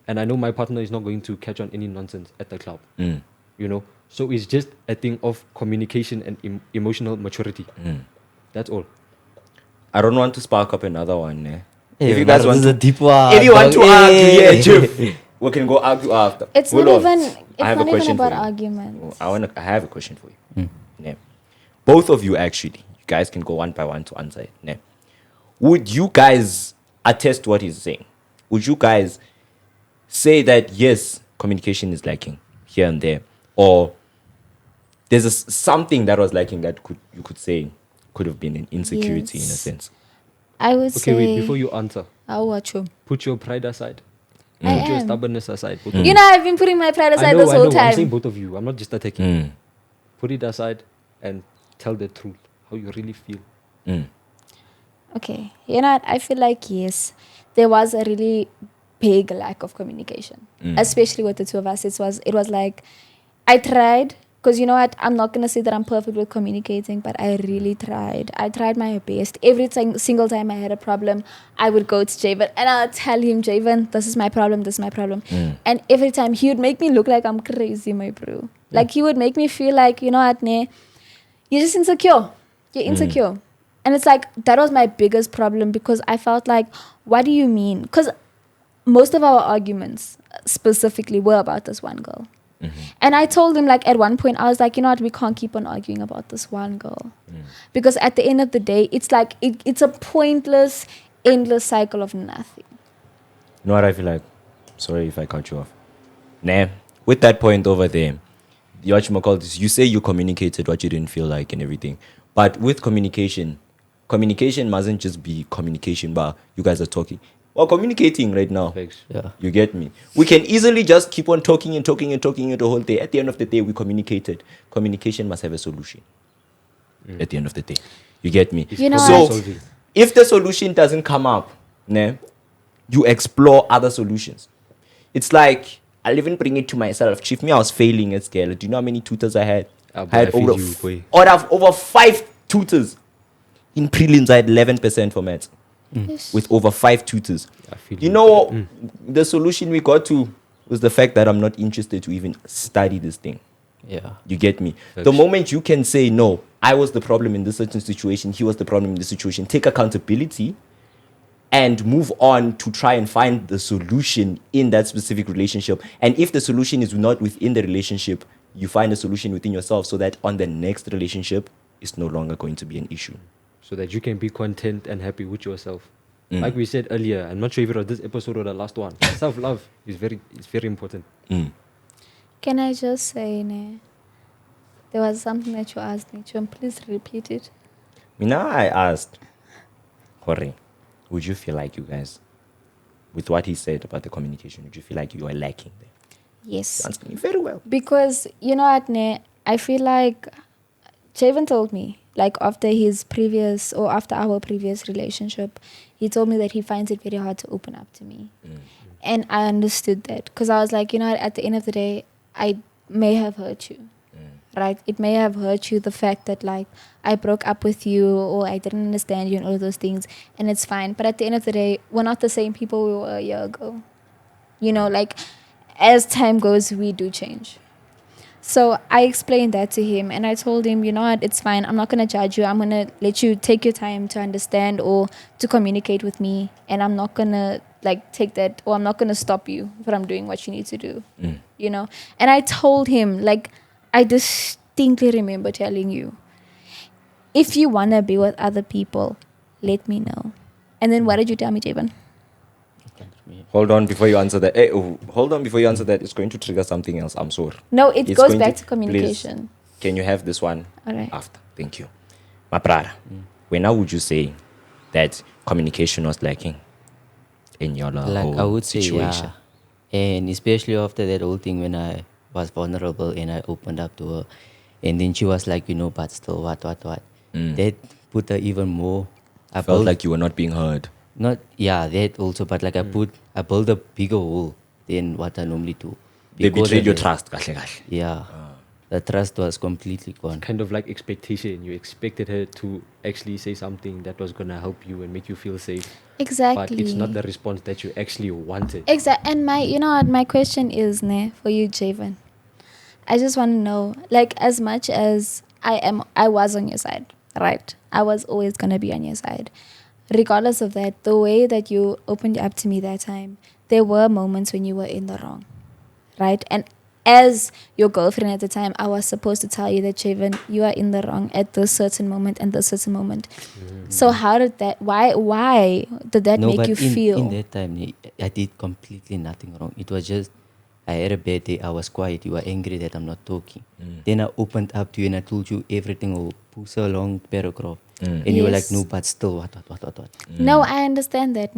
Speaker 4: And I know my partner is not going to catch on any nonsense at the club. You know? So it's just a thing of communication and emotional maturity. That's all.
Speaker 3: I don't want to spark up another one. Eh?
Speaker 2: Hey,
Speaker 3: If you guys want
Speaker 2: this is
Speaker 3: to,
Speaker 2: a deep one.
Speaker 3: if you want to
Speaker 2: dog.
Speaker 3: argue,
Speaker 2: Hey.
Speaker 3: yeah, Jeff, we can go argue after.
Speaker 1: It's
Speaker 3: Hold
Speaker 1: not
Speaker 3: on.
Speaker 1: even. It's
Speaker 3: I have
Speaker 1: not
Speaker 3: a
Speaker 1: even
Speaker 3: question for
Speaker 1: about
Speaker 3: you.
Speaker 1: arguments.
Speaker 3: I have a question for you. Yeah. Both of you actually, you guys can go one by one to answer it. Yeah. Would you guys attest to what he's saying? Would you guys say that yes, communication is lacking here and there, or there's something that was lacking that you could say could have been an insecurity in a
Speaker 1: Yes.
Speaker 3: sense?
Speaker 1: I would
Speaker 4: Okay,
Speaker 1: say.
Speaker 4: wait, before you answer,
Speaker 1: I'll watch you.
Speaker 4: put your pride aside.
Speaker 1: I
Speaker 4: Put your
Speaker 1: am.
Speaker 4: stubbornness aside. both of
Speaker 1: You know, I've been putting my pride
Speaker 4: I
Speaker 1: aside
Speaker 4: know,
Speaker 1: this whole
Speaker 4: I'm saying
Speaker 1: time.
Speaker 4: both of you. I'm not just attacking. Put it aside and tell the truth, how you really feel.
Speaker 1: Okay, you know what? I feel like yes, there was a really big lack of communication, especially with the two of us. It was like I tried because you know what? I'm not gonna say that I'm perfect with communicating, but I really tried. I tried my best. Every single time I had a problem, I would go to Javen and I'll tell him, Javen, this is my problem. This is my problem. And every time he would make me look like I'm crazy, my bro. Like he would make me feel like you know what? Ne, you're just insecure. You're insecure. And it's like, that was my biggest problem because I felt like, what do you mean? Because most of our arguments specifically were about this one girl. And I told him, like, at one point, I was like, you know what, we can't keep on arguing about this one girl. Because at the end of the day, it's like, it's a pointless, endless cycle of nothing.
Speaker 3: You know what I feel like? Sorry if I cut you off. Nah, with that point over there, you say you communicated what you didn't feel like and everything. But with communication mustn't just be communication, but you guys are talking. We're communicating right now.
Speaker 4: Thanks.
Speaker 2: Yeah.
Speaker 3: You get me? We can easily just keep on talking the whole day. At the end of the day, we communicated. Communication must have a solution. At the end of the day. You get me?
Speaker 1: You know
Speaker 3: So,
Speaker 1: what?
Speaker 3: if the solution doesn't come up, nah, you explore other solutions. It's like, I'll even bring it to myself. Chief, me, I was failing at scale. Do you know how many tutors I had?
Speaker 4: Ah,
Speaker 3: I had
Speaker 4: boy, I feel
Speaker 3: over,
Speaker 4: you, boy.
Speaker 3: over 5 tutors. In prelims, I had 11% for maths. With over 5 tutors.
Speaker 4: I feel
Speaker 3: You know, the solution we got to was the fact that I'm not interested to even study this thing.
Speaker 2: Yeah.
Speaker 3: You get me? The
Speaker 4: Facts.
Speaker 3: moment you can say, no, I was the problem in this certain situation, he was the problem in this situation, take accountability and move on to try and find the solution in that specific relationship. And if the solution is not within the relationship, you find a solution within yourself so that on the next relationship, it's no longer going to be an issue.
Speaker 4: So that you can be content and happy with yourself. Like we said earlier, I'm not sure if it was this episode or the last one. Self-love is very important.
Speaker 1: Can I just say, ne, there was something that you asked me, Chom, please repeat it.
Speaker 3: Now I asked, Jorge, would you feel like you guys, with what he said about the communication, would you feel like you are lacking there?
Speaker 1: Yes.
Speaker 3: You answered me very well.
Speaker 1: Because, you know what, ne, I feel like Javen told me, like after our previous relationship, he told me that he finds it very hard to open up to me. And I understood that because I was like, you know what, at the end of the day, I may have hurt you. Right? It may have hurt you, the fact that like I broke up with you or I didn't understand you and all of those things. And it's fine. But at the end of the day, we're not the same people we were a year ago. You know, like as time goes, we do change. So I explained that to him and I told him, you know what, it's fine. I'm not going to judge you. I'm going to let you take your time to understand or to communicate with me. And I'm not going to like take that, or I'm not going to stop you from doing what you need to do, you know. And I told him, like, I distinctly remember telling you, if you want to be with other people, let me know. And then what did you tell me, Javen?
Speaker 3: Hold on before you answer that. It's going to trigger something else. I'm sorry.
Speaker 1: No, it
Speaker 3: It's
Speaker 1: goes
Speaker 3: going
Speaker 1: back
Speaker 3: to-
Speaker 1: to communication.
Speaker 3: Please, can you have this one
Speaker 1: All right.
Speaker 3: after? Thank you. My brother, when would you say that communication was lacking in your
Speaker 2: Like
Speaker 3: whole
Speaker 2: I would say,
Speaker 3: situation?
Speaker 2: yeah. And especially after that whole thing when I was vulnerable and I opened up to her. And then she was like, you know, but still, what. that put her even more. I
Speaker 3: Felt
Speaker 2: built,
Speaker 3: like you were not being heard.
Speaker 2: not, yeah, that also, but like I built a bigger hole than what I normally do.
Speaker 3: They
Speaker 2: Because
Speaker 3: betrayed
Speaker 2: of
Speaker 3: your
Speaker 2: that.
Speaker 3: trust. Kahle, kahle.
Speaker 2: Yeah. The trust was completely gone.
Speaker 4: Kind of like expectation. You expected her to actually say something that was gonna help you and make you feel safe.
Speaker 1: Exactly.
Speaker 4: But it's not the response that you actually wanted.
Speaker 1: Exactly. And you know what, my question is, for you, Javen. I just want to know, like, as much as I was on your side, right? I was always gonna be on your side. Regardless of that, the way that you opened up to me that time, there were moments when you were in the wrong, right? And as your girlfriend at the time, I was supposed to tell you that, Javen, you are in the wrong at this certain moment and this certain moment. So how did that? Why did that
Speaker 2: No,
Speaker 1: make
Speaker 2: but
Speaker 1: you
Speaker 2: in
Speaker 1: feel?
Speaker 2: that time, I did completely nothing wrong. It was just, I had a bad day, I was quiet, you were angry that I'm not talking. Then I opened up to you and I told you everything, or push a long paragraph. And you were like,
Speaker 1: Yes.
Speaker 2: no, but still, what.
Speaker 1: No, I understand that,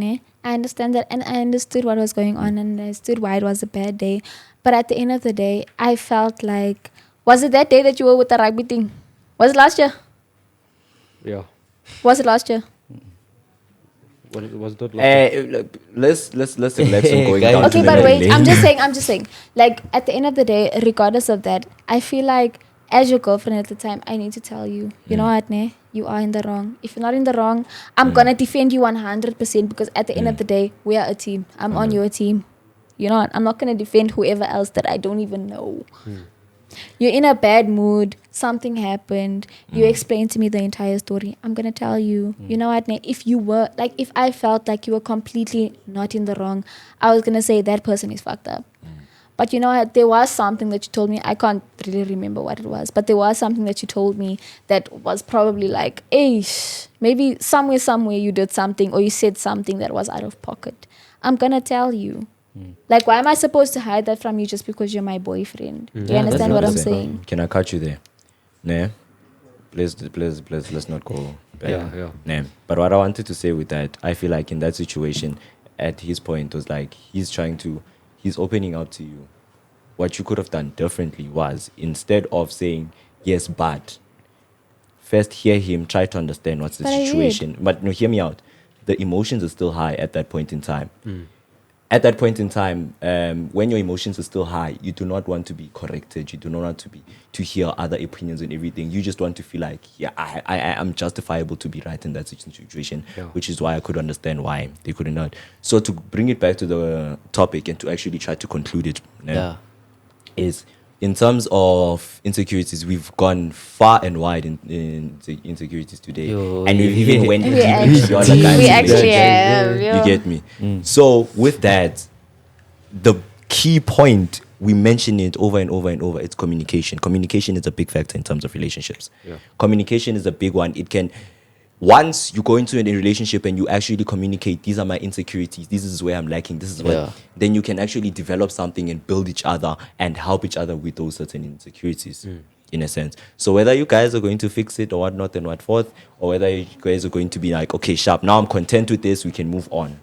Speaker 1: I understand that, and I understood what was going on, and I understood why it was a bad day. But at the end of the day, I felt like, was it that day that you were with the rugby thing? Was it last year?
Speaker 4: Yeah.
Speaker 1: Was it last year?
Speaker 4: Was that like
Speaker 3: Let's relax on going
Speaker 2: Guys.
Speaker 3: down
Speaker 1: Okay,
Speaker 3: to
Speaker 1: but
Speaker 3: memory
Speaker 1: wait,
Speaker 3: lane.
Speaker 1: I'm just saying. Like, at the end of the day, regardless of that, I feel like, as your girlfriend at the time, I need to tell you, you know what, you are in the wrong. If you're not in the wrong, I'm gonna defend you 100%, because at the end of the day, we are a team. I'm on your team. You know what? I'm not gonna defend whoever else that I don't even know. You're in a bad mood, something happened, you explained to me the entire story. I'm gonna tell you, you know what, if you were, like, if I felt like you were completely not in the wrong, I was gonna say that person is fucked up. But you know what, there was something that you told me, I can't really remember what it was, but there was something that you told me that was probably like, maybe somewhere you did something, or you said something that was out of pocket. I'm gonna tell you. Like, why am I supposed to hide that from you just because you're my boyfriend? Do you
Speaker 2: Yeah,
Speaker 1: understand
Speaker 2: that's
Speaker 1: what I'm
Speaker 2: not a
Speaker 1: saying?
Speaker 3: Can I cut you there? Nah. Please, let's not go back.
Speaker 4: Yeah.
Speaker 3: Nah. But what I wanted to say with that, I feel like in that situation, at his point, was like he's opening up to you. What you could have done differently was, instead of saying yes, but first hear him, try to understand what's the
Speaker 1: But I did.
Speaker 3: situation. But no, hear me out. The emotions are still high at that point in time. At that point in time, when your emotions are still high, you do not want to be corrected. You do not want to hear other opinions and everything. You just want to feel like, yeah, I am justifiable to be right in that situation, which is why I could understand why they could not. So to bring it back to the topic and to actually try to conclude it,
Speaker 2: Yeah.
Speaker 3: is in terms of insecurities, we've gone far and wide in insecurities today,
Speaker 2: Yo,
Speaker 3: and we've even went
Speaker 1: We
Speaker 3: deep
Speaker 1: actually-
Speaker 3: into other kinds
Speaker 1: we
Speaker 3: of
Speaker 1: actually
Speaker 3: relationships.
Speaker 1: have, yeah.
Speaker 3: You get me? So with that, the key point, we mention it over and over and over, it's communication. Communication is a big factor in terms of relationships. Communication is a big one. It can, once you go into a relationship and you actually communicate, these are my insecurities, this is where I'm lacking, this is what,
Speaker 2: Yeah.
Speaker 3: then you can actually develop something and build each other and help each other with those certain insecurities, in a sense. So whether you guys are going to fix it or whatnot and what forth, or whether you guys are going to be like, okay, sharp, now I'm content with this, we can move on.